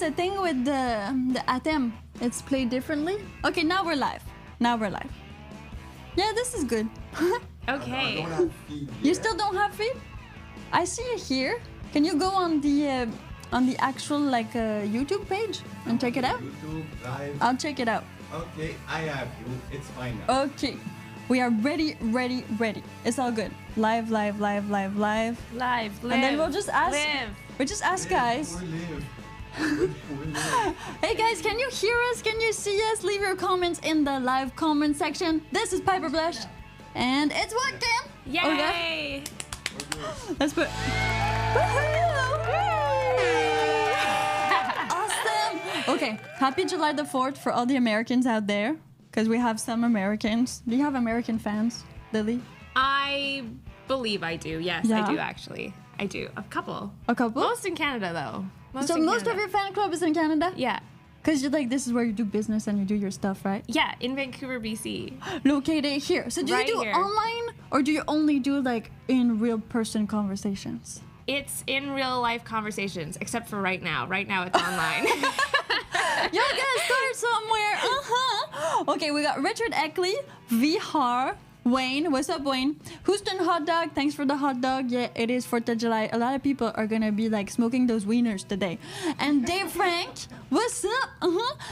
a thing with the atem. It's played differently. Okay, now we're live. Yeah, this is good. Okay. I don't have feed You yet. still don't have feed? I see it here. Can you go on the actual YouTube page and check it out? YouTube live. I'll check it out. Okay, I have you. It's fine now. Okay. We are ready. It's all good. Live. Live, live. And then we'll just ask. Live. We'll just ask guys. We live. We live. Hey guys, can you hear us? Can you see us? Leave your comments in the live comment section. This is Piper Blush, and it's working. Yay! Okay. Let's put. Awesome. Okay, happy July the 4th for all the Americans out there, because we have some Americans. Do you have American fans, Lily? I believe I do. Yes, Yeah. I do actually. I do. A couple. A couple? Most in Canada though. So in most Canada. of your fan club is in Canada? Yeah. Because you're like, this is where you do business and you do your stuff, right? Yeah, in Vancouver, BC. Located here. So do Right you do here. online or do you only do like in real person conversations? It's in real life conversations, except for right now. Right now it's online. You gotta start somewhere. Okay, we got Richard Eckley, Vihar, Wayne. What's up, Wayne? Houston Hot Dog. Thanks for the hot dog. Yeah, it is 4th of July. A lot of people are gonna be like smoking those wieners today. And Dave Frank, what's up?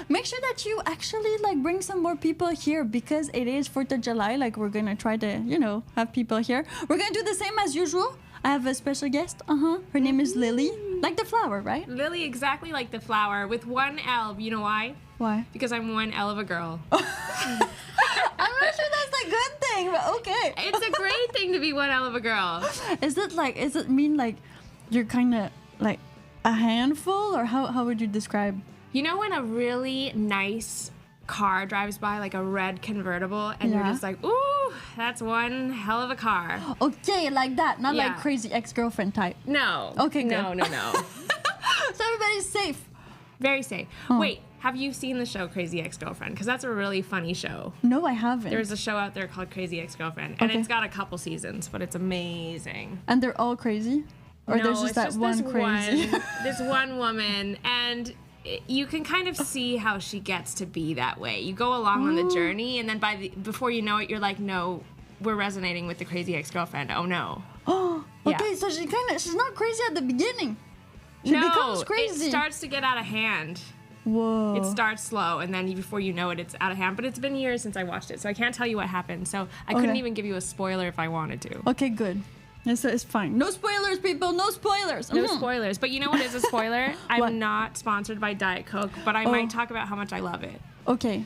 Make sure that you actually like bring some more people here because it is 4th of July. Like we're gonna try to, have people here. We're gonna do the same as usual. I have a special guest. Her name is Lily. Like the flower, right? Lily, exactly like the flower, with one L. You know why? Why? Because I'm one L of a girl. I'm not sure that's a good thing, but okay. It's a great thing to be one L of a girl. Does it mean like you're kind of like a handful, or how would you describe? You know when a really nice car drives by, like a red convertible, and you're Yeah. just like, ooh, that's one hell of a car. Okay, like that, not Yeah. like crazy ex-girlfriend type. No. Okay, good. No. So everybody's safe. Very safe. Wait, have you seen the show Crazy Ex-Girlfriend? Because that's a really funny show. No, I haven't. There's a show out there called Crazy Ex-Girlfriend, and Okay. it's got a couple seasons, but it's amazing. And they're all crazy, or No, there's just it's that just one this crazy. this one woman, and you can kind of see how she gets to be that way. You go along on the journey, and then before you know it, you're like, no, we're resonating with the Crazy Ex-Girlfriend. Oh no. Oh, okay. Yeah. So she's not crazy at the beginning. She becomes crazy. It starts to get out of hand. Whoa. It starts slow, and then before you know it, it's out of hand. But it's been years since I watched it, so I can't tell you what happened. So I couldn't even give you a spoiler if I wanted to. Okay, good. It's fine. No spoilers, people. No spoilers. No spoilers. But you know what is a spoiler? What? I'm not sponsored by Diet Coke, but I might talk about how much I love it. Okay.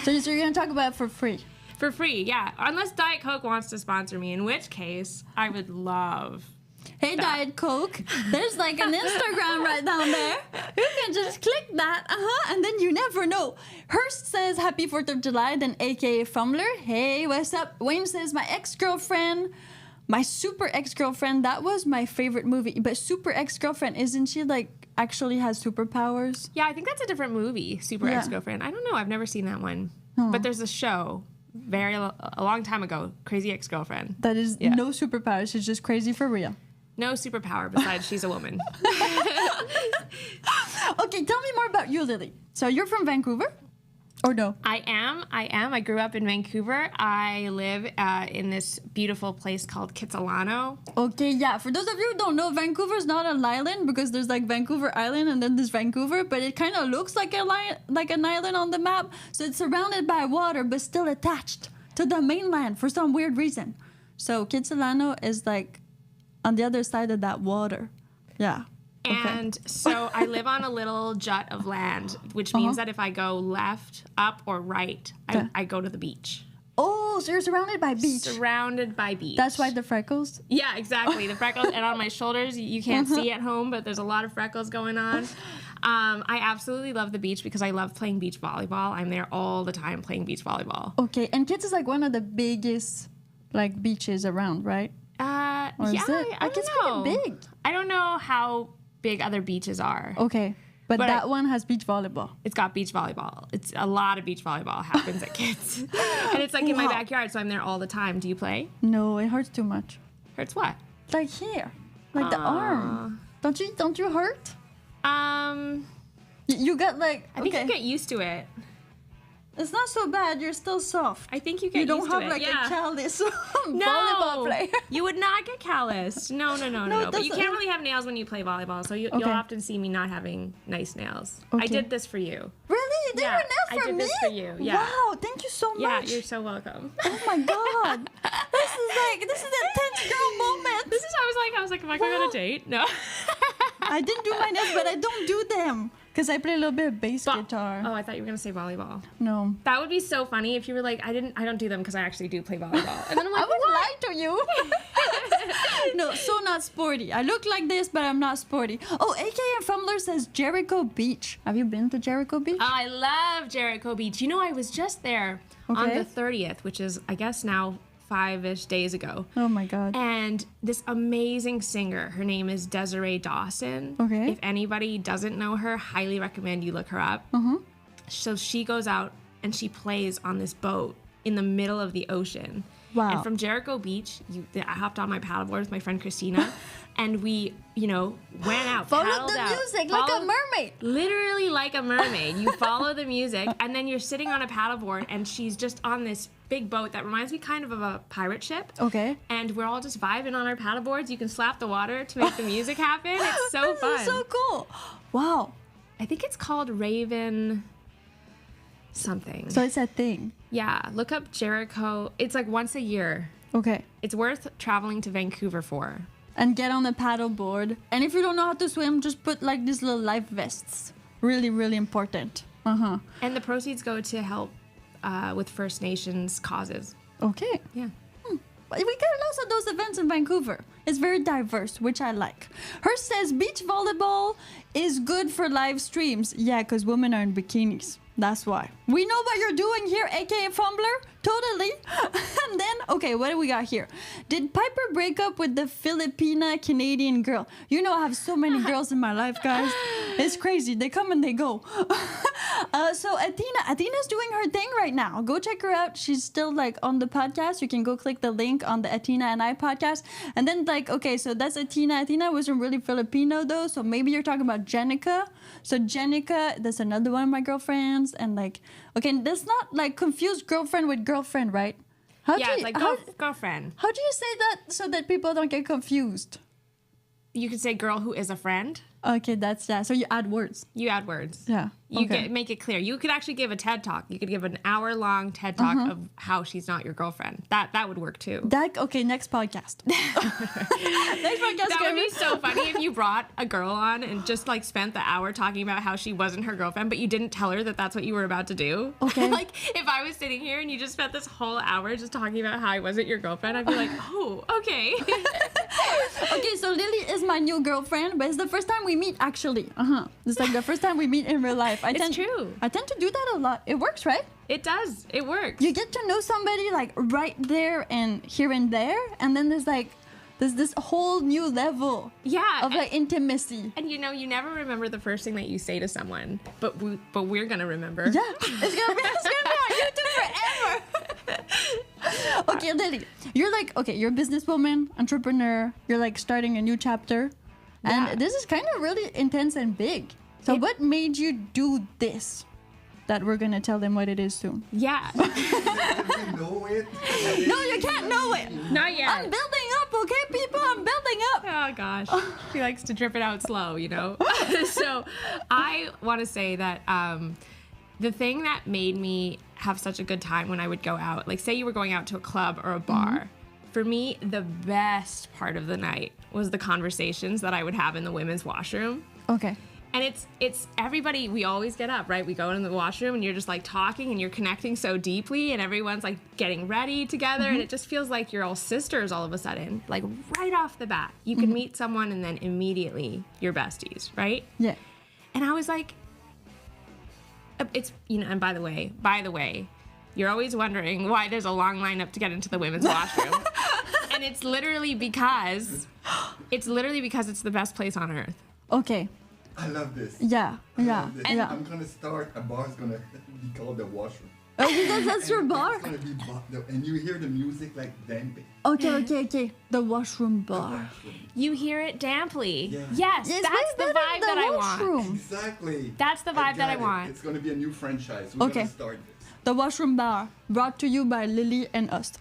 So you're gonna talk about it for free. For free, yeah. Unless Diet Coke wants to sponsor me, in which case I would love. Hey, Diet Coke, there's like an Instagram right down there. You can just click that, and then you never know. Hurst says, happy 4th of July, then AKA Fumbler. Hey, what's up? Wayne says, my ex-girlfriend, my super ex-girlfriend, that was my favorite movie. But super ex-girlfriend, isn't she like actually has superpowers? Yeah, I think that's a different movie, Super Yeah. Ex-Girlfriend. I don't know, I've never seen that one. But there's a show a long time ago, Crazy Ex-Girlfriend. That is Yeah. no superpowers, she's just crazy for real. No superpower besides she's a woman. Okay, tell me more about you, Lily. So you're from Vancouver? Or no? I am. I grew up in Vancouver. I live in this beautiful place called Kitsilano. Okay, yeah. For those of you who don't know, Vancouver's not an island because there's like Vancouver Island and then there's Vancouver, but it kind of looks like an island on the map. So it's surrounded by water, but still attached to the mainland for some weird reason. So Kitsilano is like on the other side of that water. Yeah. Okay. And so I live on a little jut of land, which means that if I go left, up, or right, I go to the beach. Oh, so you're surrounded by beach. Surrounded by beach. That's why the freckles. Yeah, exactly. The freckles, and on my shoulders, you can't see at home, but there's a lot of freckles going on. I absolutely love the beach because I love playing beach volleyball. I'm there all the time playing beach volleyball. Okay, and Kits is like one of the biggest like beaches around, right? Or Yeah, is it? I Like, it's don't know. pretty big. I don't know how big other beaches are. Okay, but But that one has beach volleyball. It's got beach volleyball. It's a lot of beach volleyball happens at Kids. And it's like in my Wow. backyard, so I'm there all the time. Do you play? No, it hurts too much. Hurts what? Like here, like the arm. Don't you hurt? You got like, I think okay. you get used to it. It's not so bad. You're still soft. I think you get You don't used have to it. like yeah. a callous volleyball No, player. you would not get calloused. No. But you doesn't- can't really have nails when you play volleyball, so you'll Okay. often see me not having nice nails. I Okay. did this for you. Really? They Yeah, were nails I for did me? this for you, yeah. Wow, thank you so Yeah, much. you're so welcome. Oh my god. This is an intense girl moment. This is I was like, am I going on a date? No. I didn't do my nails, but I don't do them. Because I play a little bit of bass guitar. Oh, I thought you were gonna say volleyball. No. That would be so funny if you were like, I don't do them because I actually do play volleyball. And then I'm I like, would lie to you. No, so not sporty. I look like this, but I'm not sporty. Oh, AKA Fumbler says Jericho Beach. Have you been to Jericho Beach? Oh, I love Jericho Beach. You know, I was just there on Okay. the 30th, which is, I guess, now 5-ish days ago. Oh my god. And this amazing singer, her name is Desiree Dawson. Okay. If anybody doesn't know her, highly recommend you look her up. So she goes out and she plays on this boat in the middle of the ocean. Wow. And from Jericho Beach, I hopped on my paddleboard with my friend Christina, and we, went out, Follow paddled the out, music like a followed- mermaid. Literally like a mermaid. You follow the music, and then you're sitting on a paddleboard, and she's just on this big boat that reminds me kind of a pirate ship. Okay. And we're all just vibing on our paddleboards. You can slap the water to make the music happen. It's so This fun. is so cool. Wow. I think it's called Raven something. So it's a thing. Yeah, look up Jericho. It's like once a year. Okay. It's worth traveling to Vancouver for. And get on the paddleboard. And if you don't know how to swim, just put like these little life vests. Really, really important. Uh-huh. And the proceeds go to help with First Nations causes. Okay. Yeah. But we get lots of those events in Vancouver. It's very diverse, which I like. Her says beach volleyball is good for live streams. Yeah, because women are in bikinis. That's why. We know what you're doing here, aka Fumbler. Totally. And then, okay, what do we got here? Did Piper break up with the Filipina Canadian girl? You know I have so many girls in my life, guys. It's crazy. They come and they go. So Athena's doing her thing right now. Go check her out. She's still like on the podcast. You can go click the link on the Athena and I podcast. And then like, okay, so that's Athena. Athena wasn't really Filipino though. So maybe you're talking about Jenica. So Jenica, that's another one of my girlfriends. And like, okay, that's not like confused girlfriend with girlfriend, right? Yeah, it's like girlfriend. How do you say that so that people don't get confused? You could say girl who is a friend. Okay, that's that. So you add words. You add words. Yeah. You okay. make it clear. You could actually give a TED talk. You could give an hour-long TED talk of how she's not your girlfriend. That would work too. Okay, next podcast. Next podcast. That would be so funny if you brought a girl on and just like spent the hour talking about how she wasn't her girlfriend, but you didn't tell her that that's what you were about to do. Okay. Like if I was sitting here and you just spent this whole hour just talking about how I wasn't your girlfriend, I'd be like, oh, okay. Okay, so Lily is my new girlfriend, but it's the first time we meet actually. It's like the first time we meet in real life. It's true. I tend to do that a lot. It works, right? It does. It works. You get to know somebody like right there and here and there, and then there's this whole new level Yeah. of like intimacy. And you never remember the first thing that you say to someone, but we're gonna remember. Yeah, it's gonna be on YouTube forever. Okay, Lily, you're you're a businesswoman, entrepreneur. You're like starting a new chapter, and Yeah. this is kind of really intense and big. So, what made you do this? That we're gonna tell them what it is soon. Yeah. Did we know it? No, you can't know it. Not yet. I'm building up, okay, people. I'm building up. Oh gosh, she likes to drip it out slow, So I want to say that the thing that made me have such a good time when I would go out, like say you were going out to a club or a bar, for me the best part of the night was the conversations that I would have in the women's washroom. Okay. And it's everybody, we always get up, right? We go in the washroom and you're just like talking and you're connecting so deeply and everyone's like getting ready together and it just feels like you're all sisters all of a sudden. Like right off the bat, you can meet someone and then immediately you're besties, right? Yeah. And I was like, it's, and by the way, you're always wondering why there's a long line up to get into the women's washroom. And it's literally because it's the best place on earth. Okay. I love this. Yeah. I Yeah. love this. Yeah. I'm gonna start a bar's gonna be called the washroom. Oh, that's your bar? It's gonna be and you hear the music like damping. Okay. The washroom bar. You hear it damply. Yeah. Yes, It's that's way the better vibe than that I the want. washroom. Exactly. That's the vibe that I got it. want. It's gonna be a new franchise. We're Okay. gonna start this. The washroom bar, brought to you by Lily and us.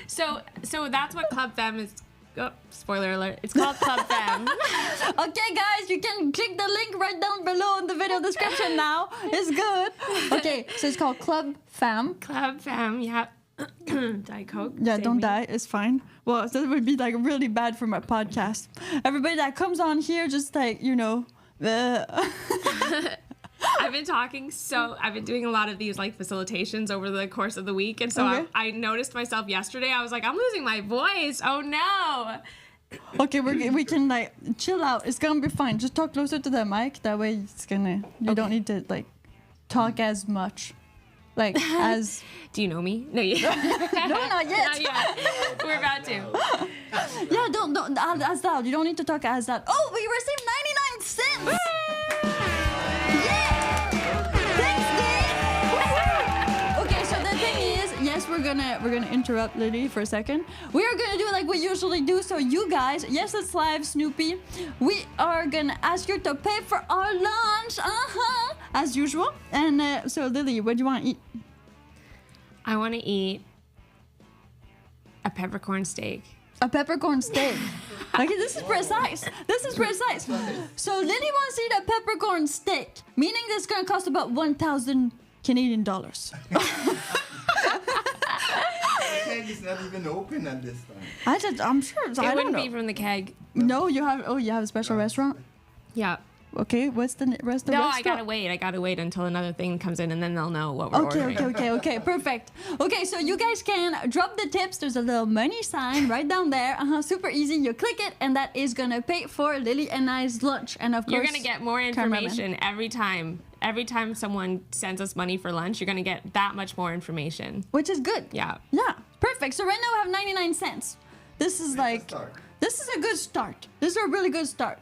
So that's what Club Femme is. Oh, spoiler alert! It's called Club Femme. Okay, guys, you can click the link right down below in the video description now. It's good. Okay, so it's called Club Femme. Club Femme, yeah. Diet Coke. Yeah, save don't me. die. It's fine. Well, that would be like really bad for my podcast. Everybody that comes on here, just like, you know. I've been doing a lot of these like facilitations over the course of the week, and so Okay. I noticed myself yesterday. I was like, I'm losing my voice. Oh no! Okay, we can like chill out. It's gonna be fine. Just talk closer to the mic. That way you don't need to like talk as much. Like as Do you know me? No, you. no, not yet. Not yet. We're about to. Yeah, don't as loud. You don't need to talk as loud. Oh, we received 99 cents. Okay, so the thing is, yes, we're gonna interrupt Lily for a second. We are gonna do it like we usually do. So you guys, yes, it's live, Snoopy. We are gonna ask you to pay for our lunch, as usual. And so Lily, what do you want to eat? I want to eat a peppercorn steak. A peppercorn steak. Okay, this is precise. So Lily wants to eat a peppercorn steak, meaning that's gonna cost about 1,000 Canadian dollars. The keg is not even open at this time. I'm sure. It I don't wouldn't know. be from the keg. No, you have a special restaurant. Yeah. Okay, what's the rest of the No, restaurant? I gotta wait until another thing comes in, and then they'll know what we're ordering. Okay, perfect. Okay, so you guys can drop the tips. There's a little money sign right down there. Super easy. You click it, and that is gonna pay for Lily and I's lunch. And of course, You're gonna get more cameraman. information every time. Every time someone sends us money for lunch, you're gonna get that much more information. Which is good. Yeah. Yeah, perfect. So right now we have 99 cents. This is like, start. this is a good start. This is a really good start.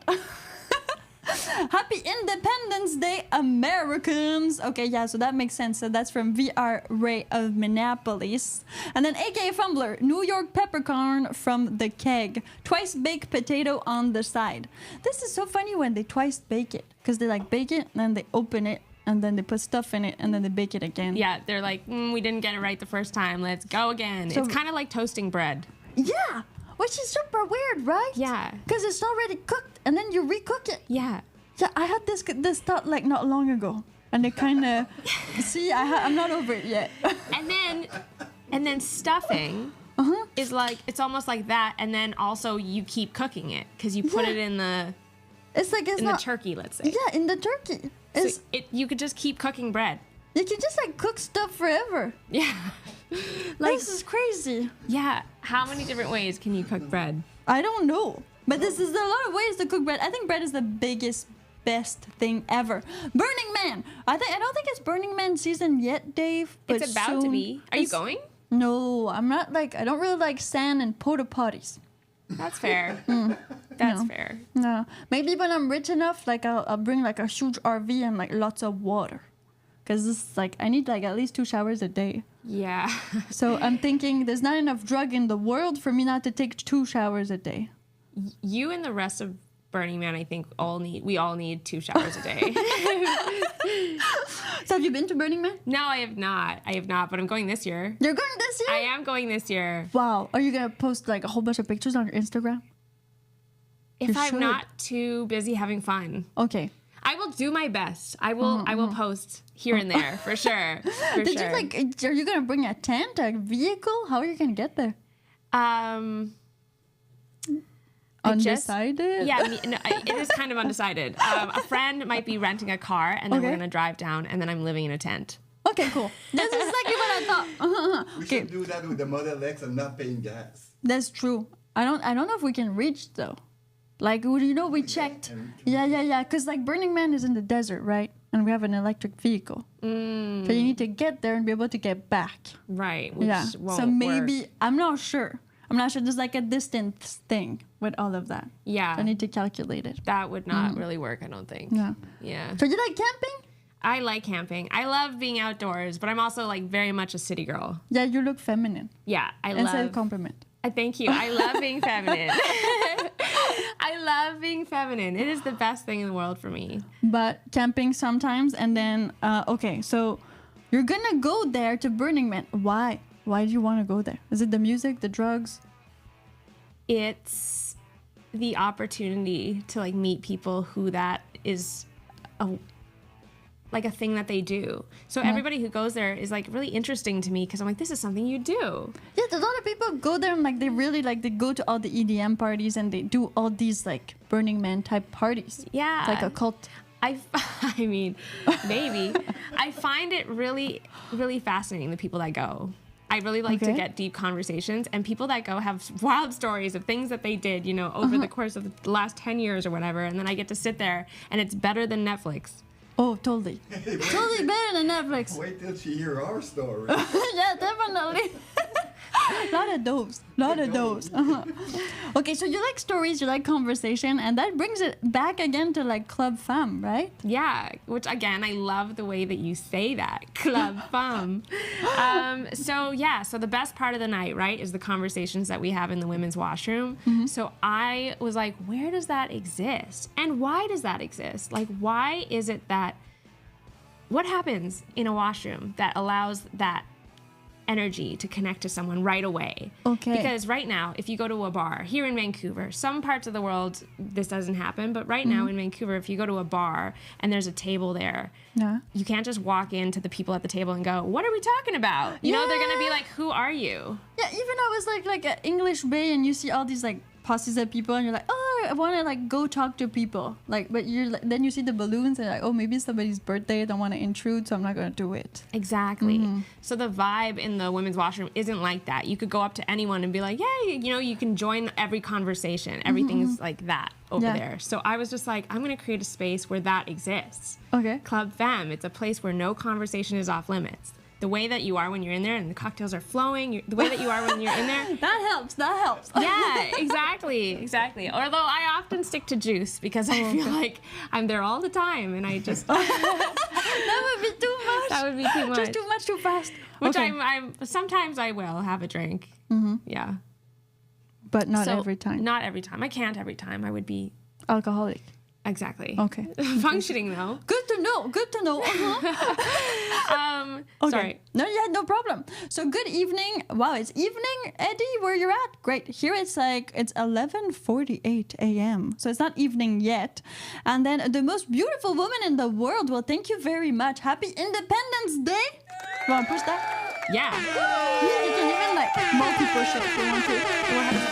Happy Independence Day, Americans. Okay, yeah, so that makes sense. So that's from VR Ray of Minneapolis. And then AKA Fumbler, New York peppercorn from the keg. Twice baked potato on the side. This is so funny when they twice bake it. Because they like bake it, and then they open it, and then they put stuff in it, and then they bake it again. Yeah, they're like, we didn't get it right the first time. Let's go again. So- It's kind of like toasting bread. Yeah, which is super weird, right? Yeah. Because it's already cooked, and then you recook it. Yeah. Yeah, I had this thought like not long ago, and it kind of see I'm not over it yet. And then stuffing is like, it's almost like that, and then also you keep cooking it because you put Yeah. it in the It's like it's the not turkey, let's say. Yeah, in the turkey. It's So you could just keep cooking bread. you can just like cook stuff forever. Yeah. This is crazy. Yeah. How many different ways can you cook bread? I don't know, but there's a lot of ways to cook bread. I think bread is the best thing ever. Burning Man. I don't think it's Burning Man season yet, Dave. But It's about to soon. be. Are you It's- going? No, I'm not like I don't really like sand and porta potties. That's fair. That's fair. No, maybe when I'm rich enough, like I'll bring like a huge RV and like lots of water, because this is like I need like at least 2 showers a day. Yeah. So I'm thinking there's not enough drug in the world for me not to take 2 showers a day. You and the rest of Burning Man, I think, we all need 2 showers a day. So have you been to Burning Man? No, I have not, but I'm going this year. You're going this year? I am going this year. Wow. Are you gonna post like a whole bunch of pictures on your Instagram? If You I'm should. not too busy having fun. Okay. I will do my best. I will post here and there for sure. For Did sure. you like? Are you gonna bring a tent, a vehicle? How are you gonna get there? I just- Undecided. Yeah, it is kind of undecided. A friend might be renting a car, and then we're Okay. gonna drive down, and then I'm living in a tent. Okay, cool. That's exactly what I thought. We Okay. should do that with the Model X and not paying gas. That's true. I don't know if we can reach though. Like we checked. Yeah. Cause like Burning Man is in the desert, right? And we have an electric vehicle. So you need to get there and be able to get back. Right. Which Yeah. won't So maybe work. I'm not sure. There's like a distance thing with all of that. Yeah. I need to calculate it. That would not really work, I don't think. Yeah. Yeah. So you like camping? I like camping. I love being outdoors, but I'm also like very much a city girl. Yeah, you look feminine. Yeah, I Instead love. of compliment. Thank you. I love being feminine. I love being feminine. It is the best thing in the world for me. But camping sometimes, and then okay, so you're gonna go there to Burning Man. Why? Why do you want to go there? Is it the music, the drugs? It's the opportunity to like meet people who that is a thing that they do. So everybody who goes there is like really interesting to me because I'm like, this is something you do. Yeah, a lot of people go there and like they really like they go to all the EDM parties and they do all these like Burning Man type parties. Yeah. It's like a cult. I mean, maybe. I find it really, really fascinating, the people that go. I really like to get deep conversations, and people that go have wild stories of things that they did, you know, over the course of the last 10 years or whatever, and then I get to sit there, and it's better than Netflix. Oh, totally. Totally better than Netflix. Wait till she hear our story. Yeah, definitely. Lot of those. Okay, so you like stories, you like conversation, and that brings it back again to like Club Femme, right? Yeah, which again, I love the way that you say that, Club Femme. So the best part of the night, right, is the conversations that we have in the women's washroom. So I was like, where does that exist? And why does that exist? Like, why is it that, what happens in a washroom that allows that energy to connect to someone right away? Okay. Because right now, if you go to a bar here in Vancouver, some parts of the world this doesn't happen, but right now in Vancouver, if you go to a bar and there's a table there, you can't just walk into the people at the table and go, what are we talking about? You know, they're gonna be like, who are you? Yeah, even I was like at English Bay and you see all these like posses of people and you're like, oh, I want to like go talk to people. Like, but you're like, then you see the balloons and you're like, oh, maybe it's somebody's birthday. I don't want to intrude, so I'm not going to do it. Exactly. So the vibe in the women's washroom isn't like that. You could go up to anyone and be like, yeah, you know, you can join every conversation. Everything's like that over there. So I was just like, I'm going to create a space where that exists. Okay. Club Femme, it's a place where no conversation is off limits. The way that you are when you're in there and the cocktails are flowing, the way that you are when you're in there. That helps. Yeah, exactly. Although I often stick to juice because I feel like I'm there all the time and I just... That would be too much. That would be too much. Just too much too fast. Which okay. I'm sometimes I will have a drink. Yeah. But not every time. Not every time. I can't every time. I would be... alcoholic. Exactly. Okay. Functioning though. Good to know. Sorry. No, yeah, no problem. So good evening. Wow, it's evening, Eddie, where you're at? Great. Here it's 11:48 a.m. So it's not evening yet. And then the most beautiful woman in the world. Well, thank you very much. Happy Independence Day. You want to push that? Yeah. You can even like multi-push it if you want to. What happens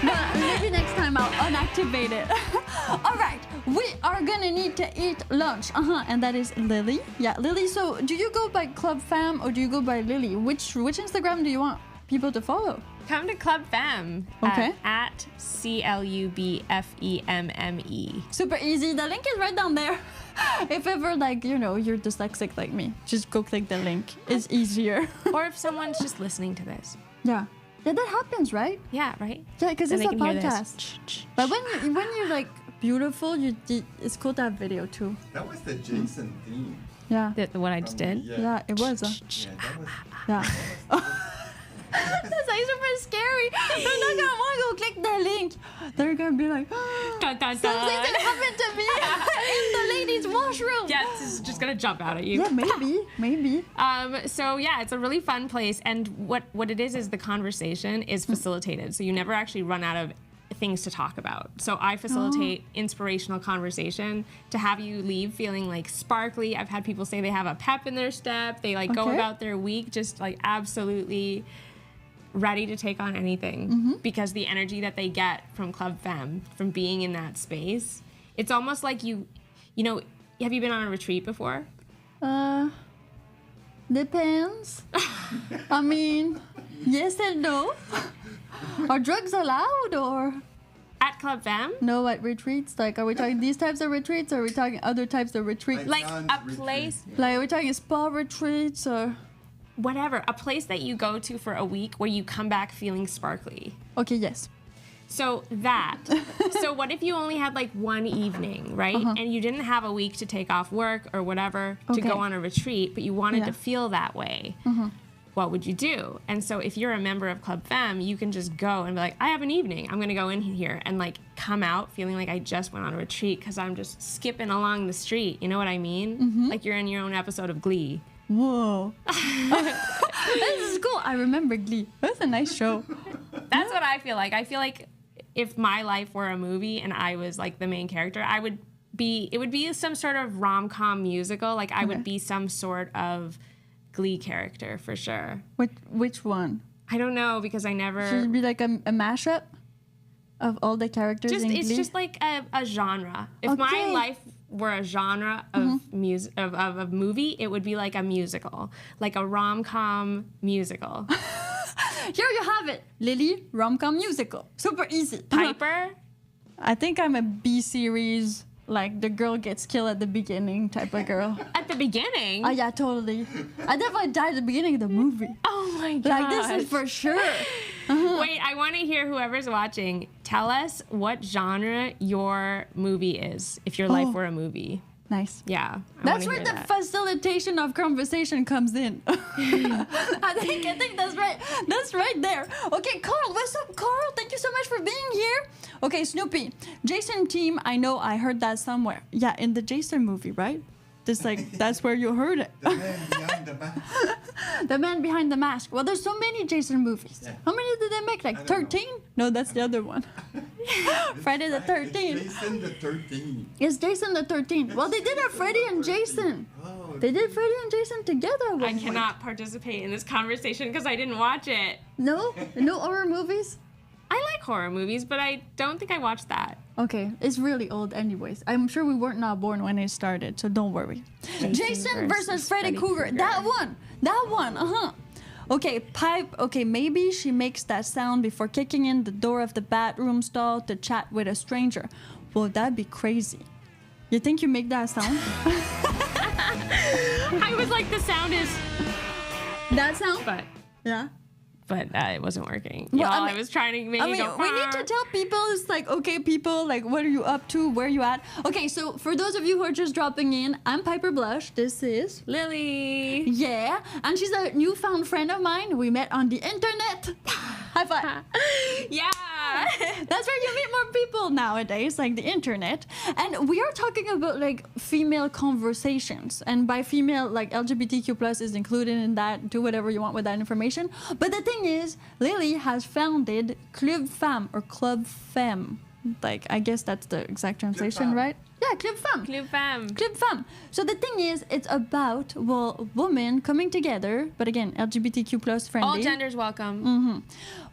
No, maybe next time I'll unactivate it. All right, we are gonna need to eat lunch. And that is Lily. Yeah, Lily. So, do you go by Club Femme or do you go by Lily? Which Instagram do you want people to follow? Come to Club Femme. Okay. At CLUBFEMME. Super easy. The link is right down there. If ever you're dyslexic like me, just go click the link. It's easier. Or if someone's just listening to this. Yeah. Yeah, that happens, right? Yeah, right? Yeah, because it's a can hear podcast. But when you're like beautiful, it's cool to have video too. That was the Jason theme. Yeah. What I just did? Yeah, it was. Yeah, that was... Yeah. That's like super scary. They're not gonna want to go click the link. They're gonna be like, Dun, dun, dun. something happened to me in the ladies' washroom. Yeah, it's just gonna jump out at you. Yeah, maybe. So yeah, it's a really fun place, and what it is the conversation is facilitated. So you never actually run out of things to talk about. So I facilitate inspirational conversation to have you leave feeling like sparkly. I've had people say they have a pep in their step. They like go about their week just like absolutely ready to take on anything because the energy that they get from Club Femme, from being in that space, it's almost like you know, have you been on a retreat before? Depends. I mean, yes and no. Are drugs allowed or? At Club Femme? No, at retreats. Like, are we talking these types of retreats or are we talking other types of retreats? Like a place? Like, are we talking spa retreats or? Whatever. A place that you go to for a week where you come back feeling sparkly. Okay, yes. So so what if you only had like one evening, right? And you didn't have a week to take off work or whatever to go on a retreat, but you wanted to feel that way. What would you do? And so if you're a member of Club Femme, you can just go and be like, I have an evening. I'm going to go in here and like come out feeling like I just went on a retreat because I'm just skipping along the street. You know what I mean? Like you're in your own episode of Glee. Whoa. This is cool. I remember Glee. That's a nice show. That's what I feel like. I feel like if my life were a movie and I was like the main character, it would be some sort of rom-com musical. Like I would be some sort of Glee character for sure. Which one? I don't know because I never. Should it be like a mashup of all the characters in Glee? It's just like a genre. If my life were a genre of music of movie, it would be like a musical, like a rom-com musical. Here you have it, Lily, rom-com musical. Super easy. Piper? I think I'm a B series. Like, the girl gets killed at the beginning type of girl. At the beginning? Oh, yeah, totally. I definitely died at the beginning of the movie. Oh, my God. Like, this is for sure. Wait, I want to hear whoever's watching. Tell us what genre your movie is, if your life were a movie. Nice. Yeah. That's where the facilitation of conversation comes in. I think that's right. That's right there. Okay, Carl, what's up, Carl? Thank you so much for being here. Okay, Snoopy, Jason team, I know I heard that somewhere. Yeah, in the Jason movie, right? Just like, that's where you heard it. The man behind the mask. The man behind the mask. Well, there's so many Jason movies. Yeah. How many did they make? Like 13? No, that's the other one. Friday the 13th. It's Jason the 13th. It's Jason the 13th. Well, they did a Freddy and Jason. Oh, They did Freddy and Jason together. I cannot participate in this conversation because I didn't watch it. No? No horror movies? I like horror movies, but I don't think I watched that. Okay, it's really old anyways. I'm sure we weren't not born when it started, so don't worry. Jason versus Freddy Krueger. That one. Okay, pipe. Okay, maybe she makes that sound before kicking in the door of the bathroom stall to chat with a stranger. Well, that'd be crazy. You think you make that sound? I was like, the sound is... That sound? But yeah. it wasn't working. Well, I was trying to make it go... we need to tell people, it's like, okay, people, like, what are you up to? Where are you at? Okay, so for those of you who are just dropping in, I'm Piper Blush. This is... Lily. Yeah, and she's a newfound friend of mine. We met on the internet. High five. Yeah. That's where you meet more people nowadays, like the internet. And we are talking about like female conversations. And by female, like LGBTQ plus is included in that. Do whatever you want with that information. But the thing is, Lily has founded Club Femme or Club Femme. Like, I guess that's the exact translation, right? Yeah, Club Femme. Club Femme. Club Femme. So the thing is, it's about, well, women coming together, but again, LGBTQ plus friendly. All genders welcome. Mm-hmm.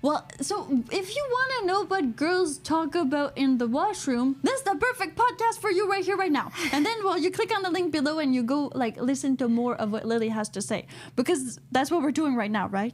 Well, so if you want to know what girls talk about in the washroom, this is the perfect podcast for you right here, right now. And then, well, you click on the link below and you go, like, listen to more of what Lily has to say. Because that's what we're doing right now, right?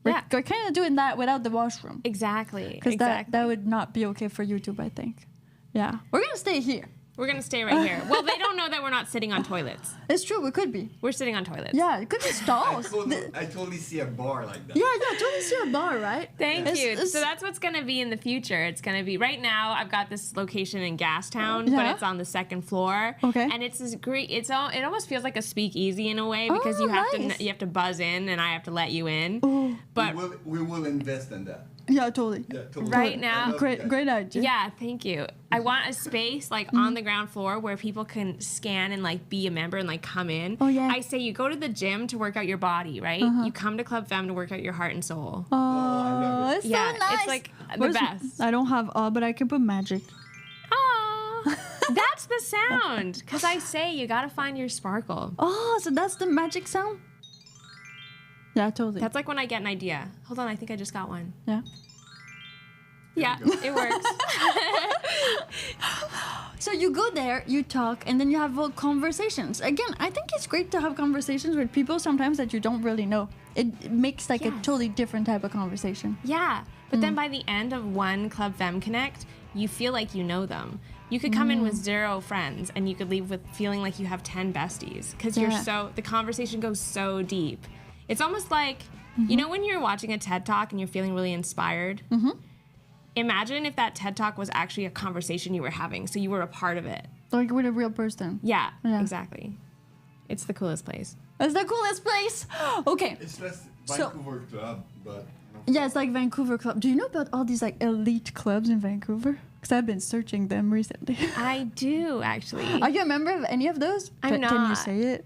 Yeah. We're kind of doing that without the washroom. Exactly. Because that would not be okay for YouTube, I think. Yeah. We're going to stay here. We're going to stay right here. Well, they don't know that we're not sitting on toilets. It's true, we could be. We're sitting on toilets. Yeah, it could be stalls. I totally see a bar like that. Yeah, totally see a bar, right? Thank you. So that's what's going to be in the future. It's going to be, right now, I've got this location in Gastown, but it's on the second floor. Okay. And it's this great, it almost feels like a speakeasy in a way because you have to buzz in and I have to let you in. Ooh. But we will invest in that. Yeah, totally. Yeah, totally. Right now, great idea. Yeah, thank you. I want a space like on the ground floor where people can scan and like be a member and like come in. Oh yeah. I say you go to the gym to work out your body, right? You come to Club Femme to work out your heart and soul. Oh, it's yeah, so nice. it's like the best. I don't have but I can put magic. Aww. That's the sound. Because I say you gotta find your sparkle. Oh, so that's the magic sound? Yeah, totally. That's like when I get an idea. Hold on, I think I just got one. Yeah. Yeah, it works. So you go there, you talk, and then you have conversations. Again, I think it's great to have conversations with people sometimes that you don't really know. It makes like a totally different type of conversation. Yeah, but then by the end of one Club Femme Connect, you feel like you know them. You could come in with 0 friends, and you could leave with feeling like you have 10 besties because the conversation goes so deep. It's almost like, you know when you're watching a TED Talk and you're feeling really inspired? imagine if that TED Talk was actually a conversation you were having, so you were a part of it. Like with a real person. Yeah, exactly. It's the coolest place. It's the coolest place. Okay. It's less Vancouver club, but... Yeah, it's like Vancouver club. Do you know about all these like elite clubs in Vancouver? Because I've been searching them recently. I do, actually. Are you a member of any of those? I'm not. Can you say it?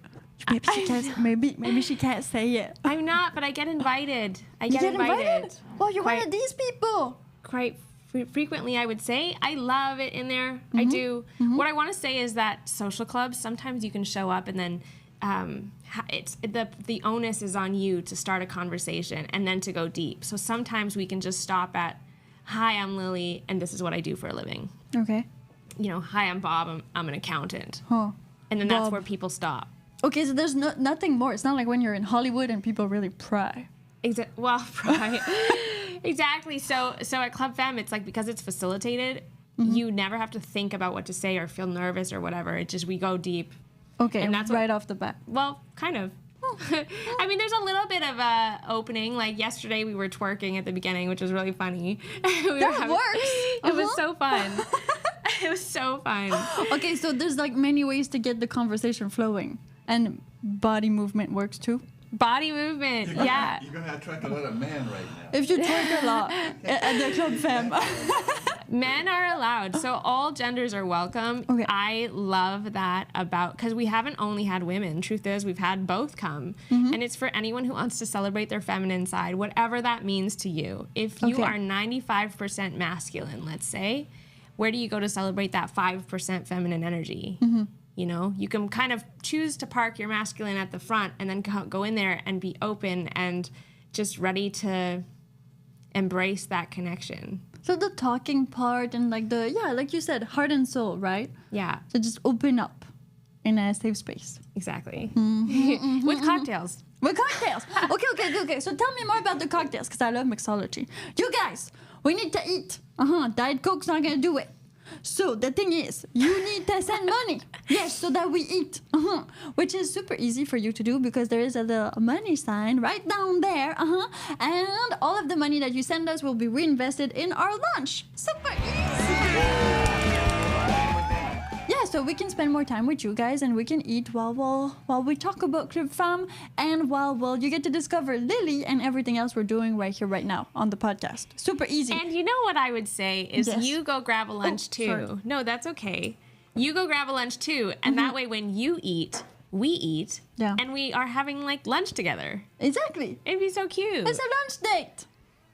Maybe she can't. Maybe she can't say it. I'm not, but I get invited. You get invited? Well, you're one of these people. Quite frequently, I would say. I love it in there. I do. What I want to say is that social clubs, sometimes you can show up and then it's the onus is on you to start a conversation and then to go deep. So sometimes we can just stop at, hi, I'm Lily, and this is what I do for a living. Okay. You know, hi, I'm Bob, I'm an accountant. Huh. And then Bob. that's where people stop. Okay, so there's nothing more. It's not like when you're in Hollywood and people really pry. Right. Exactly. So at Club Femme, it's like, because it's facilitated, you never have to think about what to say or feel nervous or whatever. It's just, we go deep. Okay, and that's right off the bat. Well, kind of. I mean, there's a little bit of a opening. Like yesterday, we were twerking at the beginning, which was really funny. That works. It was so fun. It was so fun. Okay, so there's like many ways to get the conversation flowing, and body movement works too. Body movement, You're gonna attract a lot of men right now. If you twerk a lot at the Club Femme. Men are allowed, so all genders are welcome. Okay. I love that because we haven't only had women. Truth is, we've had both come. And it's for anyone who wants to celebrate their feminine side, whatever that means to you. If you are 95% masculine, let's say, where do you go to celebrate that 5% feminine energy? You know, you can kind of choose to park your masculine at the front and then go in there and be open and just ready to embrace that connection. So the talking part and like like you said, heart and soul, right? Yeah. So just open up in a safe space. Exactly. With cocktails. With cocktails. Okay. So tell me more about the cocktails, because I love mixology. You guys, we need to eat. Diet Coke's not going to do it. So the thing is, you need to send money. Yes, so that we eat. Which is super easy for you to do because there is a little money sign right down there. And all of the money that you send us will be reinvested in our lunch. Super easy. Yeah, so we can spend more time with you guys and we can eat while we talk about Club Femme and while you get to discover Lily and everything else we're doing right here, right now on the podcast. Super easy. And you know what I would say is you go grab a lunch too. Sorry. No, that's okay. You go grab a lunch too. And that way when you eat, we eat. Yeah. And we are having like lunch together. Exactly. It'd be so cute. It's a lunch date.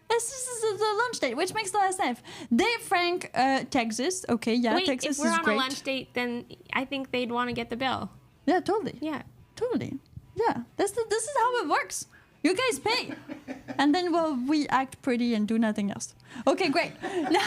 This is a lunch date, which makes a lot of sense. Dave Frank, Texas. Okay, yeah, Wait, Texas if we're is on great. a lunch date, then I think they'd want to get the bill. Yeah, totally. Yeah. Totally. Yeah, this is how it works. You guys pay. And then, we act pretty and do nothing else. Okay, great. Now,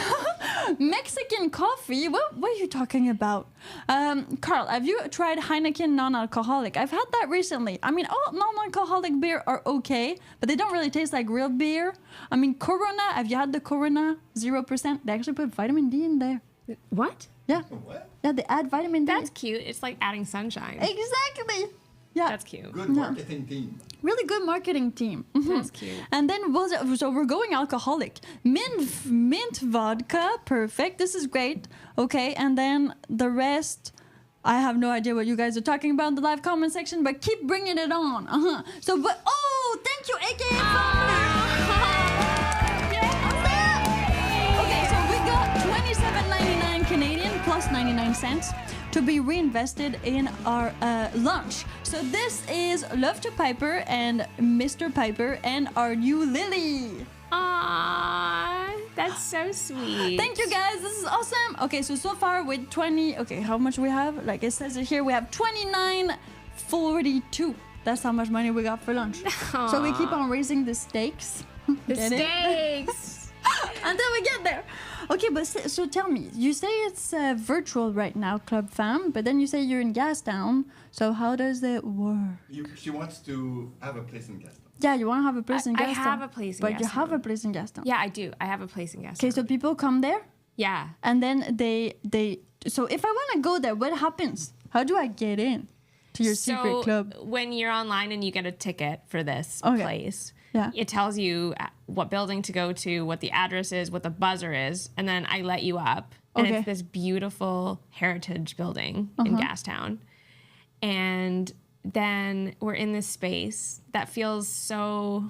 Mexican coffee. What are you talking about? Carl, have you tried Heineken non-alcoholic? I've had that recently. I mean, all non-alcoholic beer are okay, but they don't really taste like real beer. I mean, Corona, have you had the Corona 0%? They actually put vitamin D in there. What? Yeah. What? Yeah, they add vitamin D. That's cute. It's like adding sunshine. Exactly. Yeah. That's cute. Good marketing team. Really good marketing team. That's cute. And then so we're going alcoholic. Mint vodka, perfect. This is great. Okay, and then the rest, I have no idea what you guys are talking about in the live comment section, but keep bringing it on. So, thank you, AK. Okay, so we got $27.99 Canadian plus 99 cents to be reinvested in our lunch. So this is Love to Piper and Mr. Piper and our new Lily. Aww, that's so sweet. Thank you guys, this is awesome. Okay, so far with 20, okay, how much we have? Like it says it here, we have $29.42. That's how much money we got for lunch. Aww. So we keep on raising the stakes. The Get it? stakes. Until we get there. Okay, but so tell me, you say it's virtual right now, Club Femme, but then you say you're in Gastown. So how does it work? She wants to have a place in Gastown. Yeah, you want to have a place in Gastown. I have a place in But you Gastown. have a place in Gastown. Yeah, I do. I have a place in Gastown. Okay, so people come there, Yeah. and then they. So if I want to go there, what happens? How do I get in to your secret club? When you're online and you get a ticket for this Okay. place, Yeah. It tells you what building to go to, what the address is, what the buzzer is, and then I let you up. And Okay. it's this beautiful heritage building in Gastown. And then we're in this space that feels so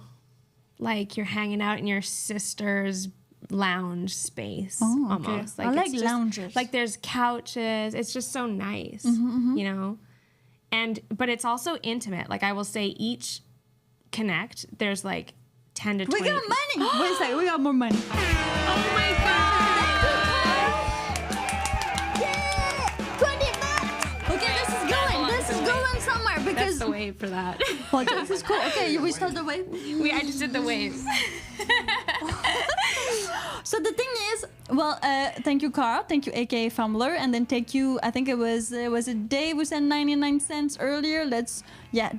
like you're hanging out in your sister's lounge space almost. I like it's just, lounges. like there's couches. It's just so nice, you know? But it's also intimate. Like I will say each connect, there's like 10 to 20. We got money. Wait a second, we got more money. Oh my God. Okay, this is going somewhere That's because the wave for that. well, this is cool. Okay, we start the wave. I just did the waves. So the thing is, well, thank you, Carl. Thank you, aka Fumbler, and then thank you. I think it was Dave who sent 99 cents earlier.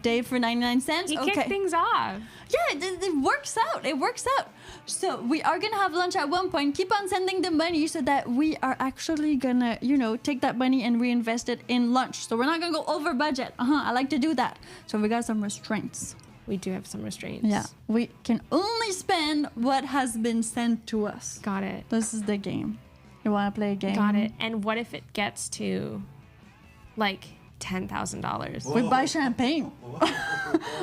Dave for 99 cents. He Okay. kicked things off. Yeah, it works out. It works out. So we are gonna have lunch at one point. Keep on sending the money so that we are actually gonna, take that money and reinvest it in lunch. So we're not gonna go over budget. I like to do that. So we got some restraints. We do have some restraints. Yeah, we can only spend what has been sent to us. Got it. This is the game. You wanna play a game? Got it. And what if it gets to like $10,000? We buy champagne.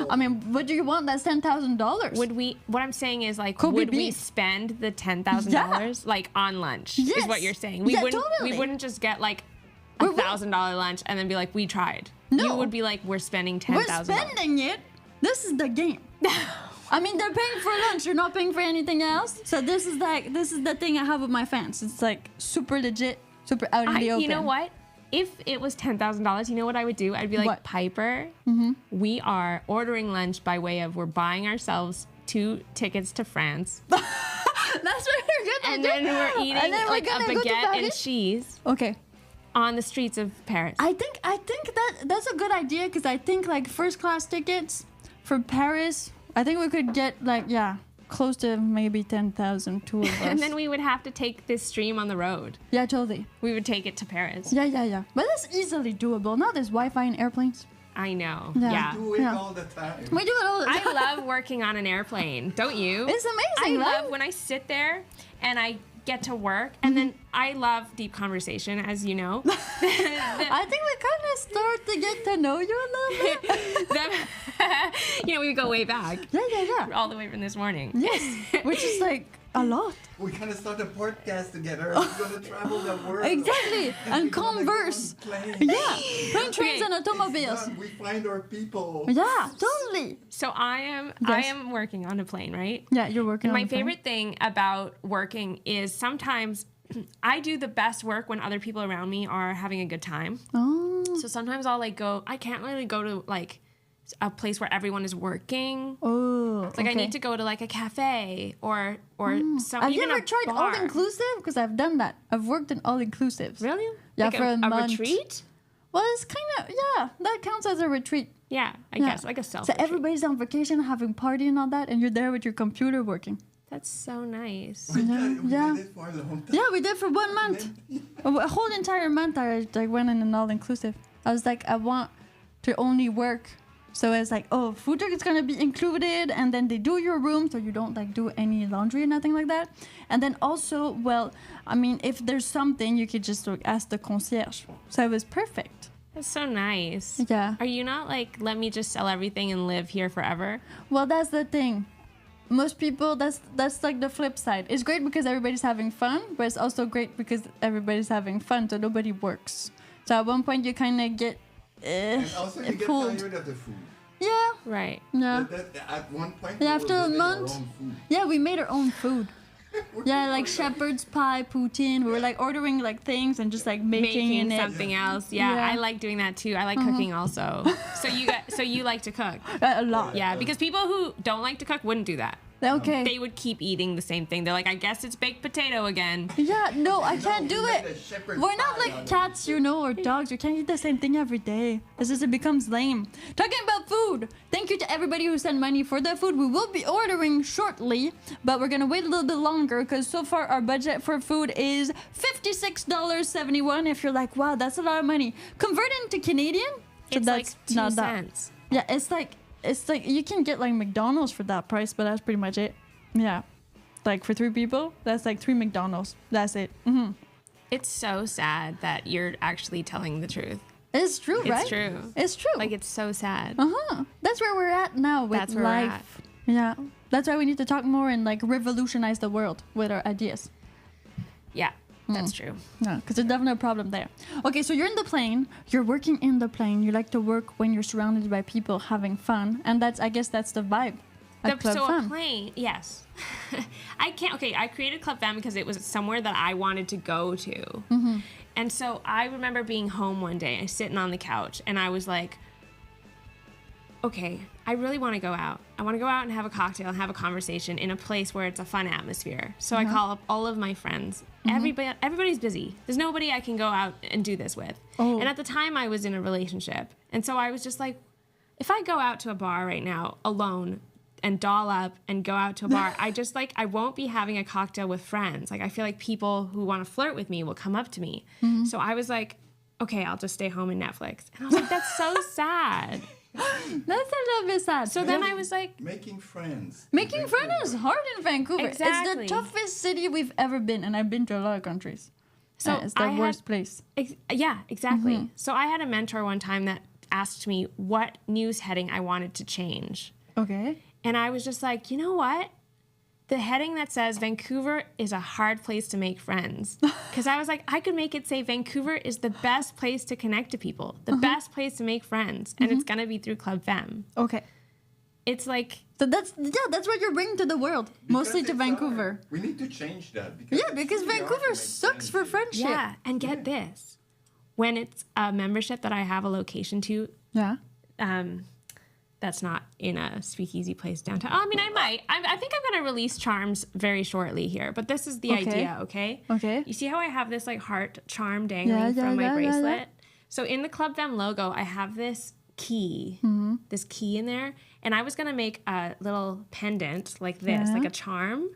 I mean, what do you want? That's $10,000. Would we? What I'm saying is like, Kobe would we beef. spend the $10,000 like on lunch? Yes. Is what you're saying? Yeah, We totally. wouldn't just get like We would- $1,000 lunch and then be like, we tried. No. You would be like, we're spending We're $10,000. spending it. This is the game. I mean, they're paying for lunch. You're not paying for anything else. So this is the thing I have with my fans. It's like super legit, super out in the open. You know what? If it was $10,000, you know what I would do? I'd be like, What? Piper, we are ordering lunch by way of we're buying ourselves 2 tickets to France, That's what we're gonna and do. then we're eating And then we're like a gonna go to baguette and Paris. cheese Okay. on the streets of Paris. I think that's a good idea because I think like first class tickets for Paris. I think we could get close to maybe 10,000 two of us. And then we would have to take this stream on the road. Yeah, totally. We would take it to Paris. Yeah. But that's easily doable. Now there's Wi-Fi in airplanes. I know. Yeah. Yeah. Do it Yeah. all the time. We do it all the time. I love working on an airplane. Don't you? It's amazing, I right? love when I sit there and I get to work, and then I love deep conversation, as you know. I think we kind of start to get to know you a little bit. We go way back, Yeah. all the way from this morning. Yes, which is like a lot. We're gonna start a podcast together. We're gonna travel the world. Exactly, and we're gonna go converse. on planes. Yeah, plane, trains, Okay. and automobiles. We find our people. Yeah, totally. So I Yes. am working on a plane, right? Yeah, you're working. My on the phone. favorite thing about working is sometimes I do the best work when other people around me are having a good time. Oh. So sometimes I'll I can't really go to like a place where everyone is working. Oh. Like I need to go to like a cafe or some Have you even ever a tried bar. all inclusive? Because I've done that. I've worked in all inclusives. Really? Yeah, like for a month. retreat? Well, it's kind of that counts as a retreat. Yeah, I Yeah. guess like a self. So retreat. everybody's on vacation, having party and all that, and you're there with your computer working. That's so nice. We Yeah. did it for a long time. Yeah, we did for 1 month. A whole entire month I went in an all-inclusive. I was like, I want to only work. So it's like, oh, food truck is going to be included. And then they do your room so you don't like do any laundry or nothing like that. And then also, well, I mean, if there's something, you could just like, ask the concierge. So it was perfect. That's so nice. Yeah. Are you not like, let me just sell everything and live here forever? Well, that's the thing. Most people, that's like the flip side. It's great because everybody's having fun, but it's also great because everybody's having fun, so nobody works. So at one point you kind of get And also, you get pulled. tired of the food. Yeah, Right. yeah, At one point, Yeah, we after were a building month. our own food. yeah. We made our own food. Yeah, like shepherd's pie, poutine. We were like ordering like things and just like making in it. something else. Yeah, Yeah. I like doing that too. I like cooking also. So you like to cook. A lot. Yeah, because people who don't like to cook wouldn't do that. Okay. They would keep eating the same thing. They're like, I guess it's baked potato again. Yeah, no, I can't we do made it. a shepherd's We're not pie like out of it. cats, or dogs. You can't eat the same thing every day. It's just it becomes lame. Talking about food, thank you to everybody who sent money for the food. We will be ordering shortly, but we're gonna wait a little bit longer because so far our budget for food is $56.71. If you're like, wow, that's a lot of money. Convert it into Canadian, so It's that's like 2 not that. cents. Yeah, it's like it's like you can get like McDonald's for that price, but that's pretty much it. Yeah. Like for 3 people, that's like 3 McDonald's. That's it. Mm-hmm. It's so sad that you're actually telling the truth. It's true, right? It's true. It's true. Like, it's so sad. That's where we're at now with That's where we're life. Yeah. That's why we need to talk more and like revolutionize the world with our ideas. Yeah, that's true. Yeah, because there's definitely a problem there. Okay, so you're in the plane. You're working in the plane. You like to work when you're surrounded by people having fun. And I guess that's the vibe at Club So Femme. a plane, yes. I created Club Femme because it was somewhere that I wanted to go to. And so I remember being home one day, sitting on the couch, and I was like, okay, I really want to go out. I want to go out and have a cocktail and have a conversation in a place where it's a fun atmosphere. So I call up all of my friends. Everybody's busy. There's nobody I can go out and do this with. And at the time I was in a relationship. And so I was just like, if I go out to a bar right now alone and doll up and go out to a bar, I won't be having a cocktail with friends. Like, I feel like people who want to flirt with me will come up to me. So I was like, okay, I'll just stay home and Netflix. And I was like, that's so sad. That's a little bit sad. So then I was like... Making friends. Making friends is hard in Vancouver. Exactly. It's the toughest city we've ever been, and I've been to a lot of countries. So it's the worst place. Yeah, exactly. So I had a mentor one time that asked me what news heading I wanted to change. Okay. And I was just like, you know what? The heading that says Vancouver is a hard place to make friends. Because I was like, I could make it say Vancouver is the best place to connect to people, the best place to make friends. And it's going to be through Club Femme. Okay. It's like... So that's what you're bringing to the world, mostly to Vancouver. We need to change that. Because Vancouver sucks for friendship. Yeah, and get this. When it's a membership that I have a location to... Yeah. That's not in a speakeasy place downtown. I mean, I might. I think I'm going to release charms very shortly here. But this is the idea, okay? Okay. You see how I have this like heart charm dangling from my bracelet? Yeah. So in the Club Femme logo, I have this key in there. And I was going to make a little pendant like this, like a charm.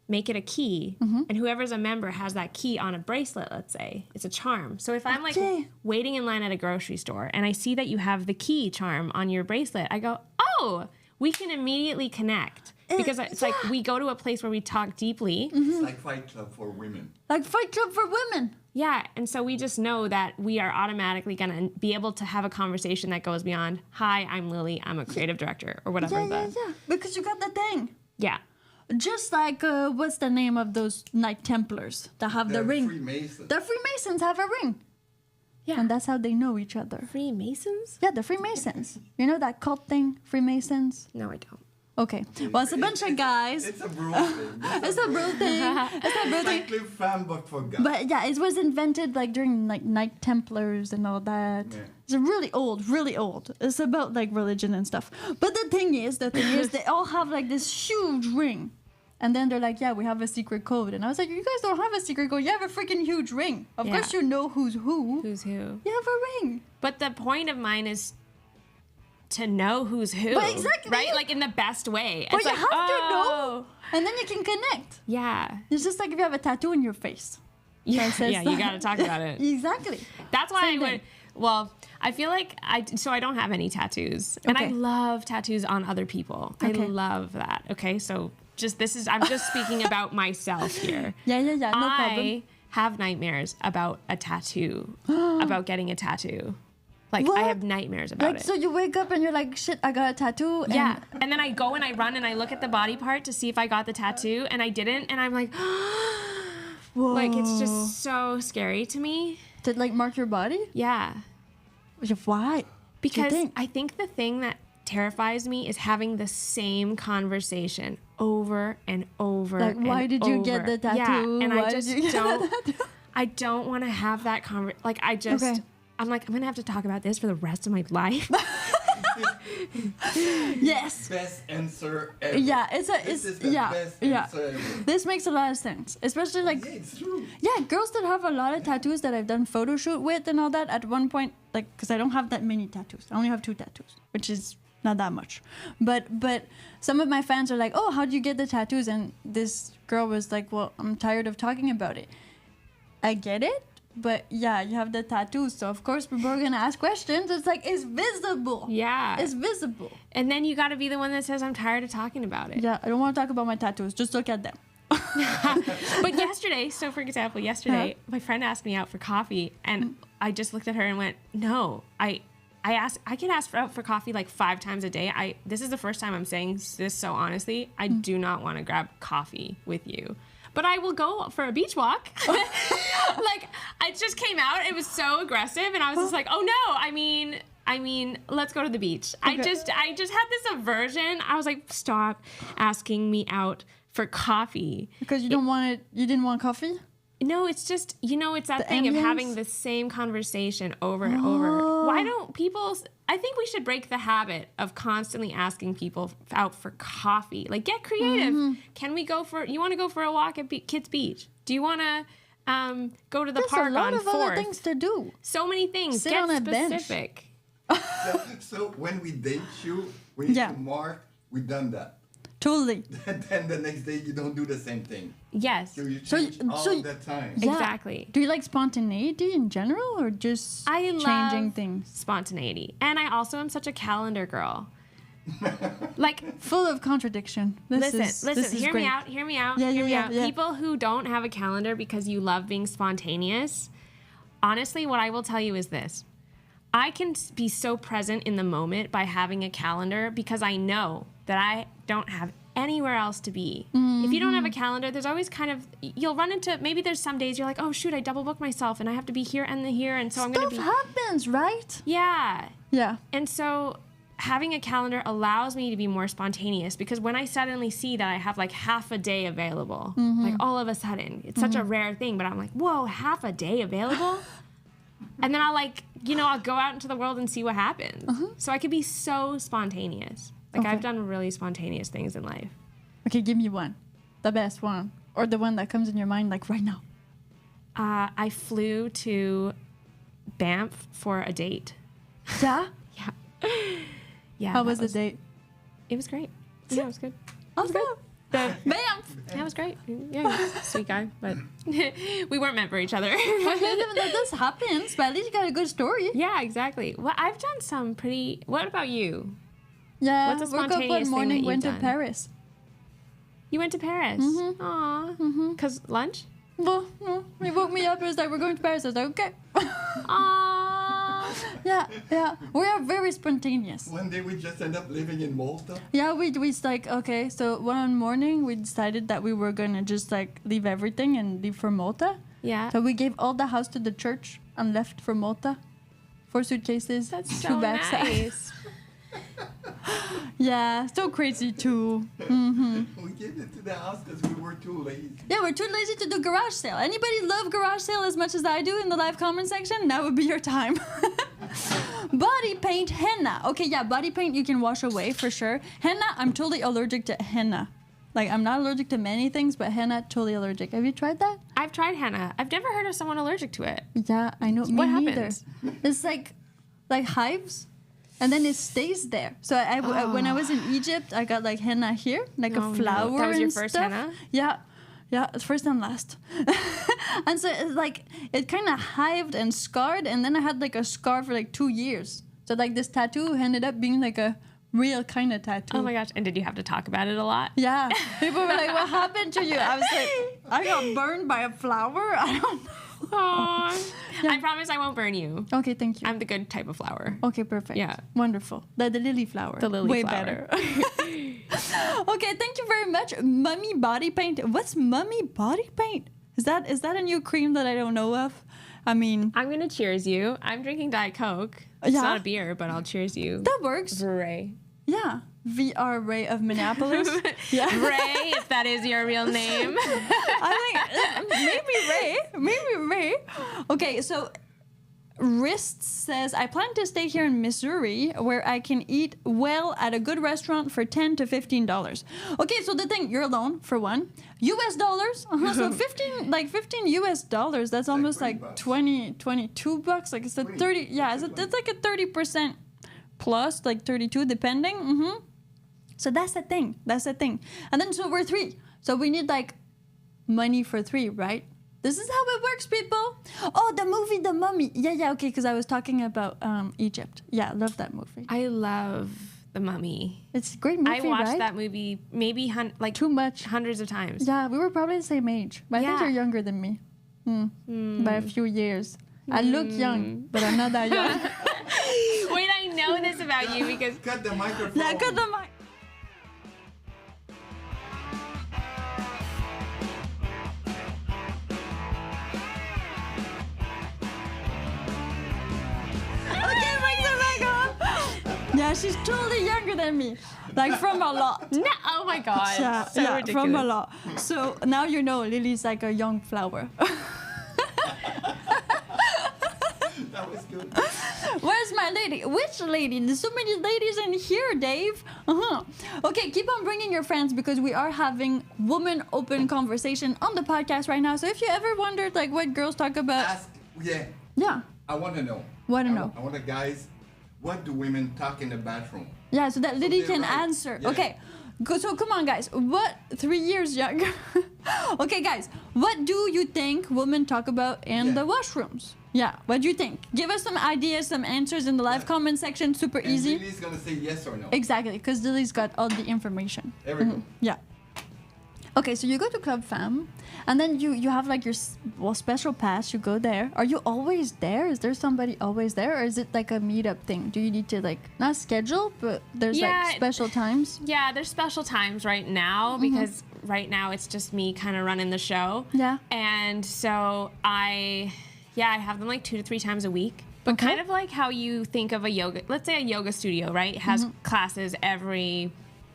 Make it a key, and whoever's a member has that key on a bracelet, let's say. It's a charm. So if I'm like waiting in line at a grocery store and I see that you have the key charm on your bracelet, I go, oh, we can immediately connect. Because it's like we go to a place where we talk deeply. It's like Fight Club for women. Like Fight Club for women. Yeah, and so we just know that we are automatically going to be able to have a conversation that goes beyond, hi, I'm Lily, I'm a creative director, or whatever. Yeah. Because you got the thing. Yeah. Just like, what's the name of those Knight Templars that have the ring? Freemasons. The Freemasons have a ring. Yeah. And that's how they know each other. Freemasons? Yeah, the Freemasons. You know that cult thing, Freemasons? No, I don't. Okay. Well, it's a bunch of guys. It's a bro thing. It's a bro thing. It's like Club Femme, but for guys. But yeah, it was invented like during like Knight Templars and all that. Yeah. It's really old. It's about like religion and stuff. But the thing is, they all have like this huge ring. And then they're like, yeah, we have a secret code. And I was like, you guys don't have a secret code. You have a freaking huge ring. Of course you know who's who. Who's who. You have a ring. But the point of mine is to know who's who. But exactly. Right? Like in the best way. But it's you like, have to know. And then you can connect. Yeah. It's just like if you have a tattoo in your face. Yeah, you got to talk about it. Exactly. That's why I feel like I don't have any tattoos. And I love tattoos on other people. I love that. Okay, so I'm just speaking about myself here. Yeah, no problem. I have nightmares about a tattoo, about getting a tattoo. Like, what? I have nightmares about it. So you wake up and you're like, shit, I got a tattoo. Yeah. And then I go and I run and I look at the body part to see if I got the tattoo, and I didn't. And I'm like, whoa. Like, it's just so scary to me. To, like, mark your body? Yeah. Why? Because I think the thing that terrifies me is having the same conversation over and over. Like, why did you get the tattoo? Yeah, and why I just I don't want to have that conversation. Like, I'm like, I'm gonna have to talk about this for the rest of my life. Yes. Best answer ever. Yeah, This is the best answer ever. This makes a lot of sense, especially like. Yeah, it's true. Yeah, girls that have a lot of tattoos that I've done photo shoot with and all that. At one point, like, because I don't have that many tattoos, I only have 2 tattoos, which is not that much. But some of my fans are like, oh, how do you get the tattoos? And this girl was like, well, I'm tired of talking about it. I get it. But yeah, you have the tattoos, so of course people are gonna ask questions. It's like, it's visible. Yeah. It's visible. And then you got to be the one that says, I'm tired of talking about it. Yeah, I don't want to talk about my tattoos. Just look at them. But yesterday, so for example, my friend asked me out for coffee, and I just looked at her and went, no, I can ask for coffee like 5 times a day. This is the first time I'm saying this so honestly. I do not want to grab coffee with you. But I will go for a beach walk. Like, it just came out. It was so aggressive, and I was just like, oh no, I mean, let's go to the beach. Okay. I just had this aversion. I was like, stop asking me out for coffee. Because you didn't want coffee? No, it's just, it's that thing of having the same conversation over and over. Why don't people, I think we should break the habit of constantly asking people out for coffee. Like, get creative. Can we you want to go for a walk at Kids Beach? Do you want to go to the park on 4th? There's a lot of other things to do. So many things. Sit get on a specific. So when we date you, we need to mark, we've done that. Totally. Then the next day you don't do the same thing. Yes. So you change all the time. Yeah. Exactly. Do you like spontaneity in general, or just changing things? Spontaneity. And I also am such a calendar girl. Like, full of contradiction. Listen, hear me out. Yeah. People who don't have a calendar because you love being spontaneous, honestly, what I will tell you is this. I can be so present in the moment by having a calendar because I know that I don't have anywhere else to be. If you don't have a calendar, there's always you'll run into, maybe there's some days you're like, oh shoot, I double booked myself and I have to be here and here, and so I'm going to be... Stuff happens, right? Yeah. Yeah. And so having a calendar allows me to be more spontaneous, because when I suddenly see that I have like half a day available, like all of a sudden, it's such a rare thing, but I'm like, whoa, half a day available? And then I'll go out into the world and see what happens. So I could be so spontaneous. Like, I've done really spontaneous things in life. Okay, give me one. The best one. Or the one that comes in your mind, like, right now. I flew to Banff for a date. Yeah? Yeah. How was the date? It was great. Yeah, it was good. Awesome. Banff. Yeah, it was great. Yeah, sweet guy, but we weren't meant for each other. That does happen, but at least you got a good story. Yeah, exactly. Well, I've done some pretty... What about you? Yeah, what's a spontaneous woke up one morning, thing that went you've to done? Paris. You went to Paris? Aww. Because lunch? Well, no, he woke me up and was like, we're going to Paris. I was like, okay. Aww. Yeah. We are very spontaneous. One day we just end up living in Malta. Yeah, we like, okay, so one morning we decided that we were going to just like leave everything and leave for Malta. Yeah. So we gave all the house to the church and left for Malta. 4 suitcases. That's 2 so backpacks. nice. Yeah, so crazy too. We gave it to the house because we were too lazy. Yeah, we're too lazy to do garage sale. Anybody love garage sale as much as I do in the live comment section? That would be your time. Body paint, henna. Okay, yeah, body paint you can wash away for sure. Henna, I'm totally allergic to henna. Like, I'm not allergic to many things, but henna, totally allergic. Have you tried that? I've tried henna. I've never heard of someone allergic to it. Yeah, I know. What Me happens? neither. It's like hives. And then it stays there. So when I was in Egypt, I got like henna here, like a flower. No. That was your and first stuff. henna? Yeah, it's first and last. And so it's like it kind of hived and scarred, and then I had like a scar for like 2 years. So like this tattoo ended up being like a real kind of tattoo. Oh my gosh! And did you have to talk about it a lot? Yeah, people were like, "What happened to you?" I was like, "I got burned by a flower." I don't know. Aww. Yeah. I promise I won't burn you. Okay, thank you. I'm the good type of flower. Okay, perfect. Yeah. Wonderful. The lily flower. The lily Way flower. better. Okay, thank you very much. Mummy body paint. What's mummy body paint? Is that a new cream that I don't know of? I mean... I'm going to cheers you. I'm drinking Diet Coke. It's not a beer, but I'll cheers you. That works. Ray. Yeah. VR Ray of Minneapolis. Yeah. Ray, if that is your real name. I think maybe Ray. Okay, so Wrist says, I plan to stay here in Missouri where I can eat well at a good restaurant for $10 to $15. Okay, so the thing, you're alone for one. US dollars, so 15 US dollars, that's almost like 22 bucks. Like it's a 30, yeah, it's like a 30% plus, like 32 depending. So that's the thing. And then so we're 3. So we need like money for 3, right? This is how it works, people. Oh, the movie The Mummy. Yeah, okay, because I was talking about Egypt. Yeah, I love that movie. I love The Mummy. It's a great movie, I watched right? that movie maybe Too much. hundreds of times. Yeah, we were probably the same age. But I think Yeah. you're younger than me. By a few years. I look young, but I'm not that young. Wait, I know this about you because Cut the microphone. Yeah, cut the mic. Okay, bring the mic on. Yeah, she's totally younger than me. Like, from a lot. no, oh my god, Yeah, so yeah, ridiculous. from a lot. So now you know Lily's like a young flower. That was good. Where's my lady? Which lady? There's so many ladies in here, Dave. Okay, keep on bringing your friends because we are having woman open conversation on the podcast right now. So if you ever wondered like what girls talk about, yeah, I want to know. Want to know. I want the guys. What do women talk in the bathroom? yeah, so that Lily they're can right. answer. Yeah. Okay, so come on, guys. What 3 years younger? Okay, guys, what do you think women talk about in Yeah. the washrooms? Yeah, what do you think? Give us some ideas, some answers in the live comment section. Super And easy. Lily's gonna say yes or no. Exactly, because Lily's got all the information. There we go. Yeah. Okay, so you go to Club Femme, and then you have like your special pass. You go there. Are you always there? Is there somebody always there, or is it like a meetup thing? Do you need to like not schedule, but there's Yeah, like special times? Yeah, there's special times right now because right now it's just me kind of running the show. Yeah. And so I have them like 2 to 3 times a week. But Okay. kind of like how you think of a yoga, let's say a yoga studio, right? It has classes every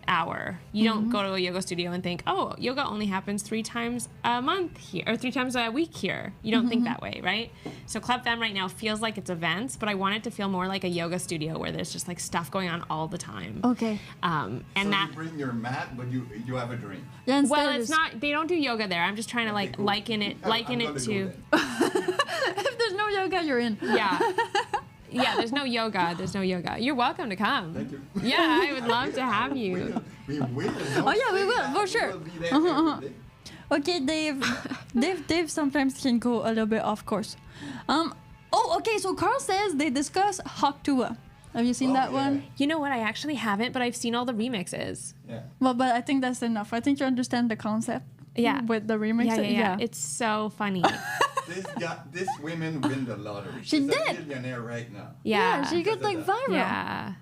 hour. You don't go to a yoga studio and think, oh, yoga only happens 3 times a month here or 3 times a week here. You don't think that way, right? So Club Femme right now feels like it's events, but I want it to feel more like a yoga studio where there's just like stuff going on all the time. Okay. And So that, you bring your mat, but you have a drink. Yeah. Instead well, of it's just- not, they don't do yoga there. I'm just trying to like cool. liken it I'm gonna to, go then. If there's no yoga, you're in. yeah. Yeah, there's no yoga. There's no yoga. You're welcome to come. Thank you. Yeah, I would love to have you. We will. Oh, yeah, we will, for sure. We will be there every day. Okay, Dave sometimes can go a little bit off course. Okay, so Carl says they discuss Haktua. Have you seen Oh, that yeah. one? You know what? I actually haven't, but I've seen all the remixes. Yeah. Well, but I think that's enough. I think you understand the concept. Yeah. With the remix. Yeah. It's so funny. This women win the lottery. She She's did. a millionaire right now. Yeah, Yeah. she got like Because viral. Yeah.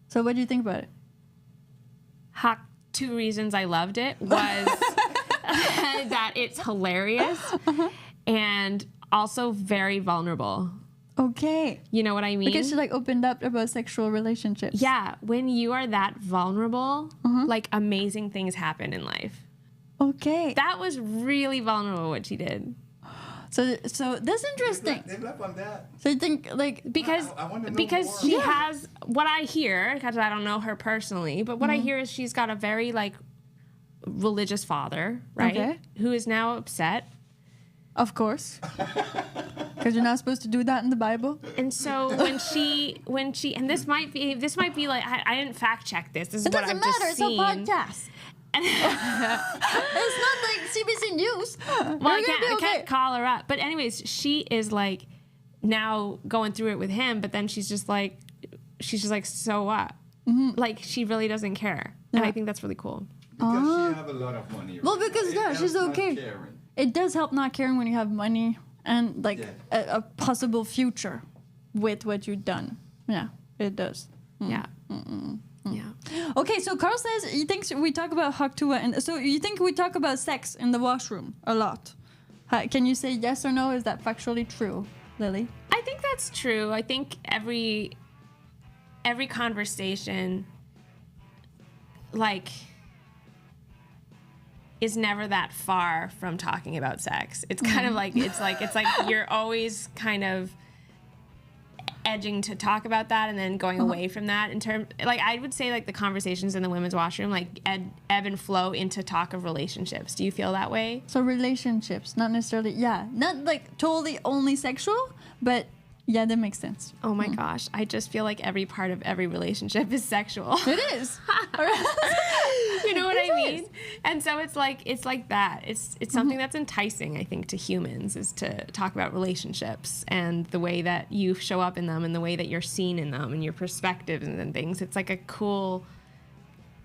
So what do you think about it? 2 reasons I loved it was that it's hilarious and also very vulnerable. Okay. You know what I mean? Because she like opened up about sexual relationships. Yeah, when you are that vulnerable, like amazing things happen in life. Okay. That was really vulnerable what she did. So that's interesting. Develop on that. So you think like Because I wanna know because more. she has what I hear, because I don't know her personally, but what I hear is she's got a very like religious father, right? Okay. Who is now upset. of course. Because you're not supposed to do that in the Bible. And so when she and this might be like I didn't fact check this. This is It what doesn't I've matter. just It's a seen. podcast. It's not like CBC News. Well, I You're gonna be can't okay. call her up. But anyways, she is like now going through it with him, but then she's just like so what? Like she really doesn't care. And Yeah. I think that's really cool. Because she have a lot of money. Well, right because, now. yeah, It she's helps not okay. caring. It does help not caring when you have money and like Yeah. a possible future with what you've done. Yeah, it does. Yeah. Yeah. Okay, so Carl says he thinks we talk about Haktua, and so you think we talk about sex in the washroom a lot. Can you say yes or no? Is that factually true, Lily? I think that's true. I think every conversation like is never that far from talking about sex. It's kind of like it's like you're always kind of edging to talk about that and then going away from that in terms like I would say like the conversations in the women's washroom like ebb and flow into talk of relationships. Do you feel that way? So relationships, not necessarily, not like totally only sexual, but yeah, that makes sense. Oh my gosh, I just feel like every part of every relationship is sexual. It is. You know what I mean? mean? And so it's like that. It's something that's enticing, I think, to humans, is to talk about relationships and the way that you show up in them and the way that you're seen in them and your perspectives and things. It's like a cool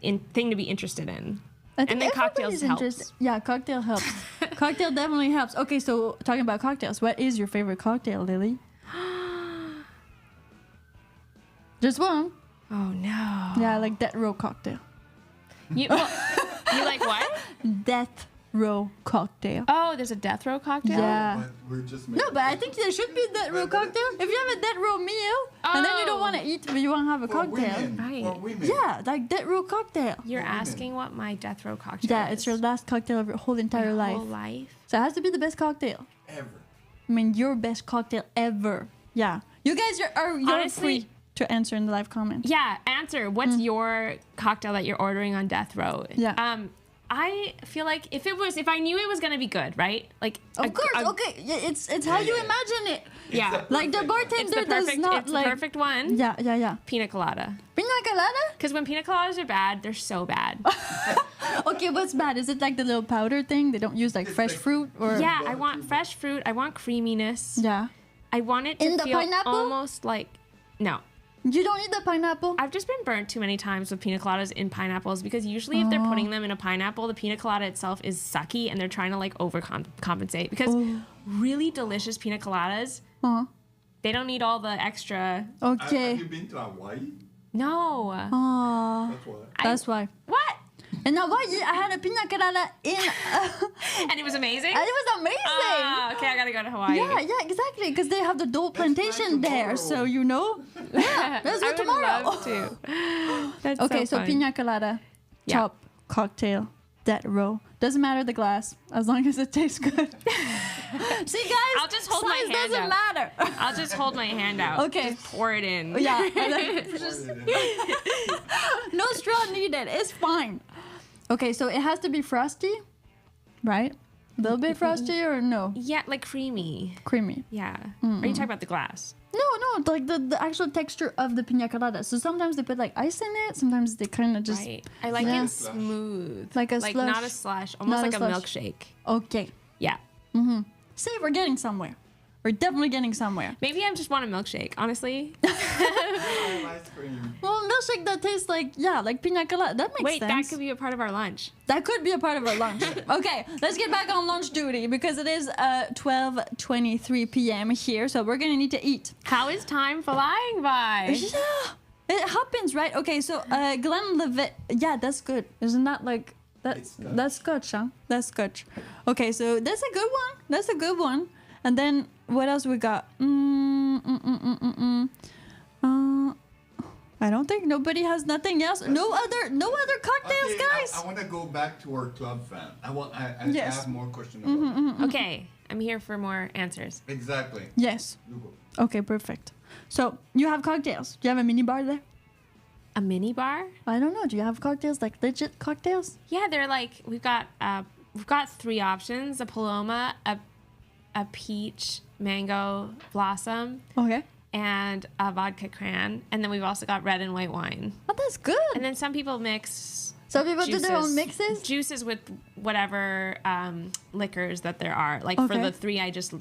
thing to be interested in. And then cocktails helps. Yeah, cocktail helps. Cocktail definitely helps. Okay, so talking about cocktails, what is your favorite cocktail, Lily? Just one. Oh no. Yeah, I like death row cocktail. You like what? Death row cocktail. Oh, there's a death row cocktail? Yeah. But we're just No, but I think there should be death row cocktail. If you have a death row meal and then you don't want to eat, but you want to have a for cocktail. women, Right. For women. Yeah, like death row cocktail. You're For women. asking what my death row cocktail Yeah, is. it's your last cocktail of your whole entire My life. whole life. So it has to be the best cocktail. Ever. I mean, your best cocktail ever. Yeah. You guys you're Honestly- free to answer in the live comments. Yeah, answer. What's your cocktail that you're ordering on death row? Yeah. I feel like if I knew it was gonna be good, right? Like Of course, okay. Yeah, it's how you imagine it. Yeah. Like the It's bartender the does perfect. not It's like. the perfect one. Yeah. Pina colada. Pina colada? Because when pina coladas are bad, they're so bad. Okay, what's bad? Is it like the little powder thing? They don't use like fresh like- fruit or. Yeah, I want fresh fruit. I want creaminess. Yeah. I want it to In the feel pineapple? almost like no. You don't eat the pineapple? I've just been burnt too many times with pina coladas in pineapples because usually if they're putting them in a pineapple, the pina colada itself is sucky and they're trying to like overcompensate because really delicious pina coladas, they don't need all the extra. Okay. Have you been to Hawaii? No. Oh, That's why. that's why. What? And now why I had a pina colada in. And it was amazing? And it was amazing. Ah, okay, I gotta go to Hawaii. Yeah, exactly. Because they have the Dole plantation there, so you know. Yeah, let's go I would tomorrow. love to. That's Okay, so fun. pina colada, Yeah. top cocktail, that row. Doesn't matter the glass, as long as it tastes good. See, guys, I'll just hold my size hand doesn't out. matter. I'll just hold my hand out. Okay. Just pour it in. Yeah, and then just no straw needed. It's fine. Okay, so it has to be frosty, right? A little bit frosty or no? Yeah, like creamy. Creamy. Yeah. Are you talking about the glass? No, like the actual texture of the pina colada. So sometimes they put like ice in it. Sometimes they kind of just Right. I like Yeah. it smooth. Like a like slush. not a slush, almost Not a like a slush. milkshake. okay. Yeah. See, we're getting somewhere. We're definitely getting somewhere. Maybe I just want a milkshake, honestly. Ice cream. Well, milkshake that tastes like pina colada. That makes Wait, sense. that could be a part of our lunch. That could be a part of our lunch. Okay, let's get back on lunch duty because it is 12:23 p.m. here, so we're gonna need to eat. How is time flying by? Yeah, it happens, right? Okay, so Glenlivet. Yeah, that's good. Isn't that like that? It's Scotch. That's Scotch, huh? That's Scotch. Okay, so that's a good one. That's a good one. And then what else we got? I don't think nobody has nothing else. No other cocktails, Okay, guys. I want to go back to our Club Femme. I Yes. have more questions about it. Okay, I'm here for more answers. Exactly. Yes. You go. Okay, perfect. So you have cocktails. Do you have a mini bar there? A mini bar? I don't know. Do you have cocktails, like legit cocktails? Yeah, they're like we've got 3 options: a Paloma, a peach mango blossom, Okay. and a vodka cran, and then we've also got red and white wine. Oh, that's good. And then some people mix Some people do their own mixes. juices with whatever liquors that there are. Like for Okay. the 3 I just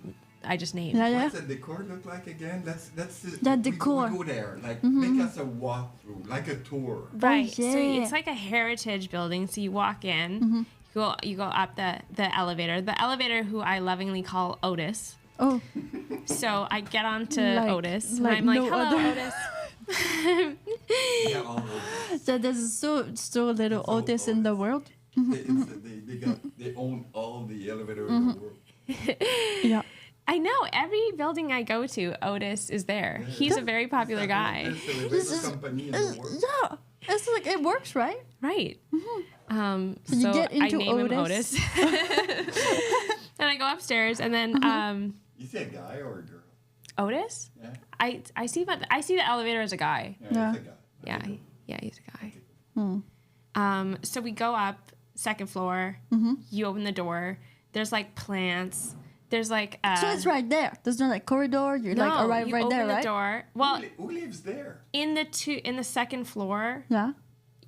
named. Yeah, yeah. What's the decor look like again? That's That we decor. go there, like make us a walkthrough, like a tour. Right. So yeah. it's like a heritage building. So you walk in, Mm-hmm. you go up the elevator. The elevator, who I lovingly call Otis. Oh, So I get onto Like- Otis, like and I'm like, no "Hello, other- Otis." Yeah, all of so there's so little So Otis in the world. they own all the elevator in the world. Yeah. I know every building I go to, Otis is there. He's a very popular guy. It's the elevator company in the world. Yeah. It's like it works, right? Right. you So get I into name him Otis. Otis. And I go upstairs, and then Is he a guy or a girl? Otis. Yeah. I see the elevator as a guy. Yeah. He's a guy. Yeah, Okay. yeah, he's a guy. So we go up, second floor. You open the door. There's like plants. There's like So it's right there. There's no like corridor. You're like arrive you right open there, the right? door. Well, Who lives there? in the second floor, Yeah.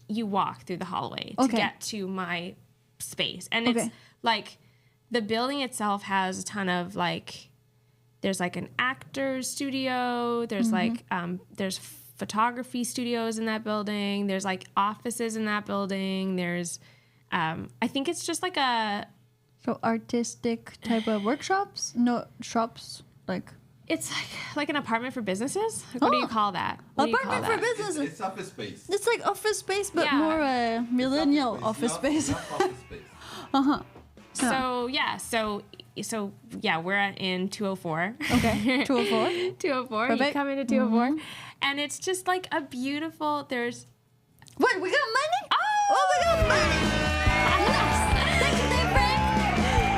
you walk through the hallway to get to my space. And it's like the building itself has a ton of like, there's like an actor studio. There's like, there's photography studios in that building. There's like offices in that building. There's, I think it's just like a... So artistic type of workshops? No, shops, like... It's like an apartment for businesses? Like, what do you call that? Apartment for businesses. It's office space. It's like office space, but more millennial office space. Not office space. So we're in 204. Okay, 204. 204. Perfect. You come into 204, and it's just like a beautiful. There's. Wait, we got money? Oh, we got money! Yes! Thank you, Frank.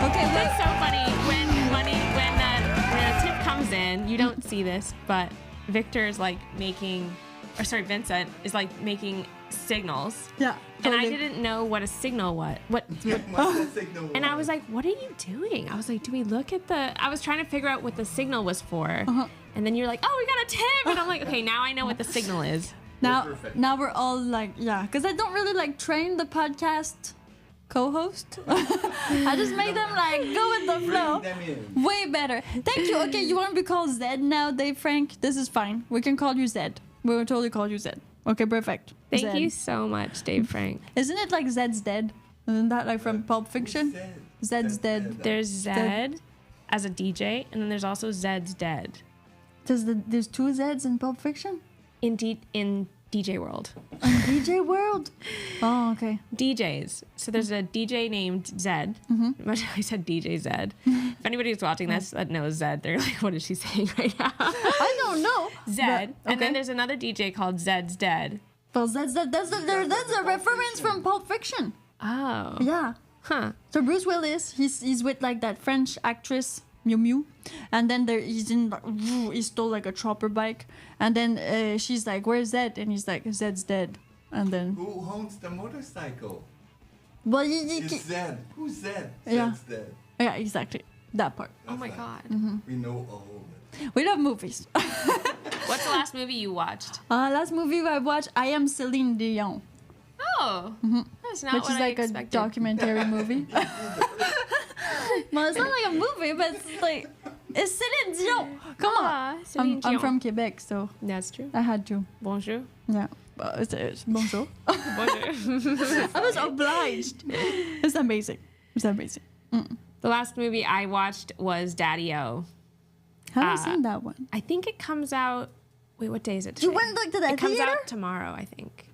Okay, that's so funny when a tip comes in. You don't see this, but Victor is like Vincent is like making signals. Yeah. And I didn't know what a signal was. What's a signal? And I was like, "What are you doing?" I was like, "Do we look at the?" I was trying to figure out what the signal was for. And then you're like, "Oh, we got a tip," and I'm like, "Okay, now I know what the signal is." Now we're all like, because I don't really like train the podcast co-host. I just make them like go with the flow. Bring them in. Way better. Thank you. Okay, you want to be called Zed now, Dave Frank? This is fine. We can call you Zed. We will totally call you Zed. Okay, perfect. Thank Zed. you so much, Dave Frank. Isn't it like Zed's Dead? Isn't that like from Pulp Fiction? Zed's Dead. There's Zed as a DJ, and then there's also Zed's Dead. There's two Zeds in Pulp Fiction? In DJ World. In DJ World? Oh, okay. DJs. So there's a DJ named Zed. I said DJ Zed. If anybody who's watching this that knows Zed, they're like, what is she saying right now? I don't know. Zed. And then there's another DJ called Zed's Dead. Well, that's a reference from Pulp Fiction. Oh. Yeah. Huh. So Bruce Willis, he's with like that French actress Miu Miu, and then he stole like a chopper bike, and then she's like, "Where's Zed?" And he's like, "Zed's dead." And then who owns the motorcycle? Well, it's Zed. Who's Zed? Yeah. Zed's dead. Yeah, exactly. That part. Oh my God. We know all of it. We love movies. What's the last movie you watched? Last movie I watched, I Am Celine Dion. Oh, that's not Which what is like I a expected. documentary movie. Well, it's not like a movie, but it's Celine Dion. Come on. Celine Dion. I'm from Quebec, so That's true. I had to. Bonjour. Yeah. It's bonjour. Bonjour. I was obliged. It's amazing. The last movie I watched was Daddy-O. Haven't seen that one. I think it comes out. Wait, what day is it today? You went like to the It comes theater? out tomorrow, I think.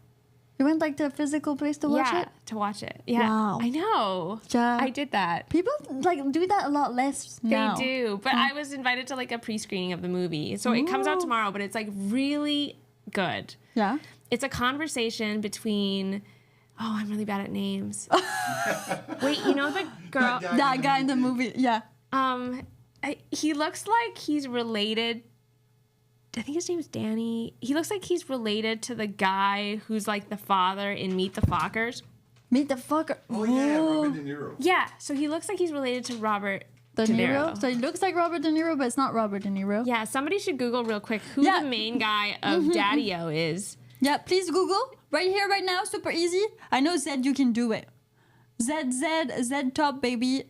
You went like to a physical place to watch it? To watch it. Yeah. Wow. I know. Yeah. I did that. People like do that a lot less now. They do. But I was invited to like a pre-screening of the movie. So it comes out tomorrow, but it's like really good. Yeah. It's a conversation between... Oh, I'm really bad at names. Wait, you know the girl... That guy in the movie. Yeah. He looks like he's related... I think his name's Danny. He looks like he's related to the guy who's like the father in Meet the Fockers. Meet the Fucker. Oh yeah, Robert De Niro. Yeah, so he looks like he's related to Robert De De Niro. Niro. So it looks like Robert De Niro, but it's not Robert De Niro. Yeah, somebody should Google real quick who Yeah. the main guy of Daddy-O is. Yeah, please Google. Right here, right now. Super easy. I know Zed, you can do it. Z top, baby.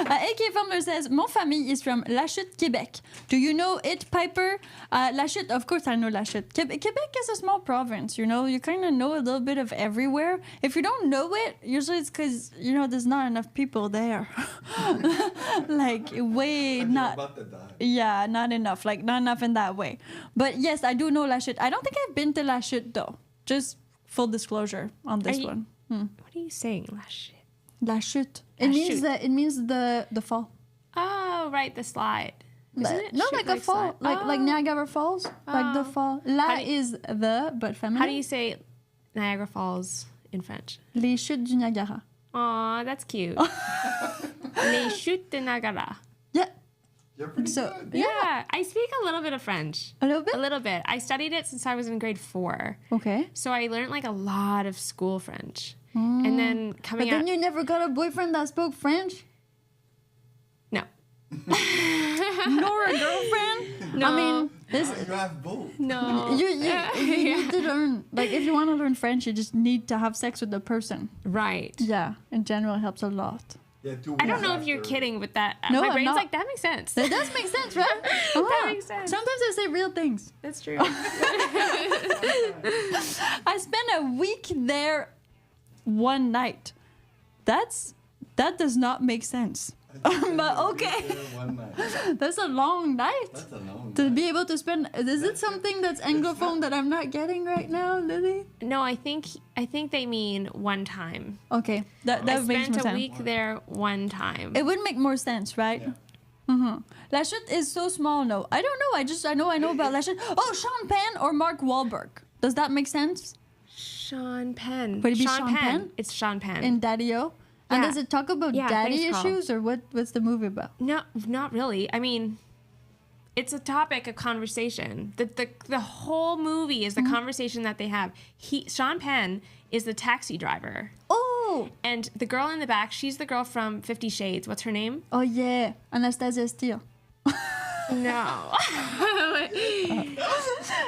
AK Formler says, Mon famille is from La Chute, Quebec. Do you know it, Piper? La Chute, of course I know La Chute. Quebec is a small province, you know. You kind of know a little bit of everywhere. If you don't know it, usually it's because, you know, there's not enough people there. Like, way And not... you're about to die. Yeah, not enough. Like, not enough in that way. But yes, I do know La Chute. I don't think I've been to La Chute, though. Just full disclosure on this one. What are you saying? La Chute. La Chute. La It Chute. means the fall. Oh, right, the slide. Isn't it? No, Chute like a fall. slide. Like Niagara Falls. Like the Oh. fall. La How do you- is the, but feminine. How do you say Niagara Falls in French? Les chutes du Niagara. Aw, that's cute. Les chutes de Niagara. Yeah. You're pretty So, good. Yeah, I speak a little bit of French. A little bit? A little bit. I studied it since I was in grade 4. Okay. So I learned like a lot of school French. And then But coming then out... you never got a boyfriend that spoke French? No. Nor a girlfriend? No. I mean, This, You have both. No. you need to learn, like, if you want to learn French, you just need to have sex with the person. Right. Yeah, in general, it helps a lot. Yeah, 2 I don't weeks know if you're after. kidding with that. No, My I'm brain's not. like, that makes sense. That does make sense, right? That makes sense. Sometimes I say real things. That's true. I spent a week there one night. That does not make sense. But okay. One night. That's a long night. That's a long To night. be able to spend, is it something that's anglophone that I'm not getting right now, Lily? No, I think they mean one time. Okay, that I makes spent more a sense. week there one time. It would make more sense, right? Yeah. La Chute is so small, no. I don't know. I know about La Chute. Oh, Sean Penn or Mark Wahlberg. Does that make sense? Sean Penn. Would it be Sean Penn? It's Sean Penn. In Daddy-O? And Yeah. does it talk about Yeah, daddy thanks, Carl. issues or what's the movie about? No, not really. I mean, it's a topic of conversation. The whole movie is the conversation that they have. Sean Penn is the taxi driver. Oh! And the girl in the back, she's the girl from 50 Shades. What's her name? Oh yeah, Anastasia Steele. No.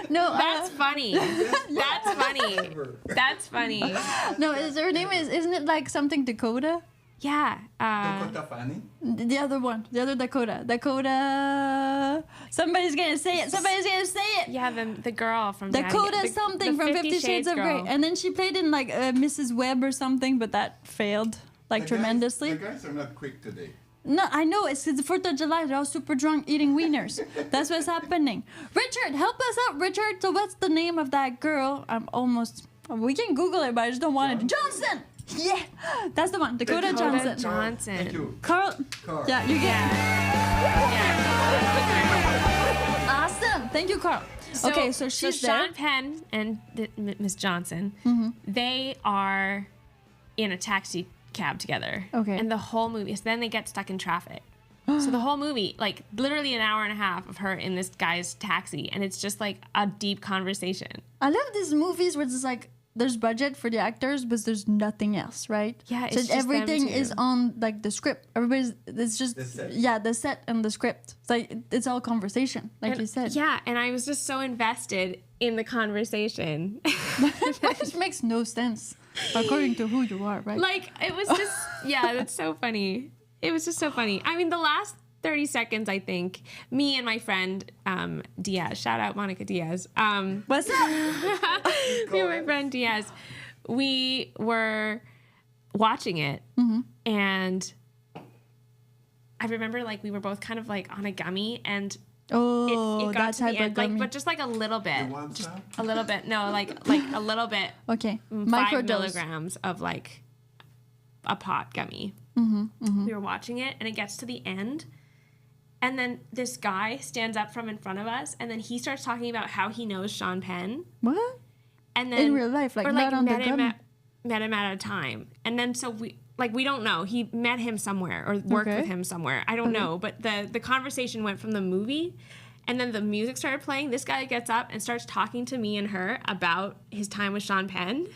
No, That's funny. That's funny. That's funny. no. Her name isn't it like something Dakota? Yeah. Dakota Fanning? The other one, the other Dakota. Dakota. Somebody's gonna say it. Somebody's gonna say it. Yeah, the girl from Dakota Daddy- something from 50 Shades of Grey, girl. and then she played in like Mrs. Webb or something, but that failed like tremendously. The guys are not quick today. No, I know it's the 4th of July. They're all super drunk eating wieners. That's what's happening. Richard, help us out, Richard. So what's the name of that girl? We can Google it, but I just don't want it. Johnson. Yeah, that's the one. Dakota Johnson. Johnson. Thank you. Carl. Carl. Yeah, you get. Yeah. Awesome. Thank you, Carl. Okay, so she's there. Sean Penn and Miss Johnson, they are in a taxi cab together. Okay. And the whole movie, so then they get stuck in traffic. So the whole movie, like literally an hour and a half of her in this guy's taxi, and it's just like a deep conversation. I love these movies where it's like there's budget for the actors, but there's nothing else, right? Yeah, it's so just them everything two. is on like the script. It's just The set. the set and the script. It's like it's all conversation, like you said. Yeah, and I was just so invested in the conversation. That just makes no sense according to who you are, right? Like, it was just, yeah, that's so funny. It was just so funny. I mean, the last 30 seconds, I think, me and my friend Diaz, shout out Monica Diaz. What's up? Me and my friend Diaz, we were watching it, and I remember, like, we were both kind of, like, on a gummy, and Oh, it got that to the type of end, like, gummy. but just, like, a little bit. You want some? A little bit. No, like a little bit. Okay, 5 microdose. milligrams of like a pot gummy. We were watching it, and it gets to the end, and then this guy stands up from in front of us, and then he starts talking about how he knows Sean Penn, What? and then In real life, like, or not on the met him gummy. met him at a time, and then so we don't know, he met him somewhere or worked Okay. with him somewhere. I don't know, but the conversation went from the movie. And then the music started playing. This guy gets up and starts talking to me and her about his time with Sean Penn.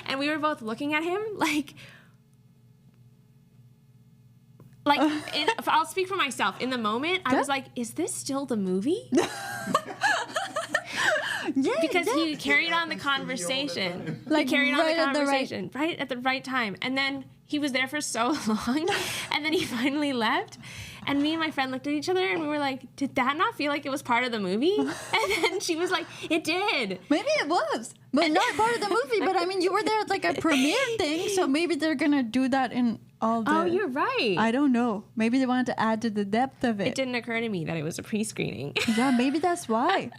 And we were both looking at him like I'll speak for myself. In the moment, I was like, is this still the movie? Yeah, Because yeah. he carried on the happens to me all the conversation. time. Like, He carried on right the at the right- conversation right at the right time. And then he was there for so long. And then he finally left. And me and my friend looked at each other and we were like, did that not feel like it was part of the movie? And then she was like, it did. Maybe it was, but not part of the movie. But I mean, you were there at like a premiere thing, so maybe they're gonna do that in all the. Oh, you're right. I don't know. Maybe they wanted to add to the depth of It it. didn't occur to me that it was a pre-screening. Yeah, maybe that's why.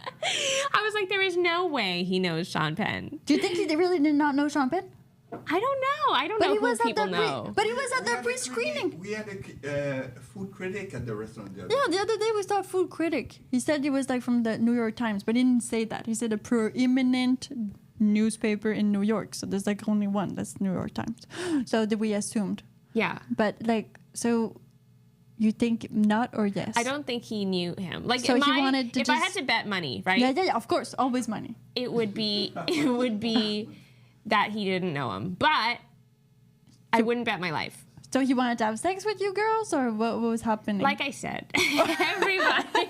I was like, there is no way he knows Sean Penn. Do you think he really did not know Sean Penn? I don't know. I don't But know he who was at people the know. but he was at We the had a pre-screening. We had a food critic at the restaurant the other Yeah, the other day we saw Food Critic. He said he was like from the New York Times, but he didn't say that. He said a preeminent newspaper in New York. So there's like only one. That's New York Times. So we assumed. Yeah. But like, so you think not or yes? I don't think he knew him. Like, So he wanted to if I had just- to bet money, right? Yeah, of course, always money. It would be that he didn't know him. But I wouldn't bet my life. So he wanted to have sex with you girls, or what was happening? Like I said, everybody.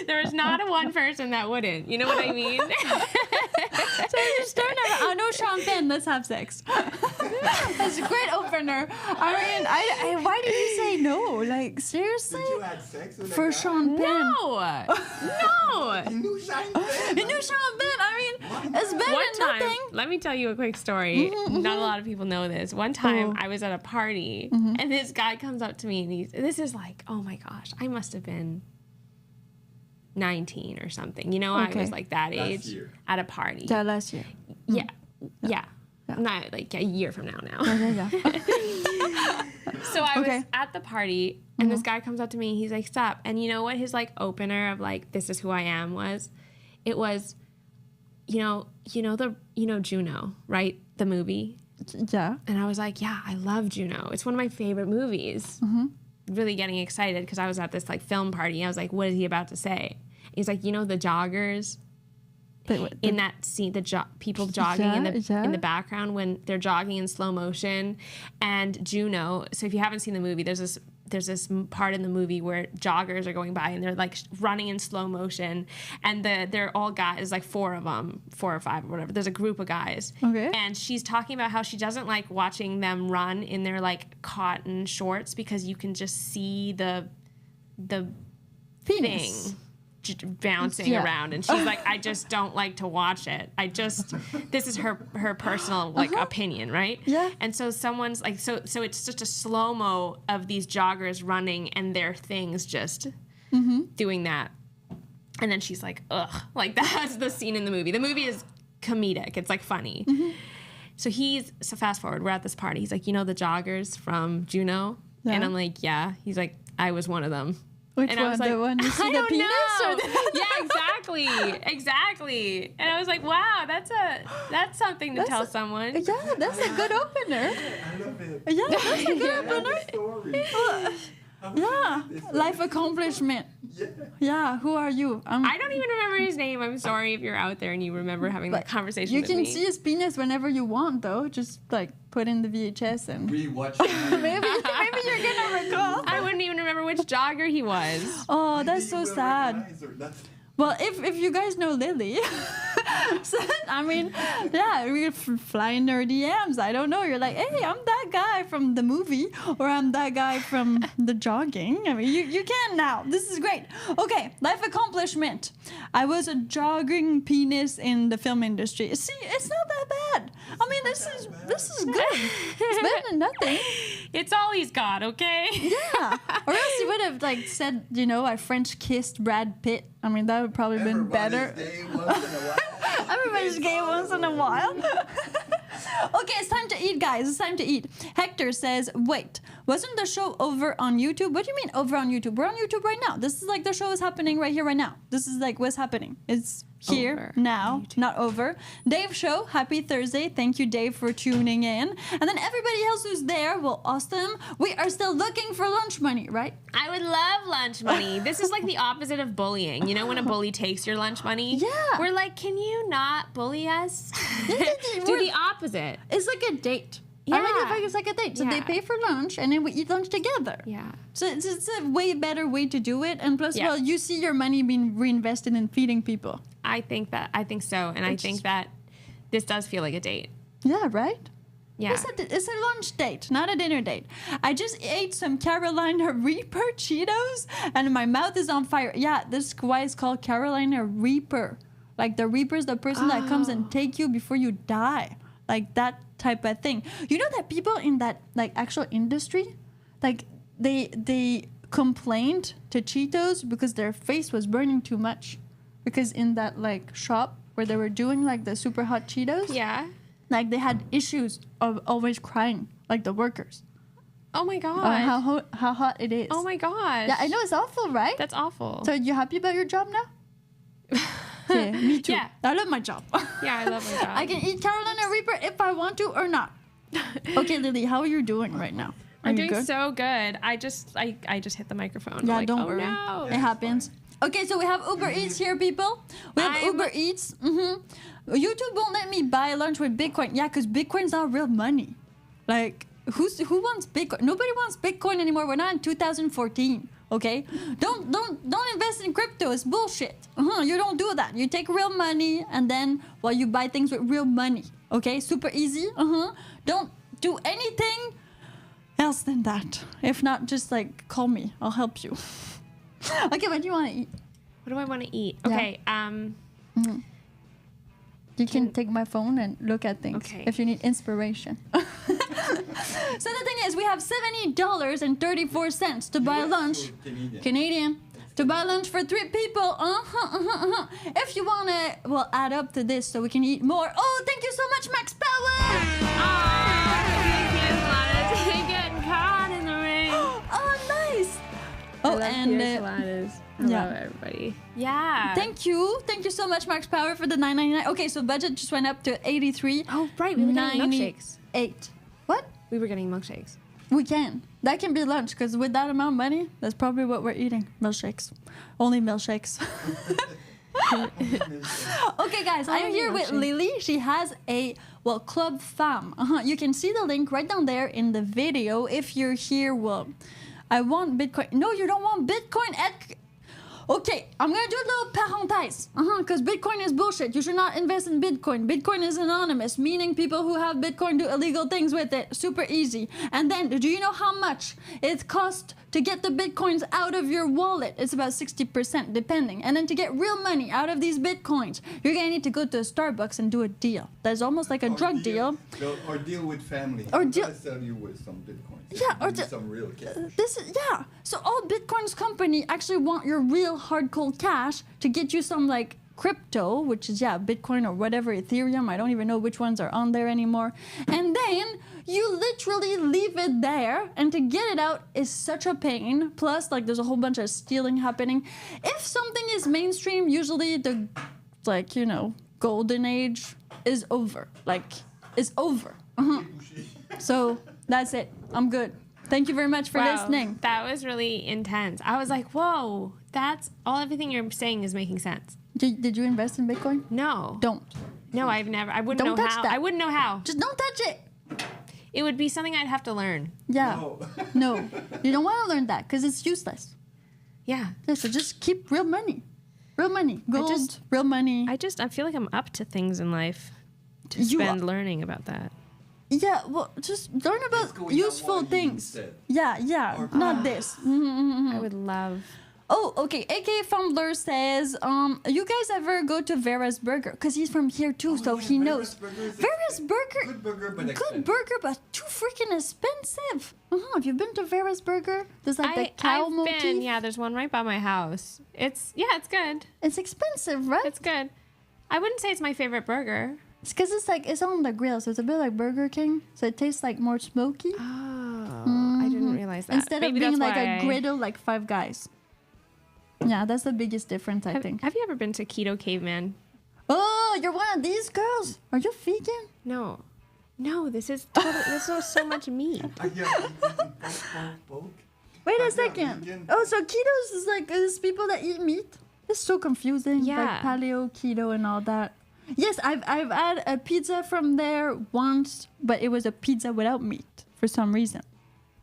There was not a one person that wouldn't. You know what I mean? So you just don't have, no champagne, let's have sex. That's a great opener. I mean, I why did you say no? Like, seriously? Did you have sex with For a guy? champagne? No. He knew champagne. You knew champagne, I mean, it's better One than time, nothing. let me tell you a quick story. Not a lot of people know this. One time I was at a party and this guy comes up to me and this is like, oh my gosh, I must have been 19 or something. You know, I was like that age year. at a party. Yeah, last year. Yeah. Not like a year from now. Yeah. So I Okay. was at the party and this guy comes up to me. He's like, stop. And you know what his like opener of like, this is who I am was? It was, you know Juno, right? The movie. Yeah. And I was like, yeah, I love Juno. It's one of my favorite movies. Really getting excited because I was at this like film party. I was like, what is he about to say? He's like, you know, the joggers in that scene, people jogging in the background when they're jogging in slow motion, and Juno. So if you haven't seen the movie, there's this part in the movie where joggers are going by and they're like running in slow motion, and they're all guys, like 4 of them, 4 or 5 or whatever. There's a group of guys, and she's talking about how she doesn't like watching them run in their like cotton shorts because you can just see the Penis. thing bouncing around, and she's like, I just don't like to watch it. This is her personal like opinion, right? Yeah. And so someone's like, so it's just a slow-mo of these joggers running and their things just doing that. And then she's like, ugh, like that's the scene in the movie. The movie is comedic. It's like funny. So fast forward, we're at this party. He's like, you know the joggers from Juno? Yeah. And I'm like, yeah. He's like, I was one of them. Which and one? I was like, The one you see I the don't penis? know. Or the Yeah, exactly. And I was like, wow, that's something to tell someone. Yeah, that's a good opener. I love it. Yeah, that's a good Yeah, opener. the story. Yeah, life accomplishment. Yeah. Yeah, who are you? I don't even remember his name. I'm sorry if you're out there and you remember having that conversation You with can me. see his penis whenever you want, though. Just like put in the VHS and Rewatch. maybe you're gonna recall. I wouldn't even remember which jogger he was. Oh, that's so sad. Well, if you guys know Lily, so, I mean, yeah, we fly in her DMs. I don't know. You're like, hey, I'm that guy from the movie, or I'm that guy from the jogging. I mean, you can now. This is great. Okay, life accomplishment. I was a jogging penis in the film industry. See, it's not that bad. I mean, this is good. It's better than nothing. It's all he's got, okay? Yeah. Or else you would have like said, you know, I French kissed Brad Pitt. I mean, that would probably been better. Everybody's gay once in a while. Okay, it's time to eat, guys. It's time to eat. Hector says, wait, wasn't the show over on YouTube? What do you mean over on YouTube? We're on YouTube right now. This is like the show is happening right here, right now. This is like what's happening. It's here, Over. now, not over. Dave Show, happy Thursday. Thank you, Dave, for tuning in. And then everybody else who's there, well, awesome. We are still looking for lunch money, right? I would love lunch money. This is like the opposite of bullying. You know when a bully takes your lunch money? Yeah. We're like, can you not bully us? Do the opposite. It's like a date. Yeah. I like the fact it's like a date. So they Yeah. pay for lunch and then we eat lunch together. Yeah. So it's a way better way to do it. And plus, Yeah. well, you see your money being reinvested in feeding people. I think so. And I think that this does feel like a date. Yeah, right? Yeah. It's a lunch date, not a dinner date. I just ate some Carolina Reaper Cheetos and my mouth is on fire. Yeah, this is why it's called Carolina Reaper. Like the Reaper is the person that comes and take you before you die. Like that type of thing. You know that people in that like actual industry, like they complained to Cheetos because their face was burning too much. Because in that like shop where they were doing like the super hot Cheetos, Yeah. like they had issues of always crying, like the workers. Oh my god. How hot it is. Oh my gosh. Yeah, I know it's awful, right? That's awful. So you happy about your job now? Yeah, me too. Yeah. I love my job. Yeah, I love my job. I can eat Carolina Reaper if I want to or not. Okay, Lily, how are you doing right now? Are I'm you doing good? so good. I just hit the microphone. Yeah, I'm like, don't oh, worry. No. It happens. Okay, so we have Uber Eats here, people. We have Uber Eats. YouTube won't let me buy lunch with Bitcoin. Yeah, because Bitcoin's not real money. Like, who wants Bitcoin? Nobody wants Bitcoin anymore. We're not in 2014. Okay, don't invest in crypto. It's bullshit. You don't do that. You take real money and then you buy things with real money. Okay, super easy. Don't do anything else than that. If not, just like call me. I'll help you. Okay, what do you want to eat? What do I want to eat? Yeah. Okay. You can take my phone and look at things if you need inspiration. So the thing is, we have $70.34 to buy lunch. Canadian. To buy lunch for 3 people. If you want to, add up to this so we can eat more. Oh, thank you so much, Max Power! Getting caught in the rain. Oh, nice. I love enchiladas. Hello, everybody. Yeah. Thank you so much, Max Power, for the $9.99. Okay, so budget just went up to 83. Oh, right, we were getting milkshakes. 8. What? We were getting milkshakes. We can. That can be lunch, because with that amount of money, that's probably what we're eating. Milkshakes. Only milkshakes. Okay, guys, I'm here with Lily. She has a, Club Femme. You can see the link right down there in the video. If you're here, I want Bitcoin. No, you don't want Bitcoin. Okay, I'm gonna do a little parenthèse. Because Bitcoin is bullshit. You should not invest in Bitcoin. Bitcoin is anonymous, meaning people who have Bitcoin do illegal things with it. Super easy. And then, do you know how much it costs to get the Bitcoins out of your wallet? It's about 60%, depending. And then to get real money out of these Bitcoins, you're gonna need to go to a Starbucks and do a deal. That's almost like a drug deal. Or deal with family. Or deal. Sell you with some Bitcoins. Yeah, or some real cash. So all Bitcoin's company actually want your real hard cold cash to get you some like crypto, which is Bitcoin or whatever, Ethereum. I don't even know which ones are on there anymore. And then you literally leave it there, and to get it out is such a pain. Plus, like, there's a whole bunch of stealing happening. If something is mainstream, usually the golden age is over. It's over. So that's it. I'm good. Thank you very much for listening. That was really intense. I was like, whoa, everything you're saying is making sense. Did you invest in Bitcoin? No. Don't. No, I've never. I wouldn't know how. That. I wouldn't know how. Just don't touch it. It would be something I'd have to learn. Yeah. No. You don't want to learn that because it's useless. Yeah. So just keep real money. Real money. Gold, real money. I feel like I'm up to things in life to spend learning about that. Yeah, just learn about useful things. Yeah, not this. I would love. Oh, okay. AK Fumbler says, you guys ever go to Vera's Burger? Because he's from here too, so he knows. Vera's Burger. Good burger, but too freaking expensive. Have you been to Vera's Burger? There's like the cow motif. Yeah, there's one right by my house. It's good. It's expensive, right? It's good. I wouldn't say it's my favorite burger. It's because it's on the grill, so it's a bit like Burger King. So it tastes like more smoky. Oh, I didn't realize that. Instead of being like a griddle like Five Guys. Yeah, that's the biggest difference, I think. Have you ever been to Keto Caveman? Oh, you're one of these girls. Are you vegan? No, this is so much meat. Wait a second. Oh, so ketos is like people that eat meat? It's so confusing. Yeah. Like paleo, keto, and all that. Yes, I've had a pizza from there once, but it was a pizza without meat for some reason.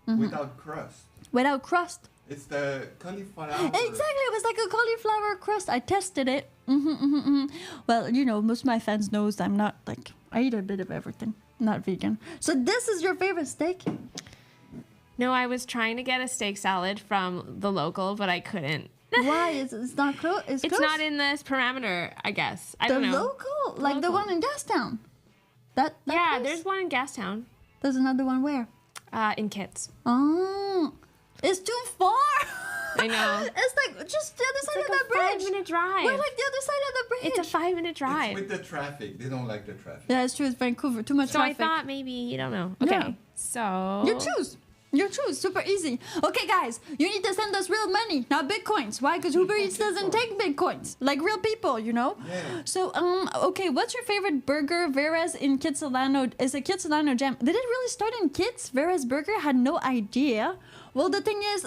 Without crust. Without crust. It's the cauliflower. Exactly, it was like a cauliflower crust. I tested it. Well, most of my fans knows I'm not I eat a bit of everything. Not vegan. So this is your favorite steak? No, I was trying to get a steak salad from the local, but I couldn't. Why? It's not close? It's not in this parameter, I guess. I don't know. The local? Like the one in Gastown? That yeah, place? there's one in Gastown. There's another one where? In Kits. Oh. It's too far. I know. It's like just the other side of the bridge. 5-minute drive. We're like the other side of the bridge. It's a 5-minute drive. It's with the traffic. They don't like the traffic. Yeah, it's true. It's Vancouver. Too much traffic. So I thought maybe, you don't know. Okay. Yeah. So. You choose. Super easy. Okay, guys, you need to send us real money, not bitcoins. Why? Because Uber Eats doesn't take bitcoins, like real people, Yeah. So, okay, what's your favorite burger? Vera's in Kitsilano is a Kitsilano jam. Did it really start in Kits? Vera's Burger had no idea. Well, the thing is,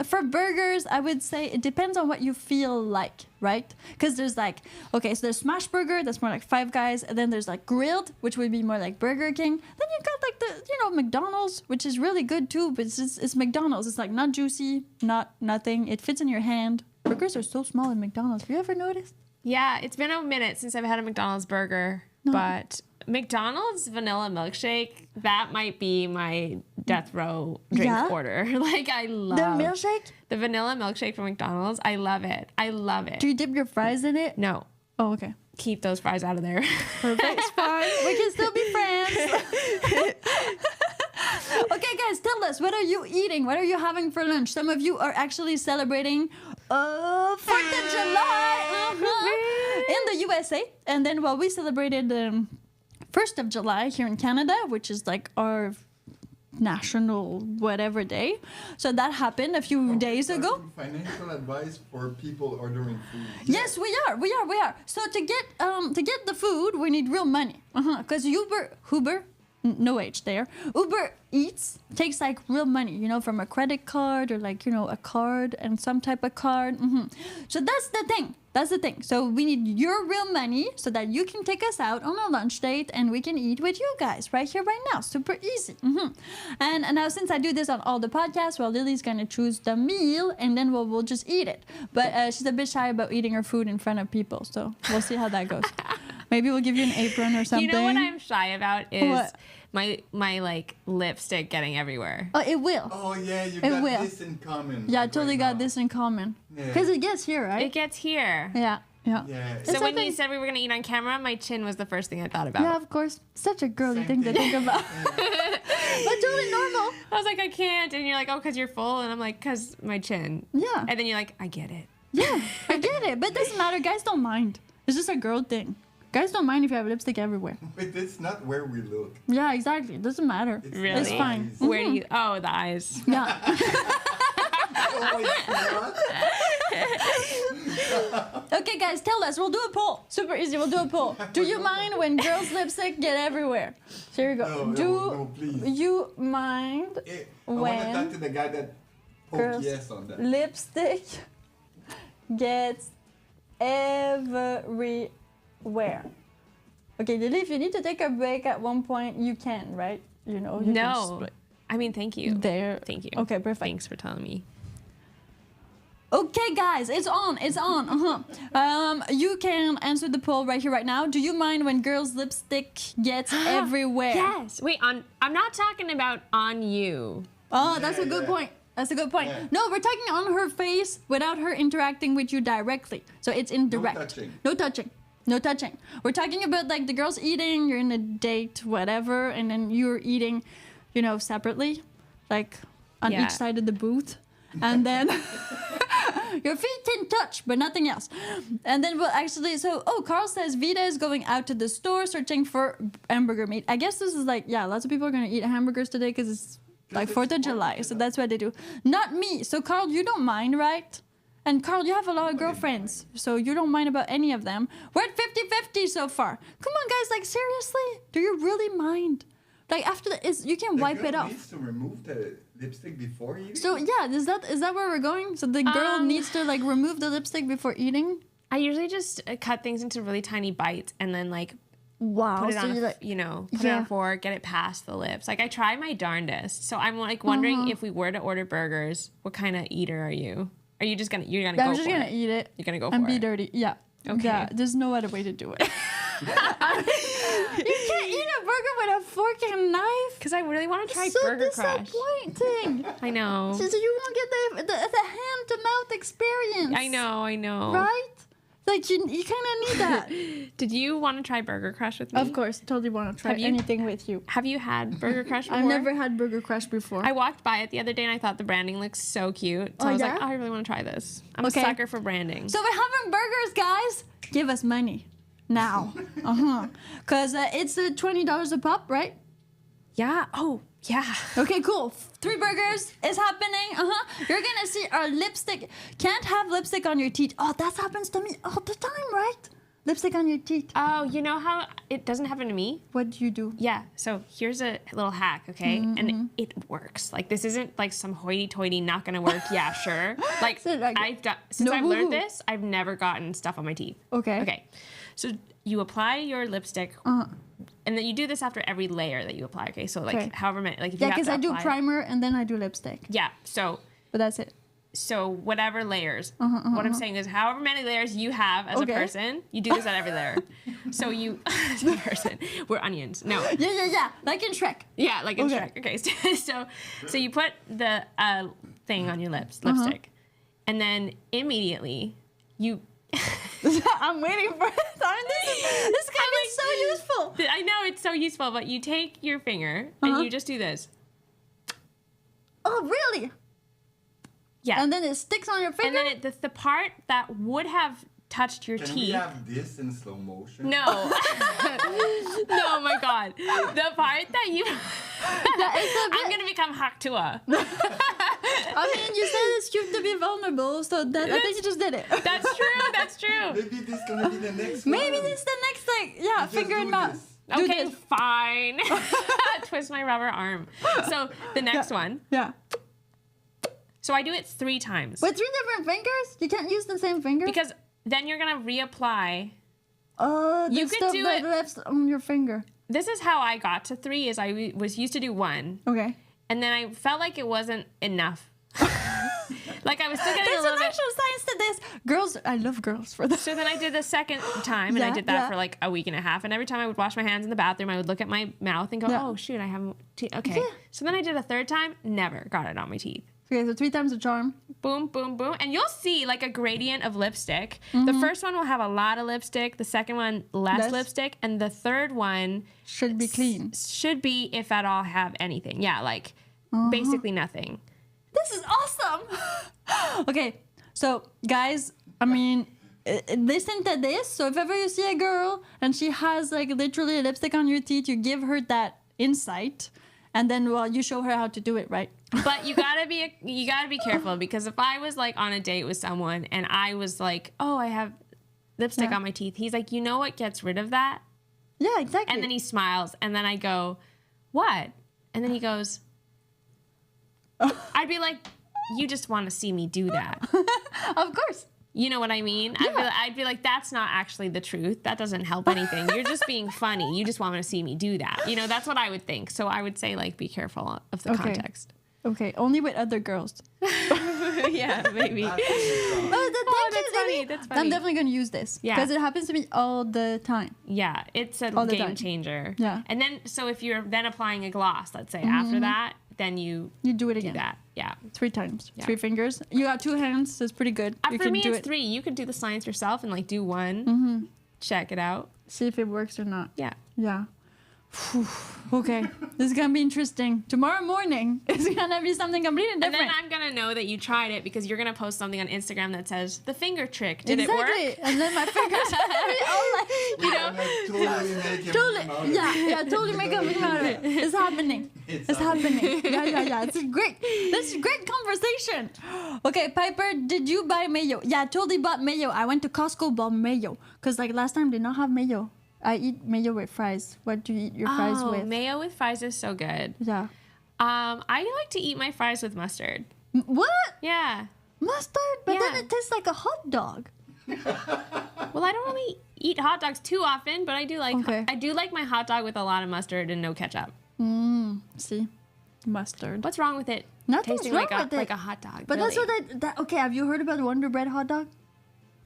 for burgers, I would say it depends on what you feel like, right? Because there's like, okay, so there's smash burger, that's more like Five Guys, and then there's like grilled, which would be more like Burger King. Then you got like the, McDonald's, which is really good too, but it's McDonald's. It's like not juicy, not nothing. It fits in your hand. Burgers are so small in McDonald's. Have you ever noticed? Yeah, it's been a minute since I've had a McDonald's burger, but McDonald's vanilla milkshake, that might be my death row drink order. Like, I love the milkshake? The vanilla milkshake from McDonald's. I love it. I love it. Do you dip your fries in it? No. Oh, okay. Keep those fries out of there. Perfect. It's fine. We can still be friends. Okay, guys, tell us, what are you eating? What are you having for lunch? Some of you are actually celebrating 4th of July in the USA. And then, we celebrated 1st of July here in Canada, which is like our national whatever day. So that happened a few days ago. Financial advice for people ordering food. Yes, we are. So to get the food, we need real money. Because Uber, no H there. Uber Eats takes like real money, from a credit card or like, a card and some type of card. So that's the thing. So we need your real money so that you can take us out on a lunch date and we can eat with you guys right here, right now. Super easy. And now since I do this on all the podcasts, Lily's going to choose the meal and then we'll just eat it. But she's a bit shy about eating her food in front of people. So we'll see how that goes. Maybe we'll give you an apron or something. You know what I'm shy about is what? my like lipstick getting everywhere. Oh, it will. Oh yeah, you got this in common. Yeah, I like totally right got now. this in common. Yeah. Because it gets here, right? It gets here. Yeah. Yeah. So when okay. you said we were gonna eat on camera, my chin was the first thing I thought about. Yeah, of course. Such a girly Same thing to thing. think about. But totally normal. I was like, I can't, and you're like, oh, because you're full, and I'm like, because my chin. Yeah. And then you're like, I get it. Yeah, I get it. But it doesn't matter. Guys don't mind. It's just a girl thing. Guys don't mind if you have lipstick everywhere. But it's not where we look. Yeah, exactly. It doesn't matter. It's Really? It's fine. eyes. Where do you? Oh, the eyes. Yeah. Oh, it's not. Okay, guys, tell us. We'll do a poll. Super easy. We'll do a poll. Do you mind when girls' lipstick get everywhere? Here we go. No, please. You mind I want to when talk to the guy that girls' yes on that. lipstick gets everywhere? Okay, Lily, if you need to take a break at one point, you can, right? You can No. just- I mean, thank you. There. Thank you. Okay, perfect. Thanks for telling me. Okay, guys, it's on. You can answer the poll right here, right now. Do you mind when girls' lipstick gets everywhere? Yes. Wait. I'm not talking about on you. Oh, that's a good Yeah. point. That's a good point. Yeah. No, we're talking on her face without her interacting with you directly. So it's indirect. No touching. We're talking about like the girls eating, you're in a date, whatever, and then you're eating, separately, like on Yeah. each side of the booth. And then your feet can touch, but nothing else. And then Carl says Vita is going out to the store searching for hamburger meat. I guess this is like, lots of people are going to eat hamburgers today because it's like 4th of July. So that's what they do. Not me. So Carl, you don't mind, right? And Carl, you have a lot of girlfriends, so you don't mind about any of them. We're at 50-50 so far. Come on, guys, like seriously? Do you really mind? Like after you can wipe it off. Needs to remove the lipstick before eating. So yeah, is that where we're going? So the girl needs to like remove the lipstick before eating? I usually just cut things into really tiny bites and then like Wow. put it so on you a, like, put it on a fork, get it past the lips. Like I try my darndest. So I'm like wondering if we were to order burgers, what kind of eater are you? Are you just gonna go for it? I'm just gonna eat it. You're gonna go and for be it. dirty. Yeah. Okay. Yeah. There's no other way to do it. You can't eat a burger with a fork and knife. Because I really want to try so Burger Crush. disappointing. I know. So you won't get the hand to mouth experience. I know. Right? Like you kind of need that. Did you want to try Burger Crush with me? Of course, totally want to try Have you- anything with you. Have you had Burger Crush before? I've never had Burger Crush before. I walked by it the other day and I thought the branding looked so cute. So Oh, I was yeah? like, I really want to try this. I'm Okay. a sucker for branding. So we're having burgers, guys. Give us money now. Because it's $20 a pop, right? yeah. Oh, yeah. Okay, cool. 3 burgers is happening. You're gonna see our lipstick. Can't have lipstick on your teeth. Oh, that happens to me all the time, right? Lipstick on your teeth. Oh, you know how it doesn't happen to me? What do you do? Yeah, so here's a little hack, okay? And it works. Like, this isn't like some hoity-toity not gonna work. Yeah, sure. Like, since I've learned this, I've never gotten stuff on my teeth. Okay. Okay, so you apply your lipstick, and then you do this after every layer that you apply, okay? So, like, however many, like, if you have to because I do apply- primer and then I do lipstick. Yeah, so... But that's it. So whatever layers, what I'm saying is however many layers you have as a person, you do this at every layer. So you, as a person, we're onions. No. Yeah. Like in Shrek. Yeah, like in Shrek. Okay, so you put the thing on your lipstick, and then immediately you... I'm waiting for it. This can be so useful. I know, it's so useful, but you take your finger and you just do this. Oh, really? Yeah. And then it sticks on your finger? And then the part that would have touched your Can teeth... we have this in slow motion? No. No, my God. The part that you... I'm going to become Haktua. I mean, you said it's cute to be vulnerable, so I think you just did it. That's true. Maybe this is gonna be the next one. Maybe this is the next thing. Yeah, Just finger do and mouth. this. Do Okay, this. fine. Twist my rubber arm. So the next one. Yeah. So I do it 3 times. With 3 different fingers? You can't use the same finger? Because then you're going to reapply. Oh, the You could stuff do that it- left on your finger. This is how I got to 3 is I was used to do 1. Okay. And then I felt like it wasn't enough. Like I was still getting There's a little an bit... actual science to this. Girls, I love girls for this. So then I did the second time, and I Yeah, did that yeah. for like a week and a half. And every time I would wash my hands in the bathroom, I would look at my mouth and go, Yeah. oh, shoot, I haven't... Okay. Yeah. So then I did a 3rd time, never got it on my teeth. Okay, so 3 times the charm. Boom, boom, boom. And you'll see like a gradient of lipstick. Mm-hmm. The first one will have a lot of lipstick. The second one, less Less. lipstick. And the third one Should be clean. should be, if at all, have anything. Yeah, like Uh-huh. basically nothing. This is awesome. Okay, so guys, I mean, listen to this. So if ever you see a girl and she has like literally lipstick on your teeth, you give her that insight, and then you show her how to do it, right? But you gotta be careful, because if I was like on a date with someone and I was like, oh, I have lipstick Yeah. on my teeth, he's like, you know what gets rid of that? Yeah, exactly. And then he smiles, and then I go, what? And then he goes, I'd be like, you just want to see me do that. Of course. You know what I mean? I'd be like, that's not actually the truth. That doesn't help anything. You're just being funny. You just want to see me do that. You know, that's what I would think. So I would say, like, be careful of the Okay. context. Okay, only with other girls. Yeah, maybe. That's really wrong. That's funny. That's funny. I'm definitely gonna use this. Yeah. Because it happens to me all the time. Yeah, it's a All the game time. changer. Yeah. And then, so if you're then applying a gloss, let's say, after that, then you You do it do again. that. Yeah. 3 times. Yeah. 3 fingers. You got 2 hands, so it's pretty good. You For can me, do it's it. 3. You could do the science yourself and, like, do 1. Check it out. See if it works or not. Yeah. Yeah. Phew. Okay, this is gonna be interesting. Tomorrow morning, it's gonna be something completely And different. then I'm going to know that you tried it because you're going to post something on Instagram that says, the finger trick. Did it exactly. work? And then my fingers gonna be all like, You know? Totally make him totally, come out of yeah, it. totally make a meme out of it. It's happening. It's happening. Yeah. It's great. This is great conversation. Okay, Piper, did you buy mayo? Yeah, I totally bought mayo. I went to Costco, bought mayo. Because like last time, they did not have mayo. I eat mayo with fries. What do you eat your fries with? Mayo with fries is so good. Yeah. I like to eat my fries with mustard. What? Yeah. Mustard? But then Yeah. it tastes like a hot dog. Well, I don't really eat hot dogs too often, but I do like Okay. I do like my hot dog with a lot of mustard and no ketchup. See? Mustard. What's wrong with it? Nothing's Tasting wrong like a with it. like a hot dog. But that's really. what okay, have you heard about Wonder Bread hot dog?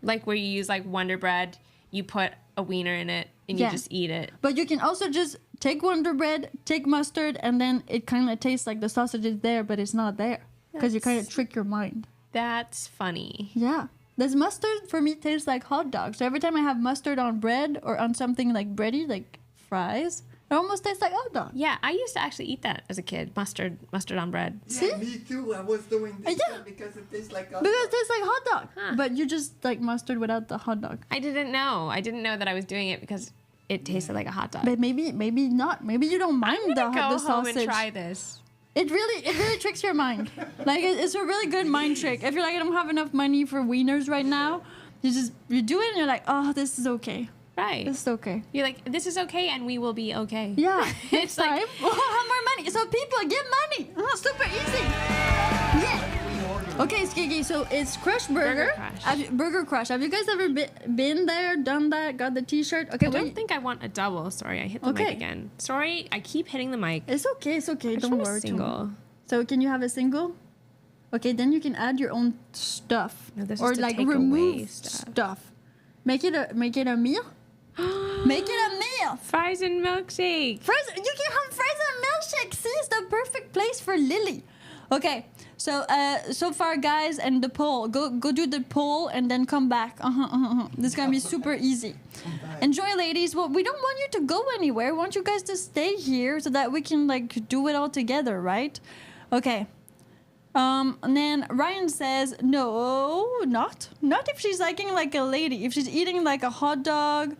Like where you use like Wonder Bread, you put a wiener in it and Yeah. you just eat it. But you can also just take Wonder Bread, take mustard, and then it kind of tastes like the sausage is there, but it's not there. Because you kind of trick your mind. That's funny. Yeah. This mustard for me tastes like hot dogs. So every time I have mustard on bread or on something like bready, like fries, it almost tastes like hot dog. Yeah, I used to actually eat that as a kid. Mustard on bread. Yeah, me too. I was doing this Yeah. because it tastes like a Because it tastes like hot dog. Huh. But you just like mustard without the hot dog. I didn't know. I didn't know that I was doing it because it tasted like a hot dog. But maybe not. Maybe you don't mind the Go home sausage. and try this. It really tricks your mind. Like it's a really good mind trick. If you're like, I don't have enough money for wieners right now, you do it and you're like, oh, this is okay. Right. It's okay. You're like, this is okay, and we will be okay. Yeah. It's Next time, like- we'll have more money. So people, get money. Super easy. Yeah. Okay, Skiggy, so it's Crush Burger. Burger Crush. Have you guys ever been there, done that, got the t-shirt? Okay, I don't think I want a double. Sorry, I hit the mic again. Sorry, I keep hitting the mic. It's okay, it's okay. I just Don't want a worry. single. So can you have a single? Okay, then you can add your own stuff. No, this or is to like take remove away stuff. stuff. Make it a meal. Make it a meal. Fries and milkshake. Fries, you can have fries and milkshake. See, it's the perfect place for Lily. Okay, so far, guys, and the poll. Go do the poll and then come back. This is gonna be super easy. Enjoy, ladies. Well, we don't want you to go anywhere. We want you guys to stay here so that we can like do it all together, right? Okay. And then Ryan says, no, not if she's liking like a lady. If she's eating like a hot dog,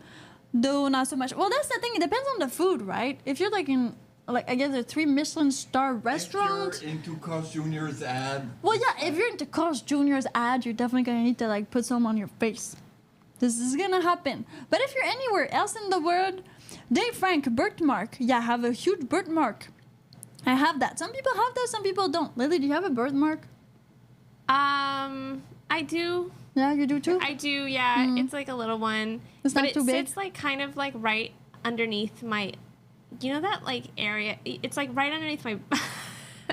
though, not so much. Well, that's the thing. It depends on the food, right? If you're like in, like, I guess a 3 Michelin star restaurant. If you're into Carl's Jr.'s ad. Well, yeah, if you're into Carl's Jr.'s ad, you're definitely going to need to like put some on your face. This is going to happen. But if you're anywhere else in the world, Dave Frank, birthmark. Yeah, I have a huge birthmark. I have that. Some people have that, some people don't. Lily, do you have a birthmark? I do. Yeah, you do too? I do, yeah. It's like a little one. It's but not too big? It sits like kind of like right underneath my, you know that like area? It's like right underneath my,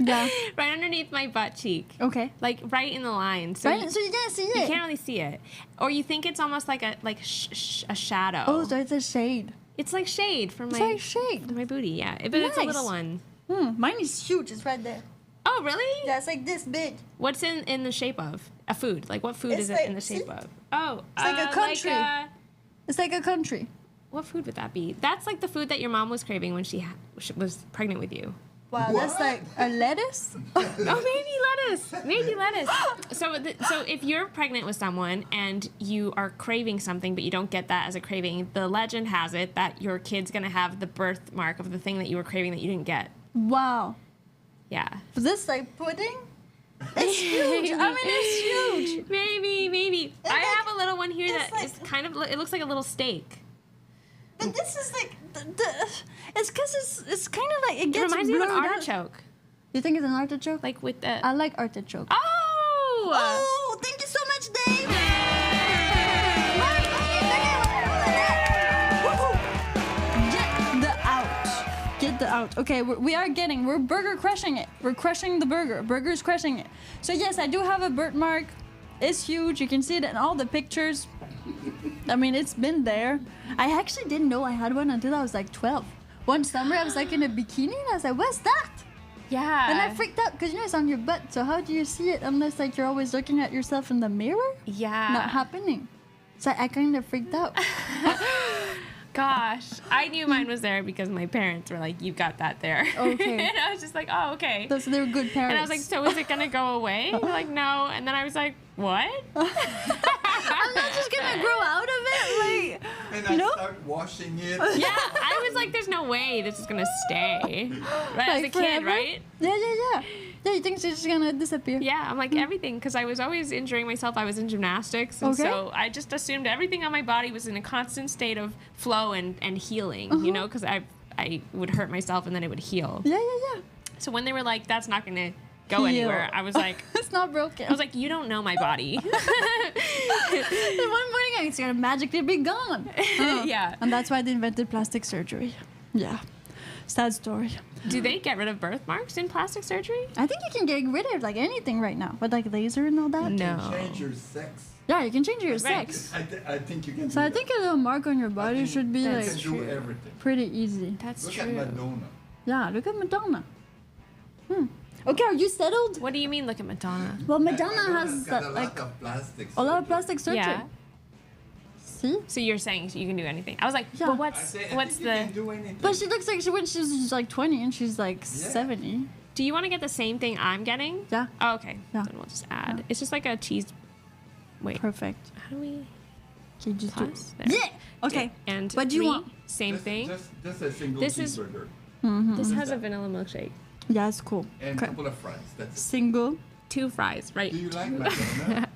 Yeah. right underneath my butt cheek. Okay. Like right in the line. So Right? So you can't see it. you can't really see it. Or you think it's almost like a shadow. Oh, so it's a shade. It's like shade for It's my like shade. for my booty, yeah. But it's a Nice. little one. Mine is huge. It's right there. Oh, really? Yeah, it's like this big. What's in the shape of? A food. Like what food It's is it like- in the shape see? of? Oh, It's like a country. It's like a country. What food would that be? That's like the food that your mom was craving when she was pregnant with you. Wow, that's What? like a lettuce? Oh, maybe lettuce. Maybe lettuce. So if you're pregnant with someone and you are craving something, but you don't get that as a craving, the legend has it that your kid's gonna have the birthmark of the thing that you were craving that you didn't get. Wow. Yeah. This like pudding? It's huge. I mean, it's huge. Maybe. And I like, have a little one here it's that is like- kind of. It looks like a little steak. But this is like it's because it's kind of like it It gets reminds me of an blurred out. artichoke, You think it's an artichoke? like with the. I like artichoke. Oh! Oh, thank you so much, Dave. Get the out. Okay, we're burger crushing it. We're crushing the burger. Burger's crushing it. So yes, I do have a birthmark. It's huge. You can see it in all the pictures. I mean, it's been there. I actually didn't know I had one until I was like 12. One summer, I was like in a bikini and I was like, what's that? Yeah. And I freaked out because you know it's on your butt. So how do you see it unless like you're always looking at yourself in the mirror? Yeah. Not happening. So I kind of freaked out. Gosh, I knew mine was there because my parents were like, "You got that there." Okay. And I was just like, "Oh, okay." Those they're good parents. And I was like, "So is it gonna go away?" They're like, "No." And then I was like, "What?" I'm not just gonna grow out of it, like And you I know? start washing it. Yeah, I was like, "There's no way this is gonna stay." Right, as a Like kid, forever? right? Yeah. Yeah, you think it's just gonna disappear? Yeah, I'm like everything because I was always injuring myself. I was in gymnastics, and Okay. so I just assumed everything on my body was in a constant state of flow and healing. You know, because I would hurt myself and then it would heal. Yeah. So when they were like, "That's not gonna go Heal. anywhere," I was like, It's not broken. I was like, "You don't know my body." And one morning it's gonna magically be gone. Yeah. And that's why they invented plastic surgery. Yeah. Sad story. Do they get rid of birthmarks in plastic surgery? I think you can get rid of like anything right now, with like laser and all that. No. Change your sex. Yeah, you can change your Right. sex. I think you can. So do I that. think a little mark on your I body think should be you like can do everything. pretty easy. That's Look true. at Madonna. Yeah, look at Madonna. Okay, are you settled? What do you mean? Look at Madonna. Well, Madonna has got a like lot of plastic. a lot of surgery. plastic surgery. Yeah. See? So you're saying you can do anything? I was like, Yeah. but I what's say, I what's think you can the? do anything. But she looks like when she's like 20 and she's like 70. Do you want to get the same thing I'm getting? Yeah. Oh, okay. Yeah. Then we'll just add. Yeah. It's just like a cheese. Wait. Perfect. How do we? Okay, just do Plus. it. There. Yeah. Okay. And What do you three, want? Same thing. Just a single This is- cheeseburger This has a vanilla milkshake. Yeah, it's cool. and a Okay. couple of fries. That's it. Single. 2 fries, right? Do you like Madonna?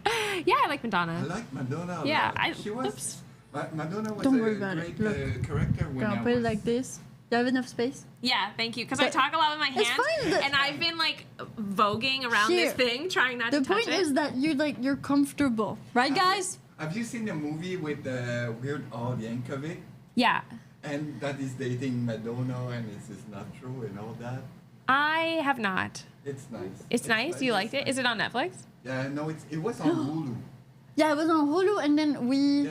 Yeah, I like I Madonna. like Madonna. a Yeah, lot. I- She was oops. Madonna was Don't worry a about great it. Look. character when Can I I put it was... like this? You have enough space? Yeah, thank you. Because I But talk a lot with my it's hands, fine that- and I've been like voguing around Here. this thing, trying not The to touch point it. is that you're comfortable, right, guys? Have you seen the movie with the Weird Al Yankovic? Yeah, And that is dating Madonna and this is not true and all that? I have not. It's nice. It's nice. You liked it? Is it on Netflix? Yeah, no, it was on Hulu. Yeah, it was on Hulu, and then we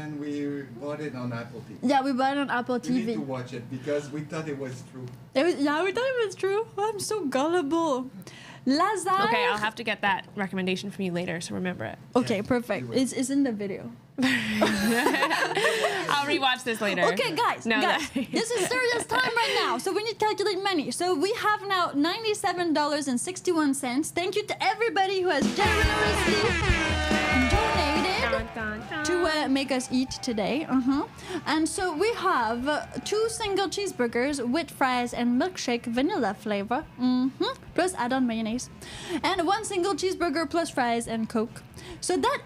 bought it on Apple TV. yeah we bought it on Apple We need to TV. watch it because we thought it was true. We thought it was true. I'm so gullible. Lazare. Okay, I'll have to get that recommendation from you later, so remember it. Okay, Yeah, perfect. we will. It's in the video. I'll rewatch this later. Okay, guys, No, guys, that- this is serious time right now. So we need to calculate money. So we have now $97.61. Thank you to everybody who has generously donated Dun, dun, dun. to make us eat today. And so we have 2 single cheeseburgers with fries and milkshake vanilla flavor. Plus add-on mayonnaise. And 1 single cheeseburger plus fries and Coke. So that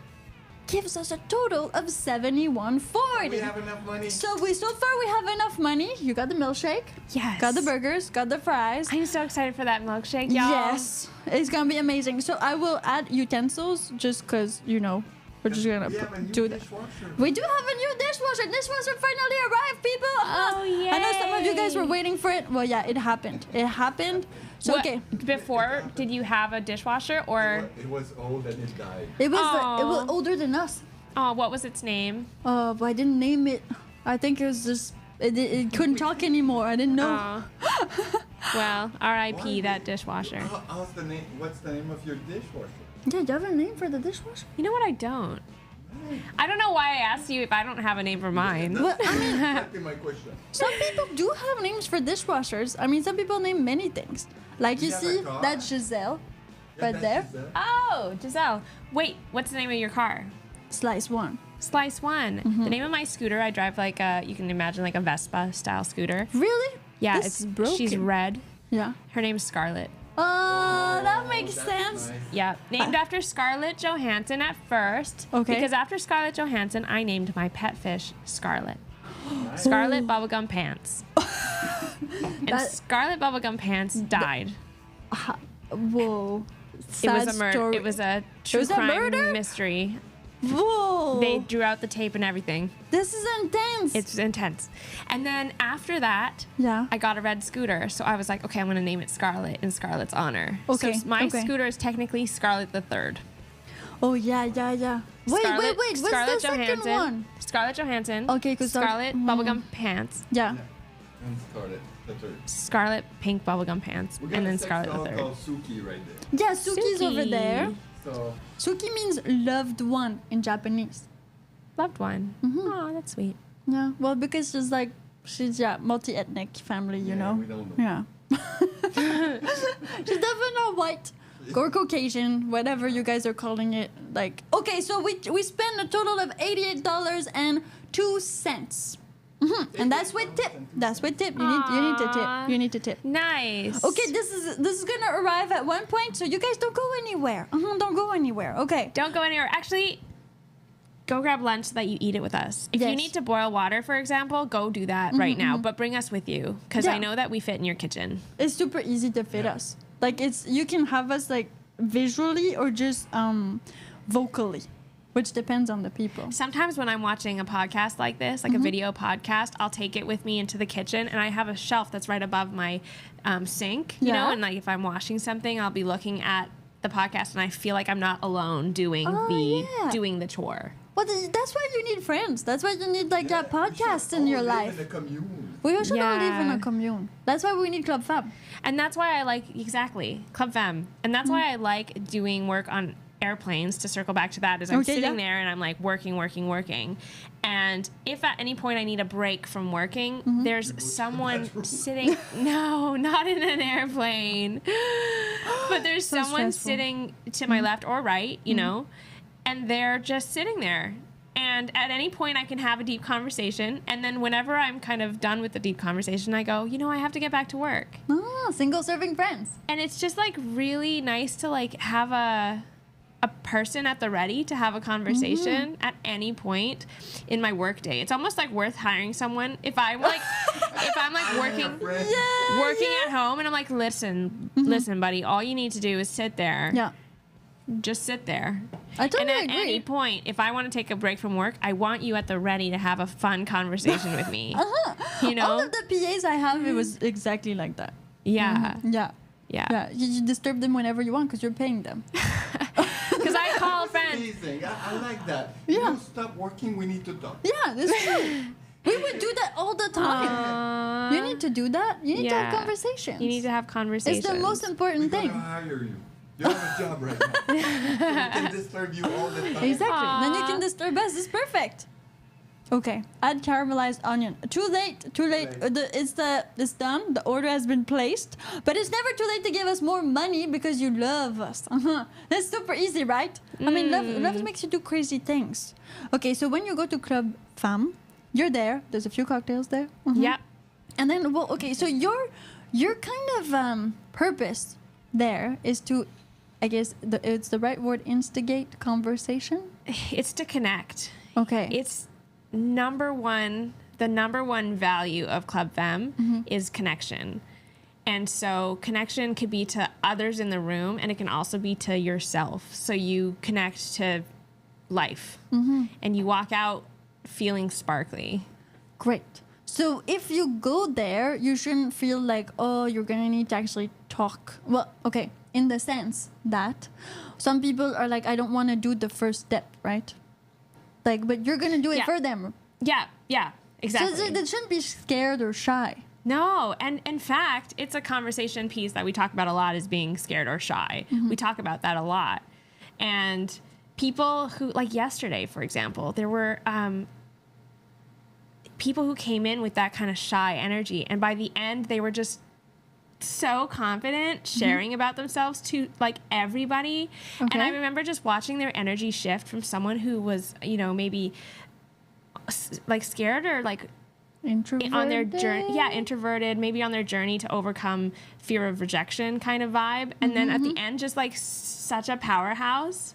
gives us a total of $71.40. We have enough money. So far we have enough money. You got the milkshake. Yes. Got the burgers. Got the fries. I'm so excited for that milkshake, y'all. Yes, it's gonna be amazing. So I will add utensils just cause we're just gonna we have a new do that. dishwasher. We do have a new dishwasher. Dishwasher finally arrived, people. Oh, I know some of you guys were yay. waiting for it. Well, yeah, it happened. It happened. So What- okay, Before, did you have a dishwasher or? It was old and it died. it was Aw. older than us. Oh, what was its name? But I didn't name it. I think it was just it couldn't talk anymore. I didn't know. Oh. Well, R.I.P. Why? that dishwasher. How's the name? What's the name of your dishwasher? Yeah, you have a name for the dishwasher? You know what? I don't. I don't know why I asked you if I don't have a name for mine. Well, I mean, Exactly my question. some people do have names for dishwashers. I mean, some people name many things. Like you You have a see, car? that's Giselle, Yeah, right that's there. Giselle. Oh, Giselle. Wait, what's the name of your car? Slice 1. Slice One. Mm-hmm. The name of my scooter, I drive like you can imagine like a Vespa style scooter. Really? Yeah, This it's is broken. she's red. Yeah. Her name's Scarlett. Oh, that makes that's sense. nice. Yeah, named after Scarlett Johansson at first. Okay. Because after Scarlett Johansson, I named my pet fish Scarlett. Scarlett Bubblegum Pants. And That- Scarlett Bubblegum Pants died. Whoa. It was a Sad murder. story. It was a true was a crime murder? mystery. Whoa. They drew out the tape and everything. This is intense. It's intense. And then after that, yeah. I got a red scooter. So I was like, okay, I'm going to name it Scarlett in Scarlett's honor. Okay, So my okay. scooter is technically Scarlett the Third. Oh yeah. Wait. What's Scarlett the second one? Scarlett Johansson. Okay, 'cause Scarlett Bubblegum Pants. Yeah. And Scarlett, the third. Scarlett Pink Bubblegum Pants. We got And a then sex Scarlett doll the Third. called Suki right there. Yeah. Suki's over there. So Suki means loved one in Japanese. Loved one. Mm-hmm. Oh, that's sweet. Yeah. Well, because she's multi-ethnic family, you know. we don't know. Yeah. She's definitely not white or Caucasian, whatever you guys are calling it. Like, okay, so we spent a total of $88.02. And that's with tip. That's with tip. You need to tip. You need to tip. Nice. Okay, this is gonna arrive at one point, so you guys don't go anywhere. Don't go anywhere. Okay. Don't go anywhere. Actually, go grab lunch so that you eat it with us. If you Yes. need to boil water, for example, go do that right now. But bring us with you because Yeah. I know that we fit in your kitchen. It's super easy to fit us. Like you can have us like visually or just vocally, which depends on the people. Sometimes when I'm watching a podcast like this, like a video podcast, I'll take it with me into the kitchen and I have a shelf that's right above my sink, you know, Yeah. and like if I'm washing something, I'll be looking at the podcast and I feel like I'm not alone doing doing the chore. Well, that's why you need friends. That's why you need like that podcast in your life. In a commune. We also don't live in Yeah. a commune. That's why we need Club Femme. And that's why I like Club Femme. And that's why I like doing work on airplanes, to circle back to that, is I'm Okay, sitting yeah. there and I'm like working. And if at any point I need a break from working, there's someone sitting, no, not in an airplane, but there's So someone stressful. sitting to my left or right, you know, and they're just sitting there. And at any point I can have a deep conversation. And then whenever I'm kind of done with the deep conversation, I go, you know, I have to get back to work. Single serving friends. And it's just like really nice to like have a a person at the ready to have a conversation at any point in my work day. It's almost like worth hiring someone if I'm like working at home and I'm like, listen, buddy, all you need to do is sit there. Yeah. Just sit there. I totally and at agree. any point, if I want to take a break from work, I want you at the ready to have a fun conversation with me. You know? All of the PAs I have, it was exactly like that. Yeah. Yeah. Yeah. Yeah. You disturb them whenever you want because you're paying them. Because I call friends. Amazing. I like that. Yeah. You stop working, we need to talk. Yeah, that's true. We would do that all the time. You need to do that. You need to have conversations. You need to have conversations. It's the most important We're thing. gonna hire you. You have a job right now. So we can disturb you all the time. Exactly. Then you can disturb us. It's perfect. Okay. Add caramelized onion. Too late. It's done. The order has been placed. But it's never too late to give us more money because you love us. That's super easy, right? I mean, love makes you do crazy things. Okay. So when you go to Club Femme, you're there. There's a few cocktails there. Yeah. And then, well, okay. So your kind of purpose there is to, I guess it's the right word, instigate conversation. It's to connect. Okay. It's the number one value of Club Femme is connection. And so connection could be to others in the room, and it can also be to yourself. So you connect to life, and you walk out feeling sparkly. Great. So if you go there, you shouldn't feel like, oh, you're going to need to actually talk. Well, okay, in the sense that some people are like, I don't want to do the first step, right? Like, but you're going to do it for them. Yeah, exactly. So they shouldn't be scared or shy. No, and in fact, it's a conversation piece that we talk about a lot is being scared or shy. We talk about that a lot. And people who, like yesterday, for example, there were people who came in with that kind of shy energy. And by the end, they were just so confident sharing about themselves to like everybody. Okay. And I remember just watching their energy shift from someone who was, you know, maybe like scared or like introverted on their journey. Yeah, introverted, maybe on their journey to overcome fear of rejection kind of vibe. And then at the end, just like such a powerhouse.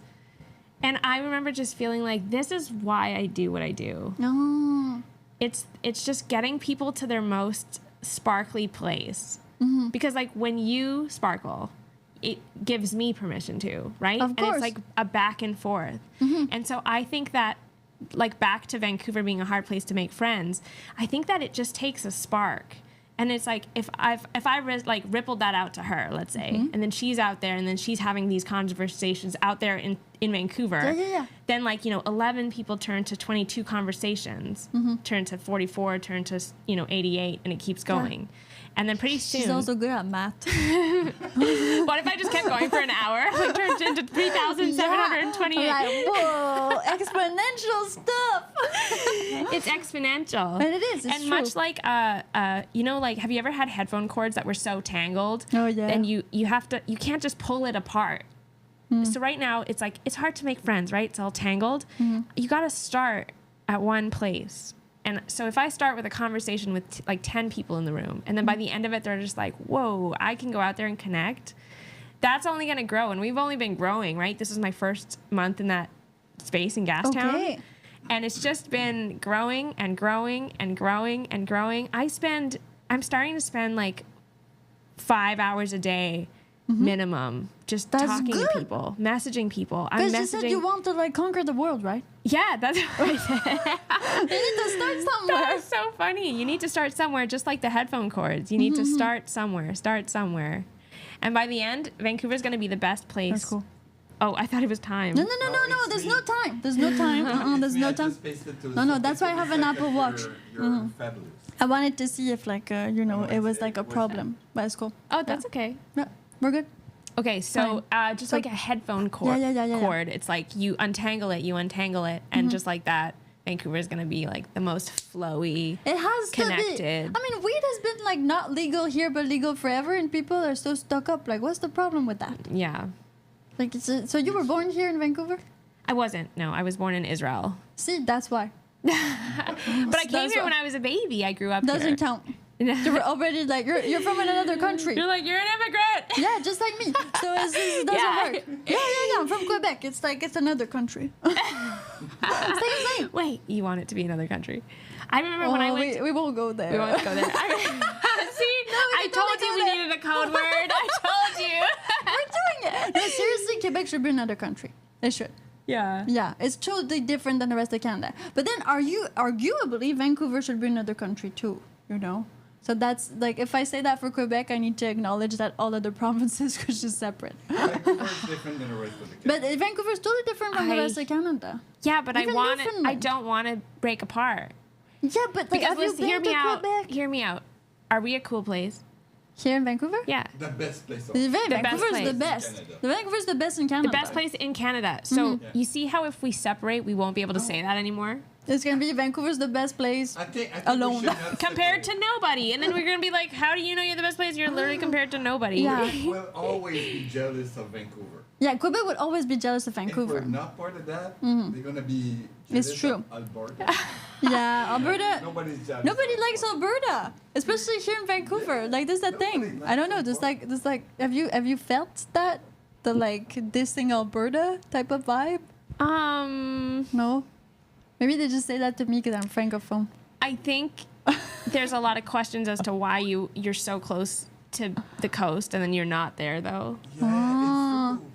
And I remember just feeling like this is why I do what I do. Oh. It's just getting people to their most sparkly place. Because like when you sparkle, it gives me permission to, right? Of course. And it's like a back and forth. And so I think that like back to Vancouver being a hard place to make friends, I think that it just takes a spark. And it's like if I like rippled that out to her, let's say, and then she's out there and then she's having these conversations out there in Vancouver. Yeah. Then like, you know, 11 people turn to 22 conversations, turn to 44, turn to, you know, 88, and it keeps going. And then pretty soon... She's also good at math. What if I just kept going for an hour? Like turned into 3,728. Yeah. Like, whoa, exponential stuff. It's exponential. And it is, it's and true. much like, you know, like, have you ever had headphone cords that were so tangled? Oh, yeah. And you can't just pull it apart. So right now, it's like, it's hard to make friends, right? It's all tangled. You got to start at one place. And so if I start with a conversation with like 10 people in the room, and then by the end of it, they're just like, whoa, I can go out there and connect. That's only going to grow. And we've only been growing, right? This is my first month in that space in Gastown. Okay. And it's just been growing and growing and growing and growing. I'm starting to spend like 5 hours a day minimum just talking to people, messaging people. Because you said you want to like conquer the world, right? Yeah, that's what I said. You need to start somewhere. That's so funny. You need to start somewhere, just like the headphone cords. You need to start somewhere. And by the end, Vancouver's going to be the best place. That's cool. Oh, I thought it was time. No. There's no time. There's no time. There's no time. No. That's why I have an Apple Watch. You're fabulous. I wanted to see if like it was like a problem, but it's cool. Oh, that's okay. Yeah, we're good. Okay, so just like a headphone cord. Cord. It's like you untangle it, and just like that, Vancouver is gonna be like the most flowy. It has connected. to be. I mean, weed has been like not legal here, but legal forever, and people are so stuck up. Like, what's the problem with that? Yeah. Like, so you were born here in Vancouver? I wasn't. No, I was born in Israel. See, that's why. But I came here when I was a baby. I grew up here. Doesn't count. They were already like, you're from another country. You're like, you're an immigrant. Yeah, just like me. So it doesn't work. Yeah. I'm from Quebec. It's like it's another country. Same. Wait, you want it to be another country? I remember when I went. We won't go there. We won't go there. See, I told you we needed a code word. I told you. We're doing it. No, seriously, Quebec should be another country. It should. Yeah. Yeah, it's totally different than the rest of Canada. But then, arguably, Vancouver should be another country too. You know. So that's like, if I say that for Quebec, I need to acknowledge that all other provinces are just separate. Vancouver is different than the rest of the Canada. But Vancouver is totally different from the rest of Canada. Yeah, but Even I don't want to break apart. Yeah, but like, have you been to Quebec? Hear me out. Are we a cool place? Here in Vancouver? Yeah. The best place. Vancouver's the best. Vancouver's the best in Canada. The best place in Canada. So you see how if we separate, we won't be able to say that anymore? It's going to be Vancouver's the best place. I think alone. Compared to nobody. And then we're going to be like, how do you know you're the best place? You're literally compared to nobody. Yeah. Quebec will always be jealous of Vancouver. Yeah, Quebec would always be jealous of If Vancouver. we're not part of that, they're going to be jealous It's true. of Alberta. Yeah, Alberta. Nobody's jealous. Nobody likes Alberta, especially here in Vancouver. Like, this is the thing. Nobody I don't know. likes There's like, have you felt that? The like dissing Alberta type of vibe? No. Maybe they just say that to me because I'm francophone. I think there's a lot of questions as to why you're so close to the coast and then you're not there though. Yeah, it's true.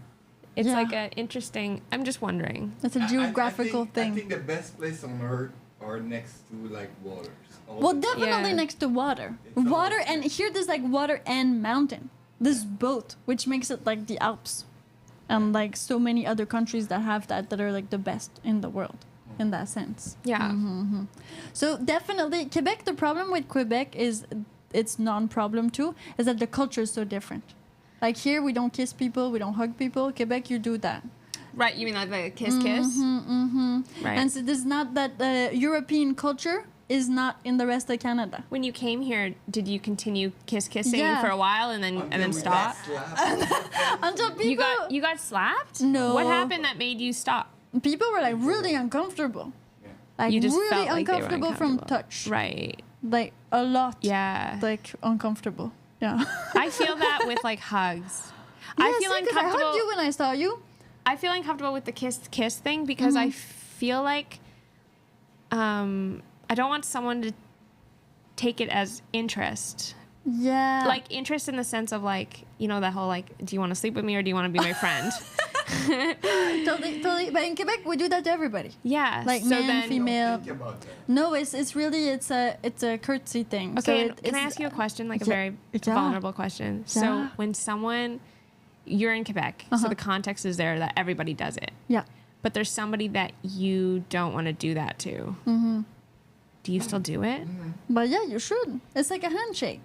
It's Yeah. like an interesting. I'm just wondering. That's a geographical thing. I think the best place on earth are next to like waters. Well, definitely Yeah. next to water. It's Water, always- and here there's like water and mountain. There's both, which makes it like the Alps. And like so many other countries that have that are like the best in the world in that sense. Yeah. So definitely, Quebec, the problem with Quebec is its non-problem too, is that the culture is so different. Like here, we don't kiss people, we don't hug people. Quebec, you do that. Right. You mean like the kiss? Right. And so there's not that European culture is not in the rest of Canada. When you came here, did you continue kissing Yeah. for a while and then stop? Until people, You got slapped? No. What happened that made you stop? people were like really uncomfortable. Like You just really felt like they were uncomfortable from uncomfortable. touch. Right. Like a lot. Yeah. Like uncomfortable. Yeah. I feel that with like hugs. Yeah, I feel see, 'cause I uncomfortable. hugged you when I saw you. I feel uncomfortable with the kiss thing because I feel like I don't want someone to take it as interest. Yeah. Like interest in the sense of like, you know, that whole like, do you want to sleep with me or do you want to be my friend? totally. But in Quebec, we do that to everybody. Yeah. Like so man, then, female. Think about that. No, it's really it's a courtesy thing. Okay, So and can I ask you a question, like a yeah, very yeah. vulnerable question? So Yeah. when you're in Quebec, so the context is there that everybody does it, Yeah. but there's somebody that you don't want to do that to. Do you still do it? But yeah, you should. It's like a handshake.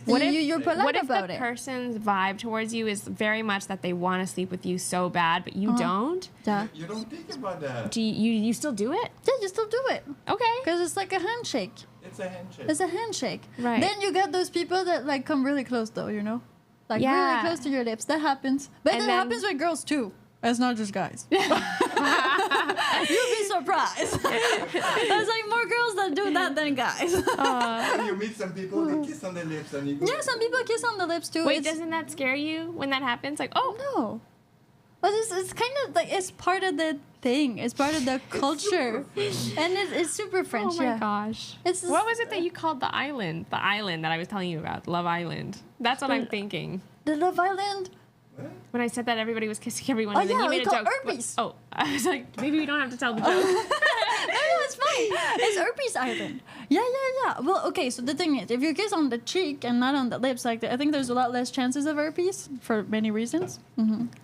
What if you're polite what if about the it? person's vibe towards you is very much that they want to sleep with you so bad, but you don't? Yeah. You don't think about that. Do you still do it? Yeah, you still do it Okay. because it's like a handshake. It's a handshake. It's a handshake. Right. Then you got those people that like come really close though, you know, like Yeah. really close to your lips. That happens, but And it then- happens with girls too. It's not just guys. You'll be surprised. There's like more girls that do that than guys. When you meet some people, they kiss on the lips and you go. Yeah, some people kiss on the lips too. Wait, It's- doesn't that scare you when that happens? Like, oh, No. But it's kind of like it's part of the thing. It's part of the culture, and it's super French. oh my yeah. gosh. It's just- What was it that you called the island? The island that I was telling you about, Love Island. That's what I'm thinking. The Love Island. When I said that everybody was kissing everyone, Oh, and then yeah, you we made a call joke. herpes. Oh, I was like, maybe we don't have to tell the joke. No, it's fine. It's herpes island. Yeah. Well, okay. So the thing is, if you kiss on the cheek and not on the lips, like I think there's a lot less chances of herpes for many reasons.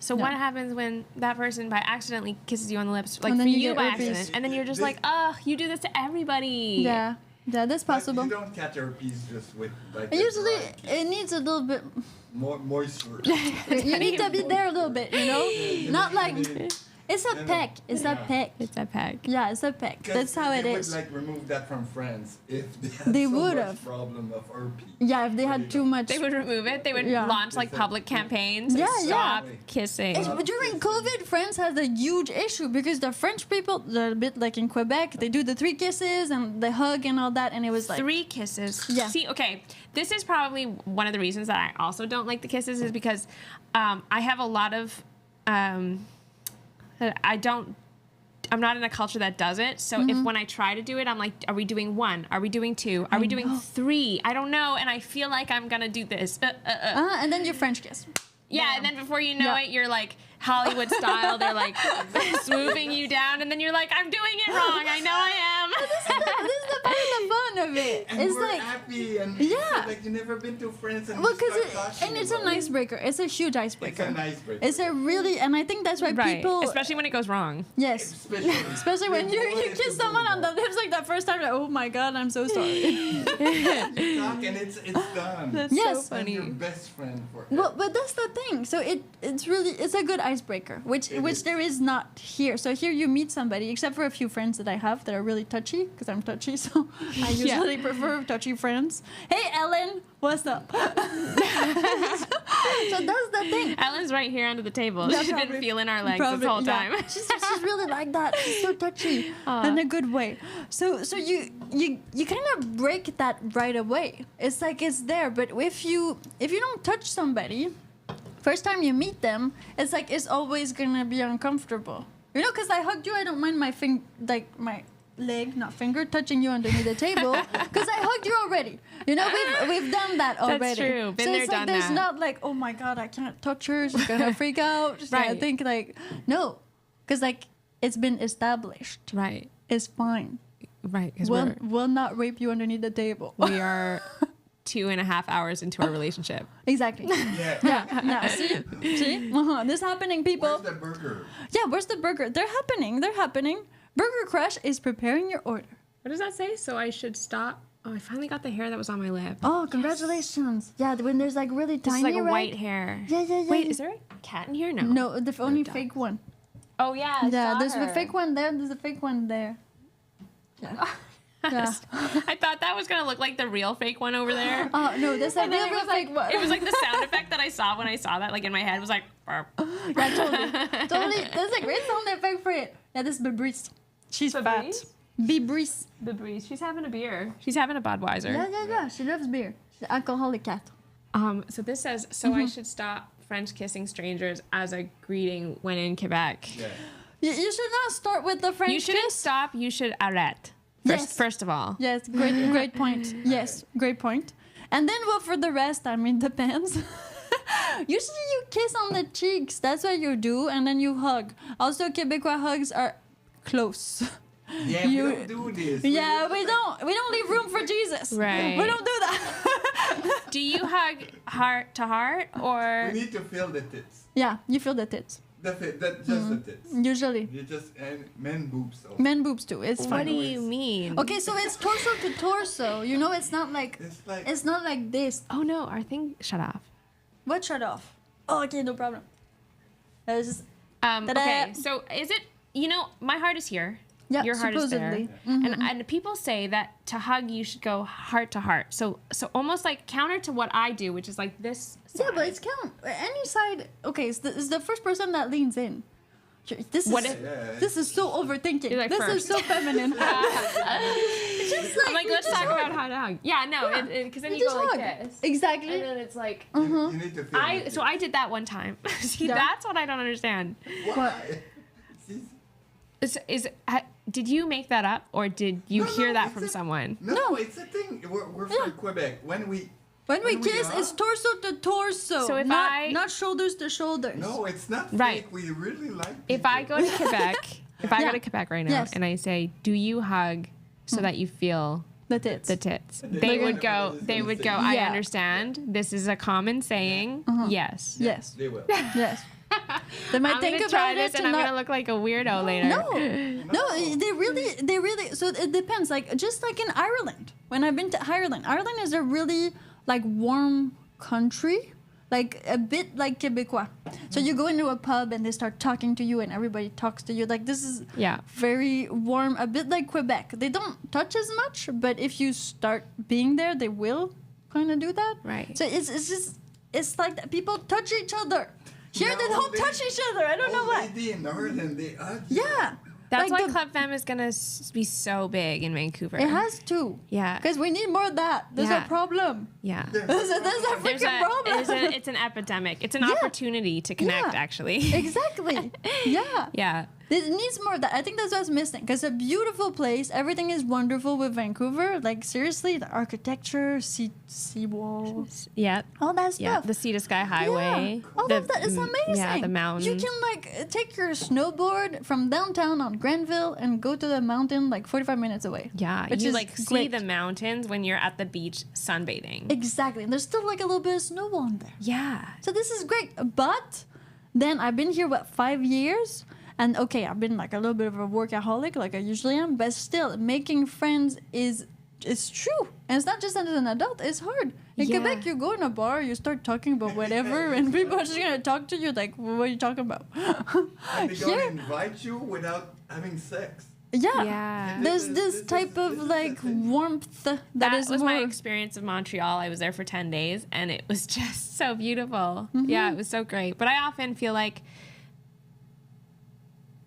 So what happens when that person by accidentally kisses you on the lips, like And for then you you get by herpes. accident, and then you're just like, oh, you do this to everybody. Yeah, that's But possible. you don't catch herpes just with like. Usually, a dry kiss. it needs a little bit. More moisture. You need to be there a little bit, you know. Not like It's a peck. It's a peck. It's a peck. Yeah, it's a peck. That's how it is. They would like remove that from France if they had They so would much have. problem of herpes. Yeah, if they had too much. They would remove it. They would Yeah. launch like public campaigns. Yeah, Stop yeah. kissing. During COVID, France has a huge issue because the French people, they're a bit like in Quebec, they do the 3 kisses and the hug and all that, and it was like 3 kisses. Yeah. See, okay, this is probably one of the reasons that I also don't like the kisses is because I have a lot of I'm not in a culture that does it. So if when I try to do it, I'm like, are we doing 1? Are we doing 2? Are we doing 3? I don't know. And I feel like I'm going to do this. and then you French kiss. Yeah, and then before you know Yeah. it, you're like Hollywood style. They're like swooping you down, and then you're like, I'm doing it wrong. I know I am. This is the part of the fun of it. And It's we're like, happy and Yeah. like you've never been to France and well, you start because talking and it's an about it. icebreaker. It's a huge icebreaker. It's an icebreaker. It's a really, and I think that's why Right, people, especially when it goes wrong. yes, especially when you kiss someone on the lips like that first time, like, oh my god, I'm so sorry. You talk and it's done. That's Yes. so And funny. your best friend forever. Well, but that's the thing. So it's a good icebreaker, which is. there is not here. So here you meet somebody, except for a few friends that I have that are really touchy, because I'm touchy, so I usually prefer touchy friends. Hey, Ellen, what's up? So that's the thing. Ellen's right here under the table. Yeah, She's probably. been feeling our legs Probably, this whole yeah. time. She's really like that. She's so touchy in a good way. So you kind of break that right away. It's like it's there, but if you don't touch somebody, first time you meet them, it's like it's always gonna be uncomfortable. You know, because I hugged you, I don't mind my my leg, not finger, touching you underneath the table, because I hugged you already. You know, we've done that already. true. Been so there, it's like done there's that. not like, oh my god, I can't touch her. She's gonna freak out. She's gonna Right. think like, no, because like it's been established. Right, It's fine. right. Because We'll not rape you underneath the table. we are 2.5 hours into our relationship. Exactly. Yeah. Yeah. See? This is happening, people. Where's the burger? Yeah, where's the burger? They're happening. Burger Crush is preparing your order. What does that say? So I should stop. Oh, I finally got the hair that was on my lip. Oh, congratulations. Yeah, when there's like really This tiny, is like a right? white hair. Yeah. Wait, yeah. is there a cat in here? No. No, the only dog. fake one. Oh yeah. I Yeah, saw there's a her. fake one there. There's a fake one there. Yeah. Yeah. I thought that was gonna look like the real fake one over there. Oh no, that's a And then real fake one. it was like the sound effect that I saw when I saw that, like in my head, was like. Burp. Yeah, totally. That's a great sound effect for it. Yeah, this is Bebrice. She's Bebrice? fat. Bebrice. The breeze. She's having a beer. She's having a Budweiser. Yeah. She loves beer. She's an alcoholic cat. So this says, I should stop French kissing strangers as a greeting when in Quebec. Yeah. You should not start with the French You shouldn't kiss. stop. You should arrête. Yes. First of all. Yes, great point. Yes, great point. And then, well, for the rest, I mean, depends. Usually you kiss on the cheeks. That's what you do, and then you hug. Also, Quebecois hugs are close. Yeah, we don't do this. Yeah, we don't leave room for Jesus. Right. We don't do that. Do you hug heart to heart or? We need to feel the tits. Yeah, you feel the tits. Just the tits. Usually. You just and men boobs. Also. Men boobs too. It's What fine. do you mean? Okay, so it's torso to torso. You know, it's not like It's not like this. Oh no, our thing shut off. What shut off? Oh, okay, no problem. It's just, Okay, so is it? You know, my heart is here. yeah, Your heart supposedly. is there. And people say that to hug you should go heart to heart. So almost like counter to what I do, which is like this side. Yeah, but it's count any side. Okay, it's the first person that leans in. This is What if- this is so overthinking. You're like, this first. is so feminine. It's just I'm like, you let's just talk hug. about how to hug. Yeah, no, Yeah. because then You you just go like hug. this. Exactly. And then it's like You need to feel the so I did that one time. See, Yeah. that's what I don't understand. tits. Why? See? Did you make that up or did you No, hear no, that it's from a- someone? No, it's a thing. We're from Quebec. When we kiss, hug- it's torso to torso. So if not not shoulders to shoulders. No, it's not Right. fake. We really like. If I go to Quebec, if I Yeah. go to Quebec right now Yes. and I say, "Do you hug so that you feel The tits. the tits?" And They they're would gonna- go. they're They gonna would say go. I Yeah. understand. This is a common saying. Yes. Yes. They will. Yes. They might I'm think gonna about try it this and and I'm not- gonna look like a weirdo later. No, they really. So it depends. Like just like in Ireland, when I've been to Ireland is a really like warm country. like a bit like Québécois. So you go into a pub and they start talking to you and everybody talks to you. Like this is very warm, a bit like Quebec. They don't touch as much, but if you start being there, they will kind of do that. Right. So it's like that. People touch each other. Here they don't touch each other. I don't know why. Lady in Northern, they hug. Yeah. That's like why Club Femme is gonna be so big in Vancouver. It has to. Yeah. Because we need more of that. There's a problem. Yeah. There's a freaking problem. It's an epidemic. It's an opportunity to connect, actually. Exactly. Yeah. Yeah. It needs more of that. I think that's what's missing. Because a beautiful place. Everything is wonderful with Vancouver. Like, seriously, the architecture, seawall. Yeah. All that stuff. Yeah. The Sea to Sky Highway. Yeah. All of that is amazing. Yeah, the mountains. You can, like, take your snowboard from downtown on Granville and go to the mountain, like, 45 minutes away. Yeah. Which you, is like, see the mountains when you're at the beach sunbathing. Exactly. And there's still, like, a little bit of snow on there. Yeah. So this is great. But then I've been here, 5 years? And okay, I've been like a little bit of a workaholic, like I usually am, but still, making friends is true. And it's not just as an adult, it's hard. In Quebec, you go in a bar, you start talking about whatever, and people are just going to talk to you like, what are you talking about? And they don't invite you without having sex. Yeah. There's this type of like warmth that is was more... my experience of Montreal. I was there for 10 days, and it was just so beautiful. Yeah, it was so great. But I often feel like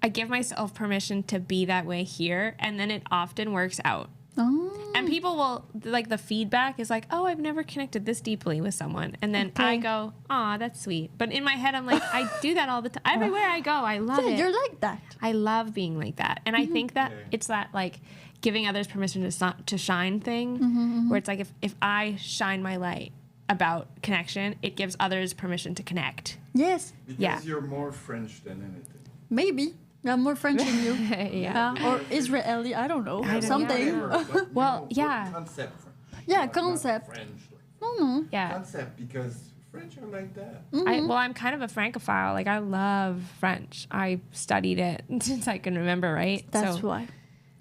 I give myself permission to be that way here, and then it often works out. Oh. And people will, like, the feedback is like, oh, I've never connected this deeply with someone. And then I go, aw, that's sweet. But in my head, I'm like, I do that all the time. Everywhere I go, I love it. You're like that. I love being like that. And I think that it's that, like, giving others permission to shine thing, where it's like, if I shine my light about connection, it gives others permission to connect. Yes. Because you're more French than anything. Maybe. I'm more French than you. Yeah. Or Israeli, I don't know. Something. Whatever, Well, yeah. Concept French. Yeah, Not concept. French. Yeah. Concept, because French are like that. I'm kind of a Francophile. Like, I love French. I studied it since I can remember, right? That's why.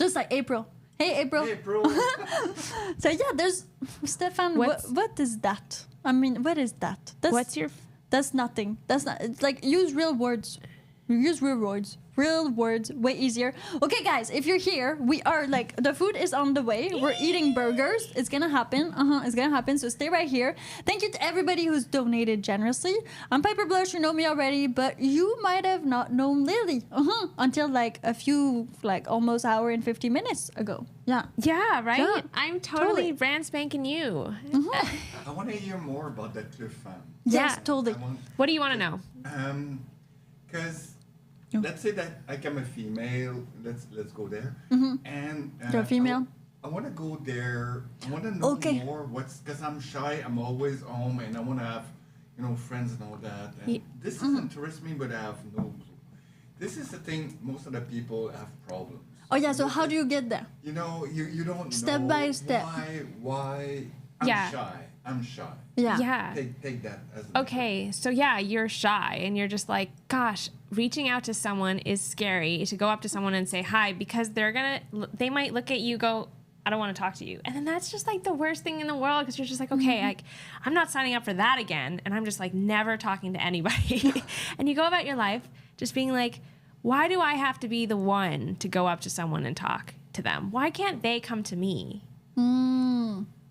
Just like April. Hey, April. Hey, bro. So yeah, there's Stefan. What is that? I mean, what is that? That's nothing. That's not. It's like use real words. Use real words. Real words, way easier. Okay, guys, if you're here, we are like, the food is on the way. We're eating burgers. It's gonna happen. It's gonna happen. So stay right here. Thank you to everybody who's donated generously. I'm Piper Blush. You know me already, but you might have not known Lily until like a few, like almost hour and 50 minutes ago. Yeah. Yeah, right? Yeah, I'm totally brand spanking new. I want to hear more about that Club Femme. Yes, Yeah. totally. What do you want to know? Because let's say that like I'm a female. Let's go there. And You're a female? I want to go there. I want to know more. Because I'm shy. I'm always home, and I want to have, friends and all that. And this doesn't interest me, but I have no clue. This is the thing. Most of the people have problems. Oh yeah. So how do you get there? You don't Step know by step. Why I'm shy. Yeah. Take that as Okay, so yeah, you're shy and you're just like, gosh, reaching out to someone is scary, to go up to someone and say hi, because they might look at you, go, I don't want to talk to you. And then that's just like the worst thing in the world, because you're just like, okay, like I'm not signing up for that again. And I'm just like never talking to anybody. And you go about your life just being like, why do I have to be the one to go up to someone and talk to them? Why can't they come to me?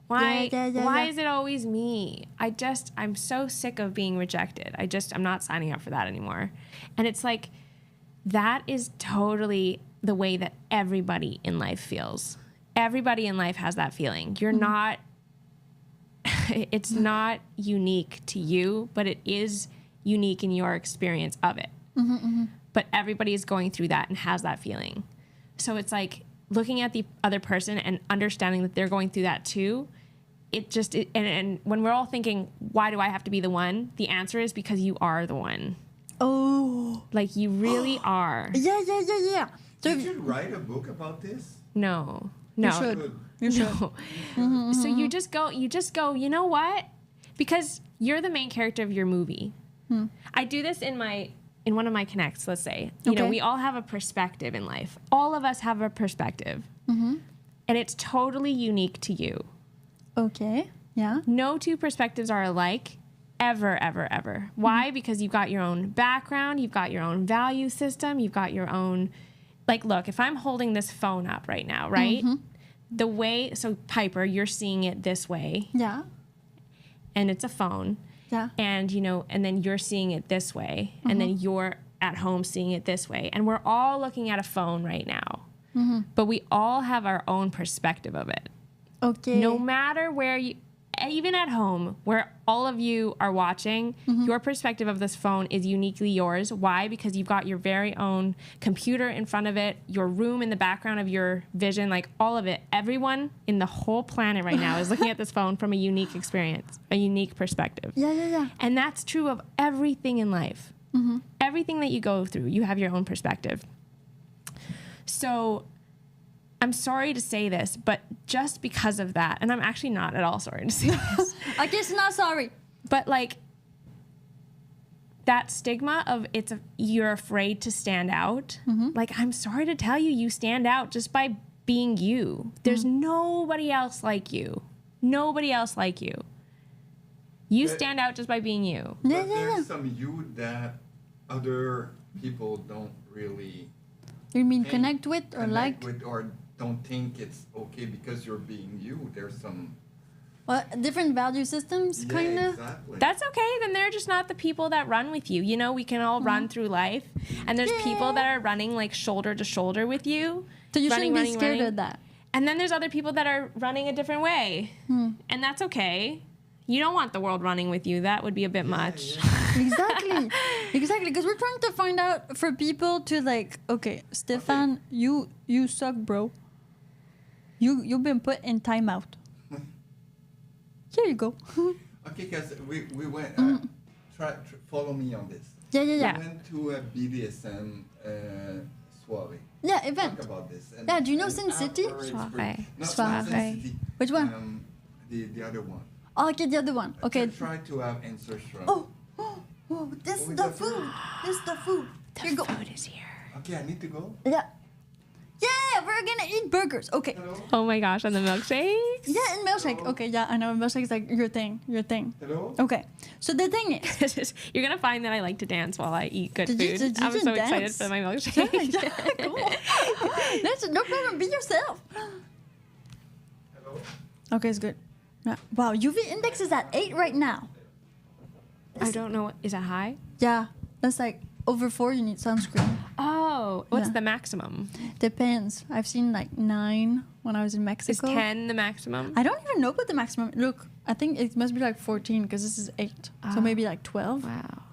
Why is it always me? I'm so sick of being rejected. I'm not signing up for that anymore. And it's like, that is totally the way that everybody in life feels. Everybody in life has that feeling. You're not, it's not unique to you, but it is unique in your experience of it. But everybody is going through that and has that feeling. So it's like looking at the other person and understanding that they're going through that too. And when we're all thinking, why do I have to be the one? The answer is because you are the one. Oh. Like, you really are. Yeah. So Did you write a book about this? No. You should. Good. You should. No. So you just go, you know what? Because you're the main character of your movie. I do this in one of my connects, let's say. You know, we all have a perspective in life. All of us have a perspective. And it's totally unique to you. Okay. Yeah. No two perspectives are alike, ever, ever, ever. Why? Because you've got your own background, you've got your own value system, you've got your own, like, look, if I'm holding this phone up right now, right? The way, so Piper, you're seeing it this way. Yeah. And it's a phone. Yeah. And, you know, and then you're seeing it this way. And then you're at home seeing it this way. And we're all looking at a phone right now. But we all have our own perspective of it. Okay. No matter where you, even at home, where all of you are watching, your perspective of this phone is uniquely yours. Why? Because you've got your very own computer in front of it, your room in the background of your vision, like all of it. Everyone in the whole planet right now is looking at this phone from a unique experience, a unique perspective. Yeah. And that's true of everything in life. Everything that you go through, you have your own perspective. So I'm sorry to say this, but just because of that, and I'm actually not at all sorry to say this. I guess not sorry. But like that stigma of you're afraid to stand out. Like, I'm sorry to tell you, you stand out just by being you. There's nobody else like you. Nobody else like you. You stand out just by being you. But there's some you that other people don't really You mean connect with or like? with or don't think it's okay because you're being you. There's some Different value systems, kind of. Exactly. That's okay. Then they're just not the people that run with you. You know, we can all run through life, and there's people that are running like shoulder to shoulder with you. So you running, shouldn't be scared running. of that. And then there's other people that are running a different way, and that's okay. You don't want the world running with you. That would be a bit much. Exactly. Because we're trying to find out for people to like, okay, Stefan, you suck, bro. You've been put in timeout. Here you go. Okay, guys, we went. Follow me on this. Yeah. We went to a BDSM soiree. Yeah, event. Talk about this. And, Yeah, do you know Sin City? Soiree. Not Soiree. Sin City. Which one? The other one. Oh, okay, the other one. Okay. Try to have answers from. Oh, this is the food. This is the food. Here you go. Food is here. Okay, I need to go. Yeah, we're gonna eat burgers. Okay. Hello. Oh my gosh, and the milkshakes. Yeah, and milkshake. Hello. Okay, yeah, I know. Milkshake is like your thing. Hello. Okay. So the thing is, You're gonna find that I like to dance while I eat good Did you- food. did you I'm can so excited dance? for my milkshake. yeah, cool. That's no problem. Be yourself. Hello. Okay, it's good. Yeah. Wow, UV index is at 8 right now. I don't know. Is that high? Yeah, that's like over 4. You need sunscreen. Oh, what's Yeah. the maximum? Depends. I've seen like 9 when I was in Is Mexico. 10 the maximum? I don't even know what the maximum. Look, I think it must be like 14 because this is 8. So maybe like 12. Wow.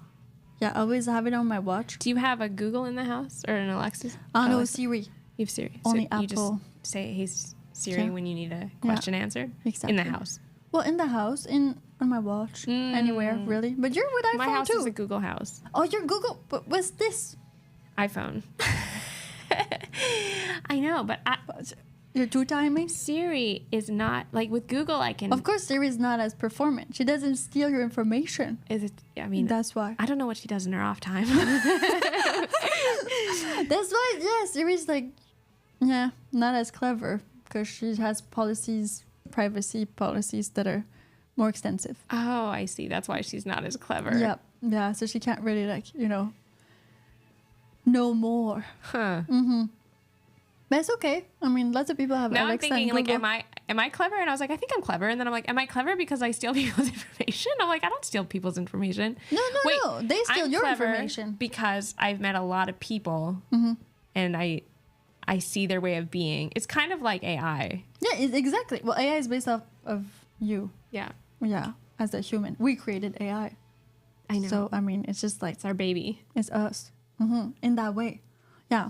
Yeah, I always have it on my watch. Do you have a Google in the house or an Alexa? Oh no, Alexa? Siri. You have Siri. Only so you just Apple. say, "Hey Siri," Yeah. when you need a question answered. Exactly. In the house. Well, in the house, on my watch, anywhere really. But you're with iPhone My house too. is a Google house. Oh, your Google. But what's this? iPhone. I know, but You're two timing. Siri is not like with Google. I can. Of course, Siri is not as performant. She doesn't steal your information. Is it? I mean, That's why. I don't know what she does in her off time. That's why. Yeah, Siri's like, yeah, not as clever because she has privacy policies that are more extensive. Oh, I see. That's why she's not as clever. Yep. Yeah. So she can't really know more. Huh. But it's okay. I mean, lots of people have Now Alexa I'm thinking, and like, Google. am I clever? And I was like, I think I'm clever. And then I'm like, am I clever because I steal people's information? I'm like, I don't steal people's information. No. They steal I'm your clever information. because I've met a lot of people, and I see their way of being. It's kind of like AI. Yeah, exactly. Well, AI is based off of you. Yeah, Yeah, as a human. We created AI. I know. So, I mean, it's just like, It's our baby. it's us. In that way. Yeah.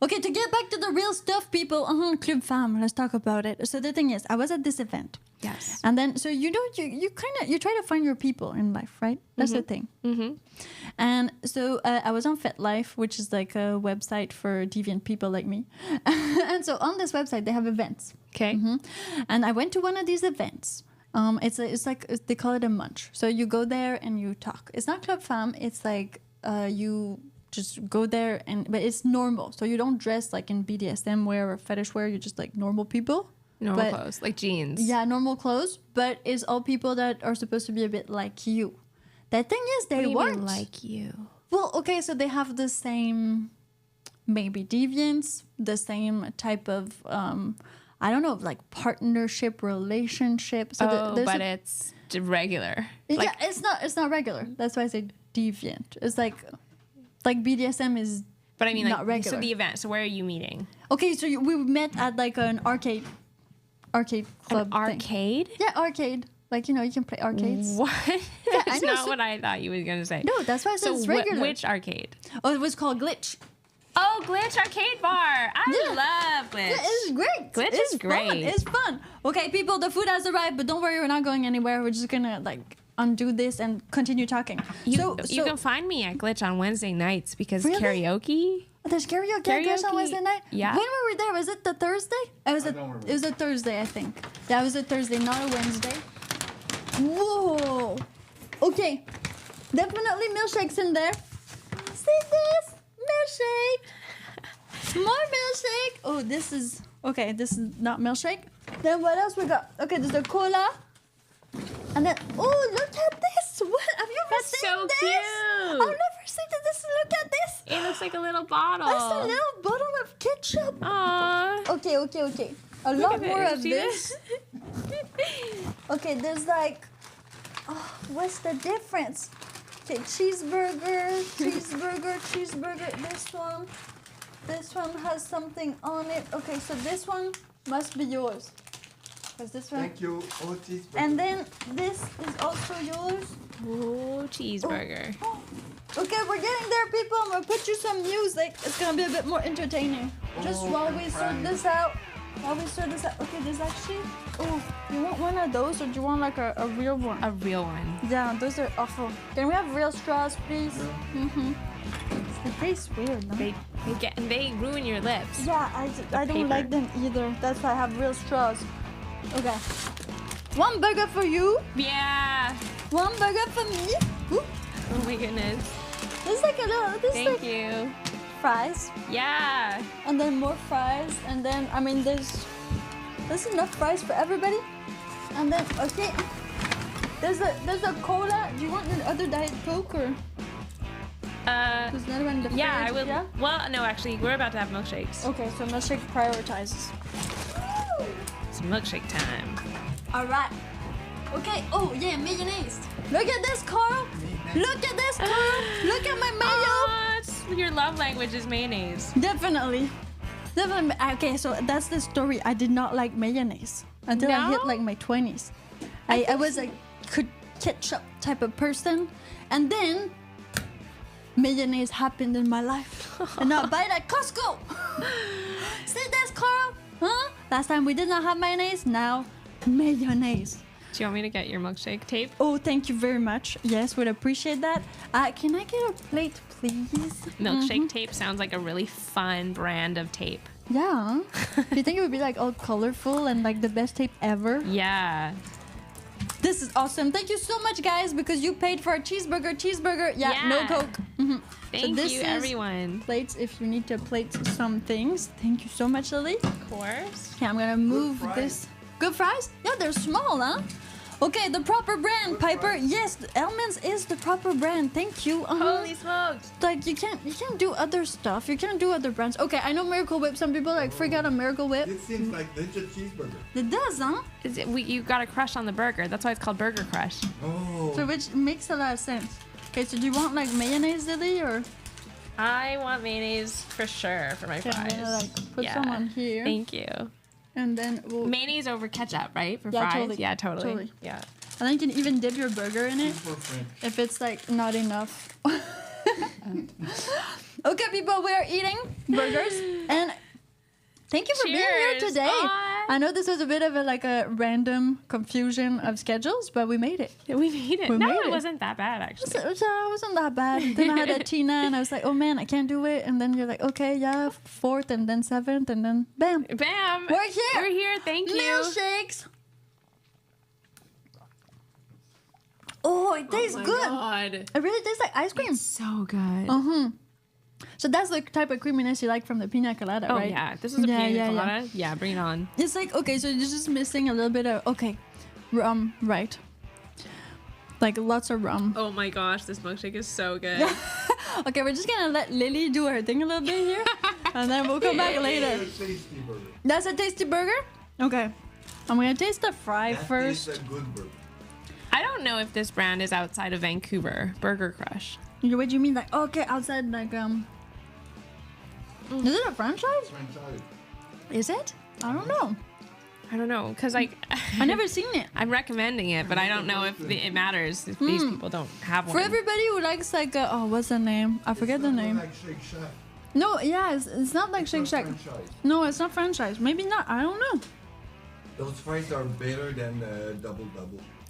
Okay, to get back to the real stuff, people. Club Femme, let's talk about it. So the thing is, I was at this event. Yes. And then, so you try to find your people in life, right? That's the thing. And so I was on FetLife, which is like a website for deviant people like me. And so on this website, they have events. Okay. And I went to one of these events. It's like they call it a munch. So you go there and you talk. It's not Club Femme. It's like you just go there but it's normal. So you don't dress like in BDSM wear or fetish wear. You're just like normal people. Normal clothes, like jeans. Yeah, normal clothes. But it's all people that are supposed to be a bit like you. The thing is, they weren't like you. Well, okay, so they have the same, maybe deviance, the same type of, I don't know, like partnership, relationship. So But it's regular. Yeah, it's not regular. That's why I say deviant. It's like BDSM is. But I mean, not like, regular. so the event. So where are you meeting? Okay, so we met at like an arcade club. An arcade? Thing. Yeah, arcade. Like, you can play arcades. What? Yeah, That's not what I thought you were going to say. No, that's why I said it's regular. Which arcade? Oh, it was called Glitch. Oh, Glitch Arcade Bar. I love Glitch. Yeah, it's great. Glitch is great. Fun. It's fun. Okay, people, the food has arrived, but don't worry, we're not going anywhere. We're just gonna like undo this and continue talking. You can find me at Glitch on Wednesday nights because Really? karaoke. There's karaoke at Glitch on Wednesday night? Yeah. When were we there? Was it the Thursday? It was a Thursday, I think. Yeah, it was a Thursday, not a Wednesday. Whoa. Okay. Definitely milkshakes in there. See this? Milkshake. More milkshake. Oh, this is not milkshake. Then what else we got? Okay, there's a cola. And then, oh, look at this. What? Have you ever seen so this? cute. I've never seen this. Look at this. It looks like a little bottle. It's a little bottle of ketchup. Aww. Okay. A lot more of See this. Okay, there's like, what's the difference? Okay, cheeseburger. This one has something on it. Okay, so this one must be yours. Because this one. Thank you. Oh, cheeseburger. And then this is also yours. Oh, cheeseburger. Oh. Okay, we're getting there, people. I'm gonna put you some music. It's gonna be a bit more entertaining. Just while we sort this out. Okay, there's actually. Oh, you want one of those or do you want like a real one? A real one. Yeah, those are awful. Can we have real straws, please? Mm-hmm. It tastes weird, no? They ruin your lips. Yeah, I don't like them either. That's why I have real straws. Okay. One burger for you. Yeah. One burger for me. Ooh. Oh my goodness. This is like a little. Thank you. Fries. Yeah. And then more fries. And then, I mean, there's enough fries for everybody. And then, okay. There's a cola. Do you want the other Diet Coke or? There's another one in the fridge. I will. Yeah? Well, no, actually, we're about to have milkshakes. Okay, so milkshake prioritizes. It's milkshake time. All right. Okay. Oh yeah, mayonnaise. Look at this, Carl. Look at this, Carl. Look at my mayo. Your love language is mayonnaise. Definitely. Okay, so that's the story. I did not like mayonnaise until I hit like my 20s. I was a ketchup type of person, and then mayonnaise happened in my life, and now I buy it at Costco. See this, Carl? Huh? Last time we did not have mayonnaise. Now mayonnaise. Do you want me to get your milkshake tape? Oh, thank you very much. Yes, would appreciate that. Can I get a plate, please? Milkshake tape sounds like a really fun brand of tape. Yeah. Do you think it would be like all colorful and like the best tape ever? Yeah. This is awesome. Thank you so much, guys, because you paid for a cheeseburger. Yeah. No Coke. Mm-hmm. Thank you, everyone. Plates if you need to plate some things. Thank you so much, Lily. Of course. Okay, I'm gonna move this. Good fries? Yeah, they're small, huh? Okay, the proper brand, Piper. Yes, Elman's is the proper brand. Thank you. Holy smokes! Like you can't do other stuff. You can't do other brands. Okay, I know Miracle Whip. Some people like freak out on Miracle Whip. It seems like legit cheeseburger. It does, huh? You got a crush on the burger. That's why it's called Burger Crush. Oh. So which makes a lot of sense. Okay, so do you want like mayonnaise, Lily, or? I want mayonnaise for sure for my fries. I'm gonna like put some on here. Thank you. And then we'll... Mayonnaise over ketchup, right? For Yeah, fries? totally. Yeah, totally. Yeah. And then you can even dip your burger in it if it's like not enough. Okay, people, we are eating burgers and thank you for being here today. I know this was a bit of a random confusion of schedules, but we made it. We made it. It wasn't that bad actually. It wasn't that bad. Then I had a Tina and I was like, oh man, I can't do it. And then you're like, okay, yeah, 4th and then 7th and then bam. Bam. We're here. We're here. Thank you. Milkshakes. Oh, it tastes good. God. It really tastes like ice cream. It's so good. So that's the type of creaminess you like from the pina colada, right? Oh yeah, this is a pina colada. Yeah, bring it on. It's like, okay, so you're just missing a little bit of, okay, right. Like lots of rum. Oh my gosh, this milkshake is so good. Okay, we're just gonna let Lily do her thing a little bit here, and then we'll come back later. Tasty burger. That's a tasty burger? Okay. I'm gonna taste the fry That first. is a good burger. I don't know if this brand is outside of Vancouver. Burger Crush. What do you mean? Like, okay, outside, like, Is it a franchise? Franchise. Is it? I don't know. I don't know, cause like I never seen it. I'm recommending it, but I don't know if it matters if these people don't have one. For everybody who likes, like, what's the name? I forget the name. Like Shake Shack. No, yeah, it's not like Shake Shack. Franchise. No, it's not franchise. Maybe not. I don't know. Those fries are better than double.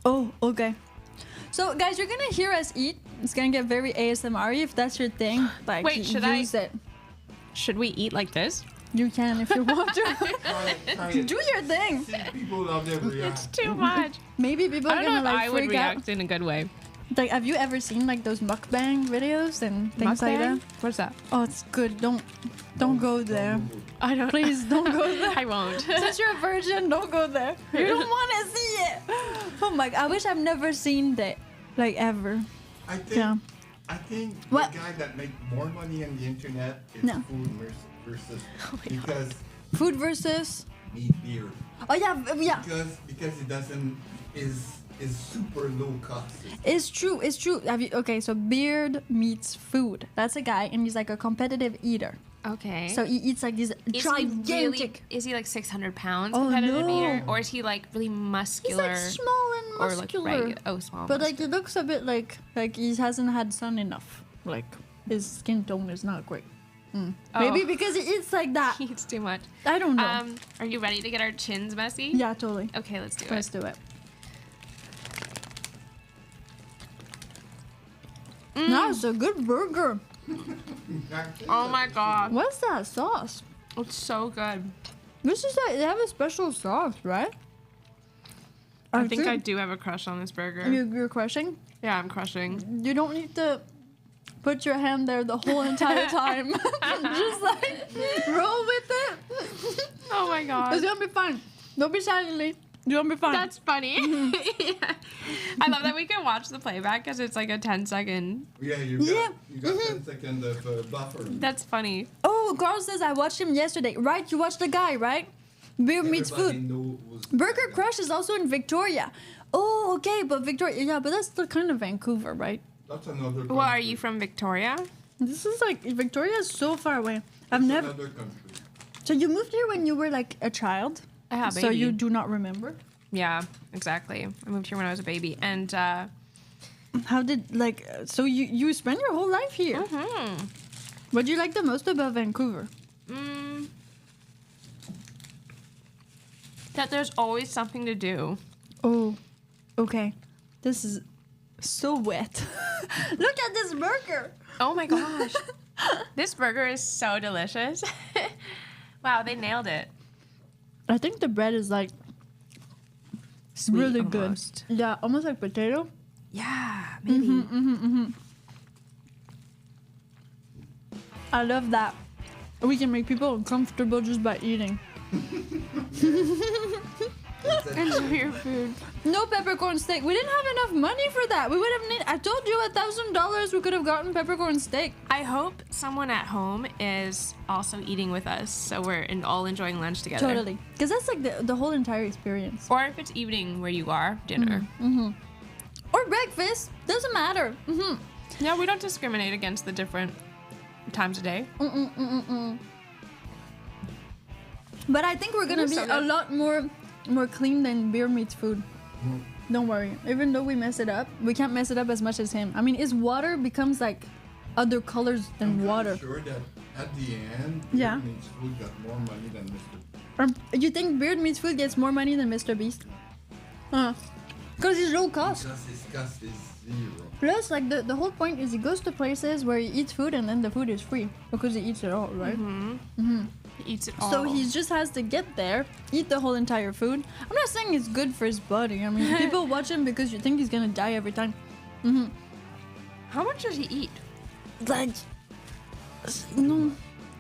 Oh, okay. So, guys, you're gonna hear us eat. It's gonna get very ASMR-y if that's your thing. Like, Wait, should I- use it. Should we eat like this? You can if you want to. Try it. Do your thing. See, people love their reaction. It's too much. Maybe people I are don't know gonna if like I would freak out. react in a good way. Like, have you ever seen like those mukbang videos and things like that? What's that? Oh, it's good. Don't go there. I don't. Please don't go there. I won't. Since you're a virgin, don't go there. You don't want to see it. Oh my! I wish I've never seen that, like ever. I think, Yeah. I think What? the guy that make more money on the internet is No. food versus because Food versus. meat beer. Oh yeah, yeah. Because it doesn't is super low cost. It's true. It's true. Have you? Okay, so Beard meets food. That's a guy, and he's like a competitive eater. Okay. So he eats like these gigantic. Is he like 600 pounds Oh, competitive no. eater, or is he like really He's muscular? like small and or like muscular. regular? Oh, small. But like it looks a bit like he hasn't had sun enough. Like his skin tone is not great. Oh. Maybe because he eats like that. he eats too much. I don't know. Are you ready to get our chins messy? Yeah, totally. Okay, let's do Let's it. do it. That's a good burger. Oh my god, What's that sauce? it's so good. This is they have a special sauce, right? I think I do have a crush on this burger. You're crushing. Yeah, I'm crushing. You don't need to put your hand there the whole entire time. Just like roll with it. Oh my god. It's gonna be fine. Don't be shy, Lily. You're gonna be fine. That's funny. Yeah. I love that we can watch the playback because it's like a 10-second. Yeah, you got 10 seconds of buffer. That's funny. Oh, Carl says I watched him yesterday. Right? You watched the guy, right? Beer meets Everybody food. knows- Burger Crush is also in Victoria. Oh, okay, but Victoria, yeah, but that's still kind of Vancouver, right? That's another. Well, are country. you from Victoria? This is like Victoria is so far away. I've That's never. Another country. So you moved here when you were like a child. Yeah, So baby. you do not remember. Yeah, exactly. I moved here when I was a baby, and How did like? So you spent your whole life here. What do you like the most about Vancouver? that there's always something to do. Oh, okay. This is so wet. Look at this burger. Oh my gosh, this burger is so delicious. Wow, they nailed it. I think the bread is like Sweet, really almost. good. Yeah, almost like potato. Yeah, maybe. I love that. We can make people uncomfortable just by eating. Enjoy your food. No peppercorn steak. We didn't have enough money for that. We would have need. I told you $1,000 we could have gotten peppercorn steak. I hope someone at home is also eating with us, so we're all enjoying lunch together. Totally. Because that's like the whole entire experience. Or if it's evening where you are, dinner. Or breakfast. Doesn't matter. Yeah, we don't discriminate against the different times a day. But I think we're gonna Ooh, be so a good. lot more clean than beer meets food. Don't worry. Even though we mess it up, we can't mess it up as much as him. I mean, his water becomes like other colors than water. I'm sure that at the end, Yeah. Beard Meets Food got more money than Mr. You think Beard Meets Food gets more money than Mr. Beast? Because he's low cost. Because his cost is zero. Plus, like the whole point is he goes to places where he eats food and then the food is free because he eats it all, right? He eats it all. So he just has to get there, eat the whole entire food. I'm not saying it's good for his body. I mean, people watch him because you think he's gonna die every time. How much does he eat? Like, no,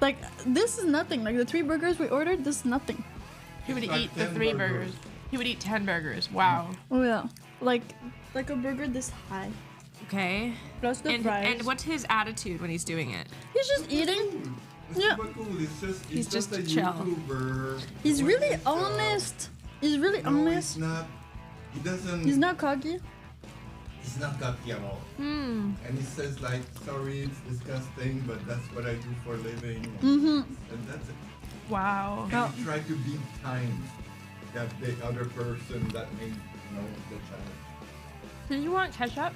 like this is nothing. Like the 3 burgers we ordered, this is nothing. He would It's like eat the 10 3 burgers. burgers. He would eat 10 burgers. Wow. Oh yeah, like like a burger this high. Okay. Plus the fries. And what's his attitude when he's doing it? He's just eating. It's Yeah. super cool. He's just a chill. YouTuber. He's really honest. He's really No, honest. he's not. He doesn't. He's not cocky. He's not cocky at all. And he says like, sorry, it's disgusting, but that's what I do for a living. And that's it. Wow. And he tried to be kind. That the other person that made, the child. Do you want ketchup?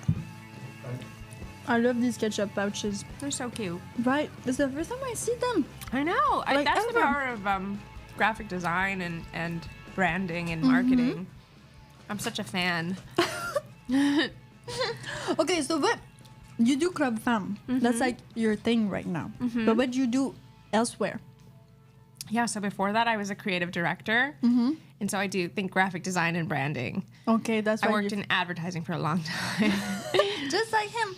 I love these ketchup pouches. They're so cute. Right. It's the first time I see them. I know. Like That's the ever. power of graphic design and branding and marketing. I'm such a fan. Okay, so what you do Club Femme. That's like your thing right now. But what do you do elsewhere? Yeah, so before that, I was a creative director. And so I do think graphic design and branding. Okay, that's I why worked in advertising for a long time. just like him.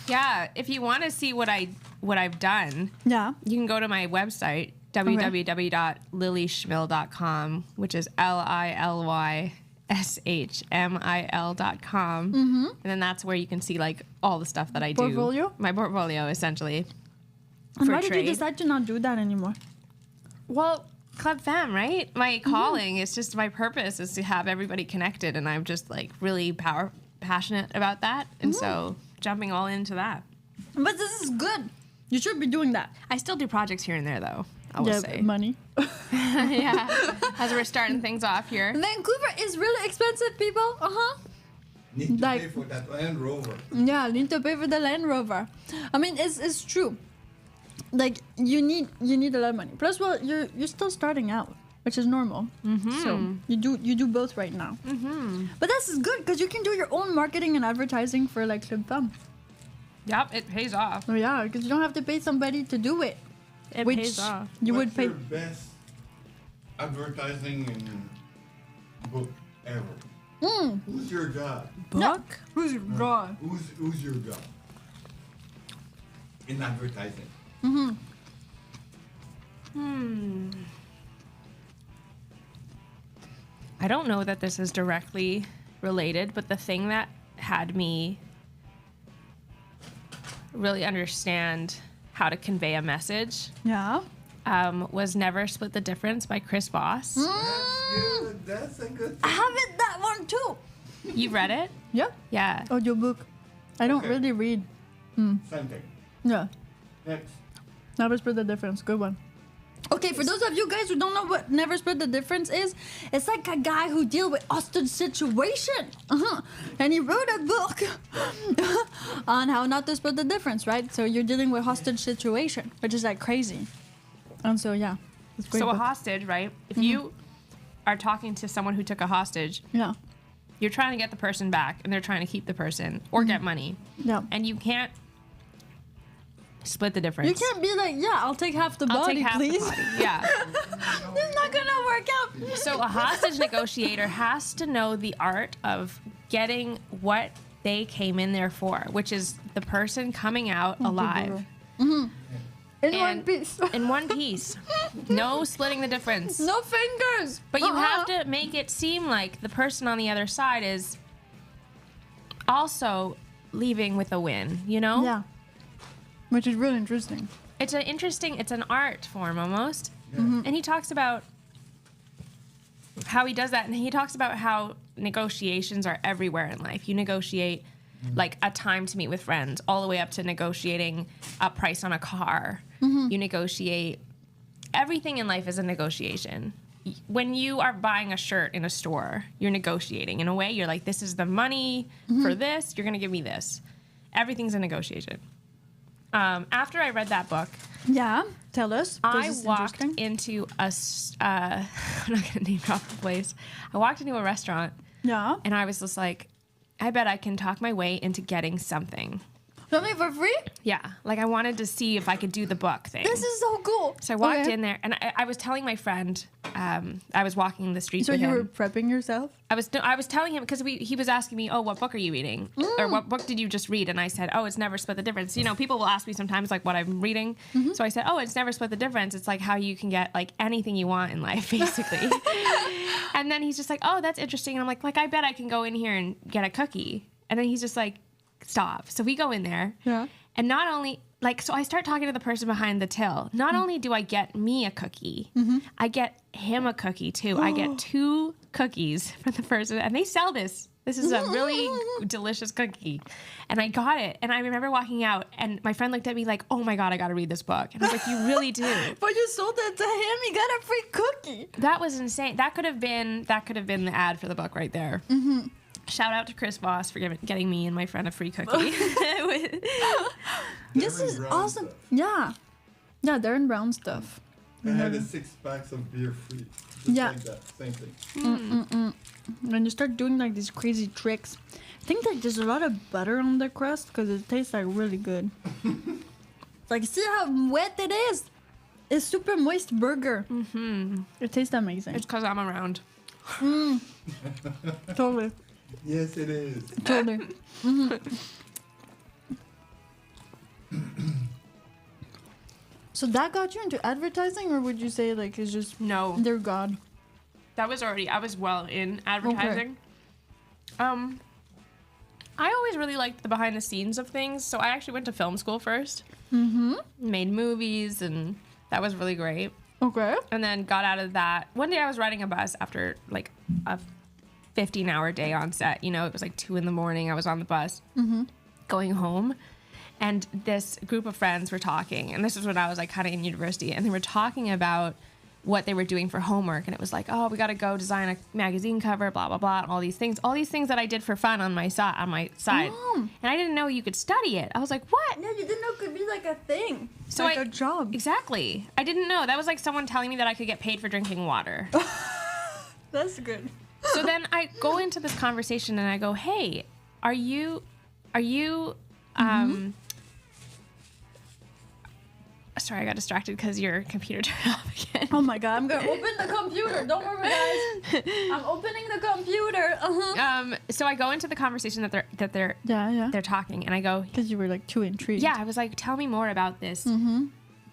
Yeah, if you want to see what I've done, Yeah. you can go to my website, www.lilyshmil.com, which is LILYSHMIL.com. And then that's where you can see like all the stuff that I do. Portfolio? My portfolio, essentially. And For why did trade. you decide to not do that anymore? Well, Club Femme, right? My calling is just, my purpose is to have everybody connected, and I'm just like really passionate about that. And so jumping all into that. But this is good. You should be doing that. I still do projects here and there, though, I will say. Money. Yeah, as we're starting things off here. Vancouver is really expensive, people. Need to Like- pay for that Land Rover. Yeah, need to pay for the Land Rover. I mean, it's true. Like you need a lot of money. Plus, well, you're still starting out, which is normal. So you do both right now. But this is good because you can do your own marketing and advertising for like Club Femme. Yep, it pays off. Oh yeah, because you don't have to pay somebody to do it. It Which pays off. you What's would pay. your best advertising and book ever? Who's your god? Book? Who's God? Who's your god in advertising? I don't know that this is directly related, but the thing that had me really understand how to convey a message Yeah. was Never Split the Difference by Chris Voss. Good. That's a good I thing. have it that one too. You've read it? Yeah. Yeah. Audiobook. I don't Okay. really read. Same thing. Yeah. Next. Never Split the Difference. Good one. Okay, for those of you guys who don't know what Never Split the Difference is, it's like a guy who deal with hostage situation. And he wrote a book on how not to split the difference, right? So you're dealing with hostage situation, which is like crazy. And so yeah, it's great. So a book. hostage, right? If you are talking to someone who took a hostage, Yeah. you're trying to get the person back and they're trying to keep the person or get money. Yeah. And you can't split the difference. You can't be like, yeah, I'll take half the I'll body, take half please. the body. Yeah. It's not gonna work out. So a hostage negotiator has to know the art of getting what they came in there for, which is the person coming out alive. In one piece. In one piece. No splitting the difference. No fingers. But you have to make it seem like the person on the other side is also leaving with a win, you know? Yeah. Which is really interesting. It's an art form almost. Yeah. And he talks about how he does that, and he talks about how negotiations are everywhere in life. You negotiate like a time to meet with friends, all the way up to negotiating a price on a car. You negotiate, everything in life is a negotiation. When you are buying a shirt in a store, you're negotiating. In a way, you're like, this is the money for this, you're gonna give me this. Everything's a negotiation. After I read that book, Yeah. Tell us. 'cause I it's walked interesting. into I'm not gonna name drop the place. I walked into a restaurant Yeah. and I was just like, I bet I can talk my way into getting something. Something for free? Yeah, like I wanted to see if I could do the book thing. This is so cool. So I walked in there, and I was telling my friend, I was walking the street So with you him. were prepping yourself? I was telling him, because he was asking me, oh, what book are you reading? Or what book did you just read? And I said, oh, It's Never Split the Difference. You know, people will ask me sometimes, like, what I'm reading. So I said, oh, It's Never Split the Difference. It's like how you can get, like, anything you want in life, basically. And then he's just like, oh, that's interesting. And I'm like, I bet I can go in here and get a cookie. And then he's just like, stop. So we go in there. Yeah. And not only, like, so I start talking to the person behind the till. Not only do I get me a cookie, I get him a cookie too. I get 2 cookies for the person, and they sell this. This is a really delicious cookie. And I got it. And I remember walking out, and my friend looked at me like, oh my God, I got to read this book. And I was like, you really do. But you sold it to him. You got a free cookie. That was insane. That could have been the ad for the book right there. Shout out to Chris Voss for getting me and my friend a free cookie. This is awesome. Stuff. Yeah. Yeah, Darren Brown stuff. I had a 6 packs of beer free. Just like that. Same thing. When you start doing like these crazy tricks, I think like there's a lot of butter on the crust because it tastes like really good. Like, see how wet it is? It's super moist burger. It tastes amazing. It's because I'm around. Totally. Yes, it is. Totally. So that got you into advertising, or would you say like it's just No. they're God? That was I was well in advertising. I always really liked the behind the scenes of things, so I actually went to film school first. Made movies, and that was really great. Okay. And then got out of that. One day I was riding a bus after like a 15-hour day on set. You know, it was like 2 a.m. I was on the bus going home. And this group of friends were talking. And this is when I was like kind of in university. And they were talking about what they were doing for homework. And it was like, oh, we got to go design a magazine cover, blah, blah, blah. And all these things that I did for fun on my side. And I didn't know you could study it. I was like, what? Yeah, you didn't know it could be like a thing. So like a job. Exactly. I didn't know. That was like someone telling me that I could get paid for drinking water. That's good. So then I go into this conversation and I go, hey, are you sorry, I got distracted because your computer turned off again. Oh my God, I'm gonna open the computer. Don't worry, guys. I'm opening the computer. So I go into the conversation that they're talking, and I go, because you were like too intrigued. yeah, I was like, tell me more about this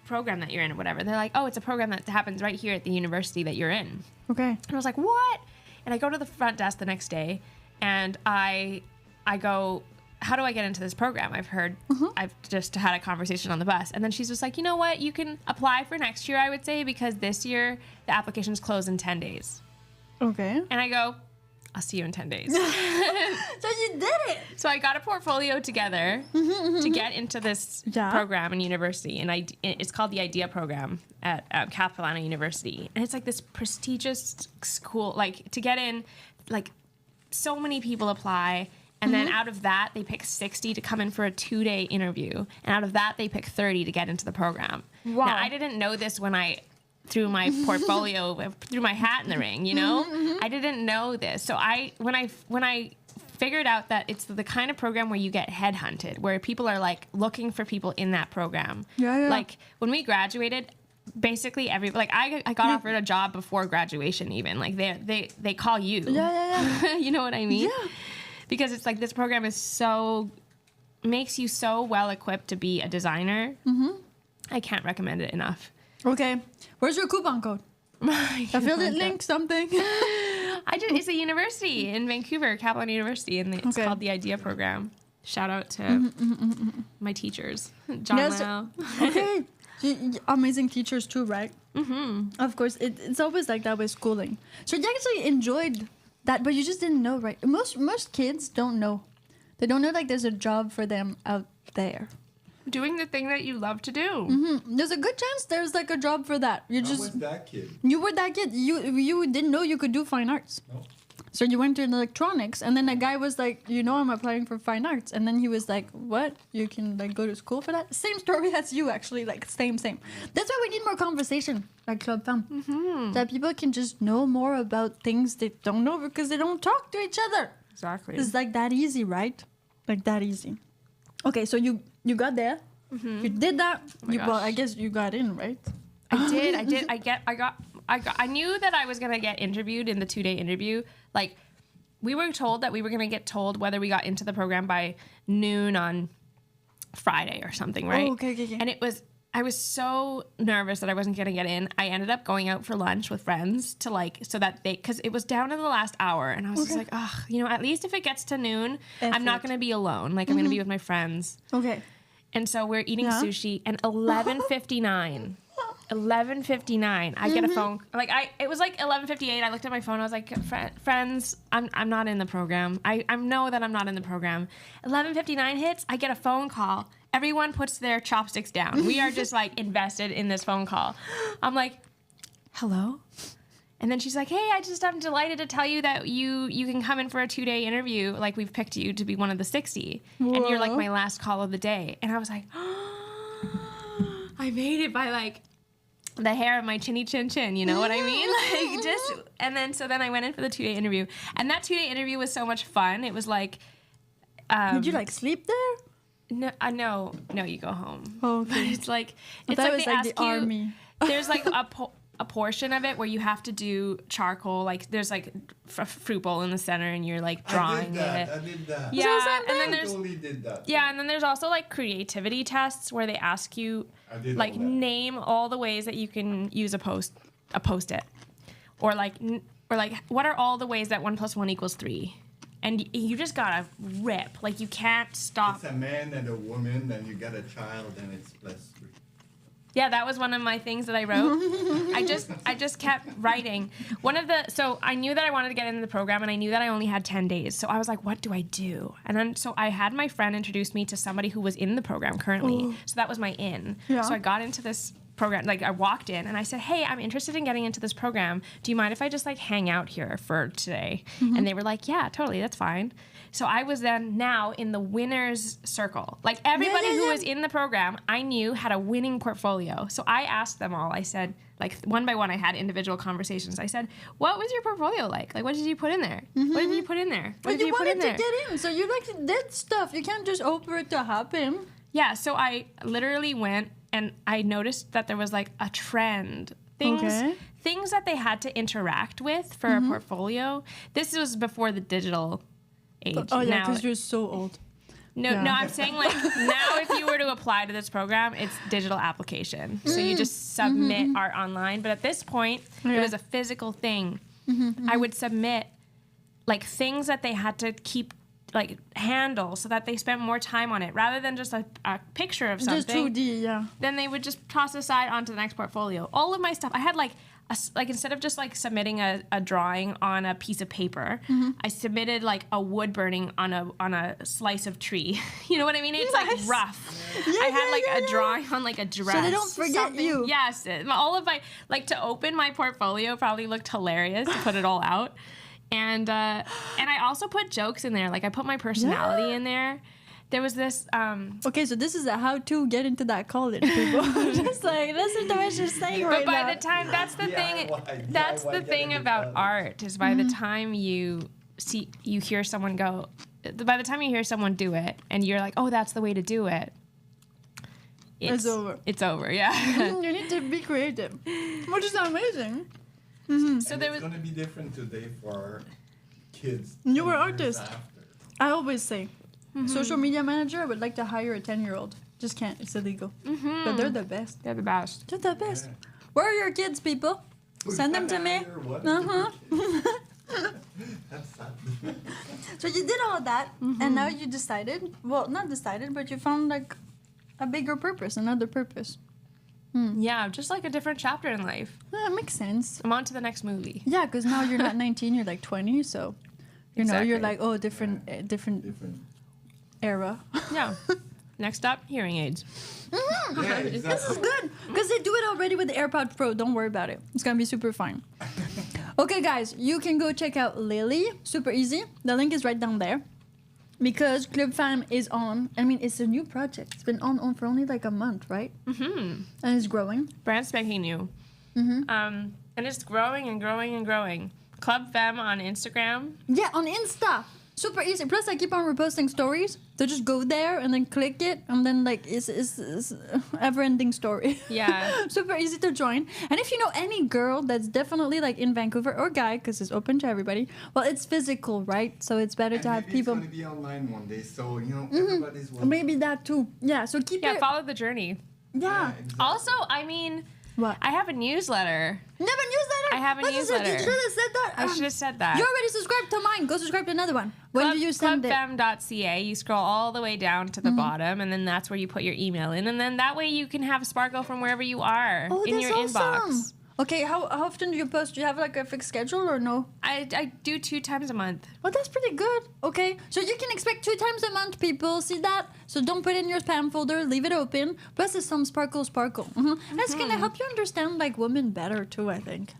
program that you're in or whatever. They're like, oh, it's a program that happens right here at the university that you're in. Okay. And I was like, what? And I go to the front desk the next day, and I go, how do I get into this program? I've heard, I've just had a conversation on the bus. And then she's just like, you know what? You can apply for next year, I would say, because this year the applications close in 10 days. Okay. And I go, I'll see you in 10 days. So you did it. So I got a portfolio together to get into this program in university. And it's called the IDEA program at Capilano University. And it's like this prestigious school, like to get in, like so many people apply. And then out of that, they pick 60 to come in for a 2-day interview. And out of that, they pick 30 to get into the program. Wow. Now, I didn't know this when I threw my portfolio, threw my hat in the ring, you know? I didn't know this. So when I figured out that it's the kind of program where you get headhunted, where people are like looking for people in that program. Yeah. Like when we graduated, basically I got offered a job before graduation even. Like they call you. Yeah. You know what I mean? Yeah. Because it's like this program is makes you so well equipped to be a designer. I can't recommend it enough. Okay. Where's your coupon code? Affiliate link, something. It's a university in Vancouver, Capilano University, and it's called the IDEA program. Shout out to my teachers, John Lyle. Okay. Amazing teachers too, right? Of course. It's always like that with schooling. So you actually enjoyed that, but you just didn't know, right? Most kids don't know. They don't know like there's a job for them out there. Doing the thing that you love to do. There's a good chance there's like a job for that. I was that kid. You were that kid. You didn't know you could do fine arts. No. So you went to electronics, and then a guy was like, I'm applying for fine arts. And then he was like, what? You can like go to school for that? Same story as you, actually. Like, same. That's why we need more conversation at Club Femme. That people can just know more about things they don't know because they don't talk to each other. Exactly. It's like that easy, right? Like that easy. Okay, so you you got there. You did that. Well, I guess you got in, right? I did. I knew that I was going to get interviewed in the 2-day interview. Like, we were told that we were going to get told whether we got into the program by noon on Friday or something, right? Oh, okay. And I was so nervous that I wasn't going to get in. I ended up going out for lunch with friends to because it was down to the last hour. And I was just like, at least if it gets to noon, I'm not going to be alone. Like, I'm going to be with my friends. Okay. And so we're eating sushi, and 11:59, I get a phone. It was like 11:58. I looked at my phone. I was like, friends, I'm not in the program. I know that I'm not in the program. 11:59 hits. I get a phone call. Everyone puts their chopsticks down. We are just like invested in this phone call. I'm like, hello? And then she's like, hey, I'm delighted to tell you that you can come in for a 2-day interview. Like, we've picked you to be one of the 60. Whoa. And you're like my last call of the day. And I was like, I made it by like the hair of my chinny chin chin. You know what I mean? So then I went in for the 2-day interview. And that 2-day interview was so much fun. It was like, did you like sleep there? No, you go home. Oh, okay. It's like they ask the army. There's like a portion of it where you have to do charcoal, like there's like a fruit bowl in the center and you're like drawing it. I did that. Yeah, and then there's totally did that. Yeah, and then there's also like creativity tests where they ask you like name all the ways that you can use a post-it, or like what are all the ways that 1 + 1 = 3. And you just gotta rip, like you can't stop. It's a man and a woman, and you get a child, and it's +3. Yeah, that was one of my things that I wrote. I just kept writing. So I knew that I wanted to get into the program, and I knew that I only had 10 days. So I was like, what do I do? And then so I had my friend introduce me to somebody who was in the program currently. Ooh. So that was my in. Yeah. So I got into this program, like I walked in and I said, hey, I'm interested in getting into this program. Do you mind if I just like hang out here for today? And they were like, yeah, totally, that's fine. So I was then now in the winner's circle. Like everybody who was in the program, I knew had a winning portfolio. So I asked them all, I said, like one by one, I had individual conversations. I said, what was your portfolio like? Like, what did you put in there? What did you put in there? But you wanted to get in, so you like did stuff. You can't just open it to happen. Yeah, so I literally went and I noticed that there was like a trend. Things that they had to interact with for a portfolio. This was before the digital age. Oh yeah, because you're so old. No, I'm saying like now if you were to apply to this program, it's digital application. So you just submit art online. But at this point, it was a physical thing. I would submit like things that they had to keep like handle so that they spent more time on it rather than just a picture of something. Just 2D, yeah. Then they would just toss aside onto the next portfolio. All of my stuff, I had like instead of just like submitting a drawing on a piece of paper, I submitted like a wood burning on a slice of tree. You know what I mean? It's like rough. I had like a drawing on like a dress. So they don't forget you. Yes. All of my, like to open my portfolio probably looked hilarious to put it all out. And I also put jokes in there. Like I put my personality in there. There was this. Okay, so this is a how to get into that college, people. Just like listen to what you're saying right now. But by the time, that's the thing. That's the thing about art is by the time you hear someone go. By the time you hear someone do it, and you're like, oh, that's the way to do it. It's over. It's over. Yeah. You need to be creative, which is amazing. So it's going to be different today for kids. Newer artists. I always say, social media manager, I would like to hire a 10-year-old. Just can't. It's illegal. But they're the best. They're the best. They're the best. Yeah. Where are your kids, people? Send them to me. That's sad. So you did all that, and now you decided. Well, not decided, but you found like a bigger purpose, another purpose. Yeah, just like a different chapter in life. That makes sense. I'm on to the next movie. Yeah, because now you're not 19, you're like 20, so you know you're like, oh, different era. Yeah. Next up, hearing aids. Yeah, exactly. This is good because they do it already with the AirPods Pro. Don't worry about it. It's gonna be super fine. Okay, guys, you can go check out Lily. Super easy. The link is right down there. Because Club Femme is on. I mean, it's a new project. It's been on for only like a month, right? And it's growing. Brand spanking new. And it's growing and growing and growing. Club Femme on Instagram. Yeah, on Insta. super easy. Plus, I keep on reposting stories. So just go there and then click it, and then like it's ever-ending story. Yeah. Super easy to join. And if you know any girl that's definitely like in Vancouver or guy, because it's open to everybody. Well, it's physical, right? So it's better to have people. It's going to be online one day, so everybody's welcome. Maybe that too. Yeah. So keep follow the journey. Yeah. Exactly. Also, I mean, What? I have a newsletter. You have a newsletter? I have a newsletter. You should have said that. I should have said that. You already subscribed to mine. Go subscribe to another one. When do you send it? Clubfemme.ca. You scroll all the way down to the bottom, and then that's where you put your email in, and then that way you can have Sparkle from wherever you are in your inbox. Okay, how often do you post? Do you have like a fixed schedule or no? I do 2 times a month. Well, that's pretty good. Okay, so you can expect 2 times a month, people. See that? So don't put it in your spam folder. Leave it open. Plus, it's some sparkle. That's gonna help you understand like women better too, I think.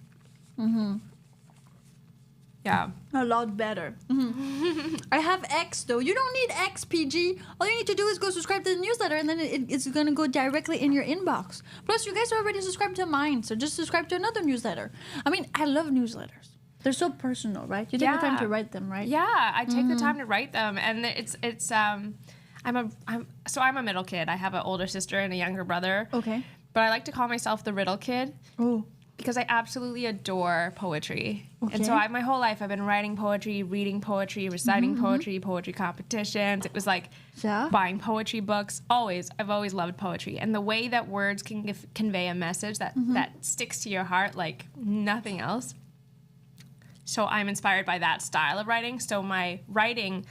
Yeah. A lot better. I have X though. You don't need X, PG. All you need to do is go subscribe to the newsletter, and then it's gonna go directly in your inbox. Plus, you guys are already subscribed to mine, so just subscribe to another newsletter. I mean, I love newsletters. They're so personal, right? You take the time to write them, right? Yeah, I take the time to write them, and I'm a middle kid. I have an older sister and a younger brother. Okay. But I like to call myself the riddle kid. Oh. Because I absolutely adore poetry. Okay. And so my whole life I've been writing poetry, reading poetry, reciting poetry competitions. It was like buying poetry books. I've always loved poetry. And the way that words can convey a message that sticks to your heart like nothing else. So I'm inspired by that style of writing. So my writing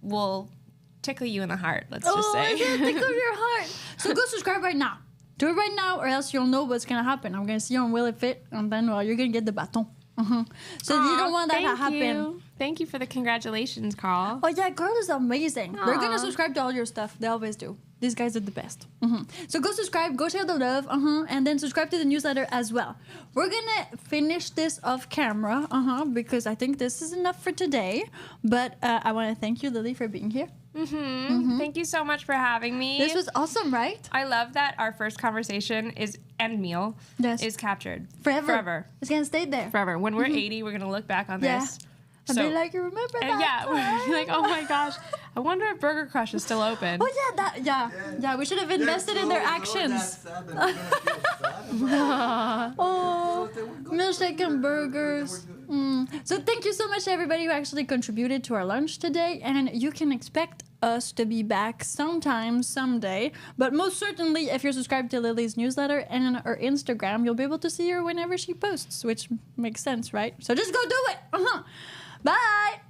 will tickle you in the heart, let's just say. Oh, tickle your heart. So go subscribe right now. Do it right now, or else you'll know what's gonna happen. I'm gonna see you on Will It Fit, and then you're gonna get the baton. So you don't want that to happen. Thank you for the congratulations, Carl. Oh yeah, girl is amazing. They're gonna subscribe to all your stuff. They always do. These guys are the best. So go subscribe, go share the love, and then subscribe to the newsletter as well. We're gonna finish this off camera, because I think this is enough for today. But I want to thank you, Lily, for being here. Thank you so much for having me. This was awesome, right? I love that our first conversation and meal is captured forever. It's gonna stay there forever. When we're 80, we're gonna look back on this. I'll be like, you remember that? Yeah, we're like, oh my gosh, I wonder if Burger Crush is still open. Oh yeah, we should have invested in their actions. Oh, milkshake and burgers. So thank you so much, everybody who actually contributed to our lunch today, and you can expect us to be back sometime, someday. But most certainly, if you're subscribed to Lily's newsletter and her Instagram, you'll be able to see her whenever she posts, which makes sense, right? So just go do it. Bye.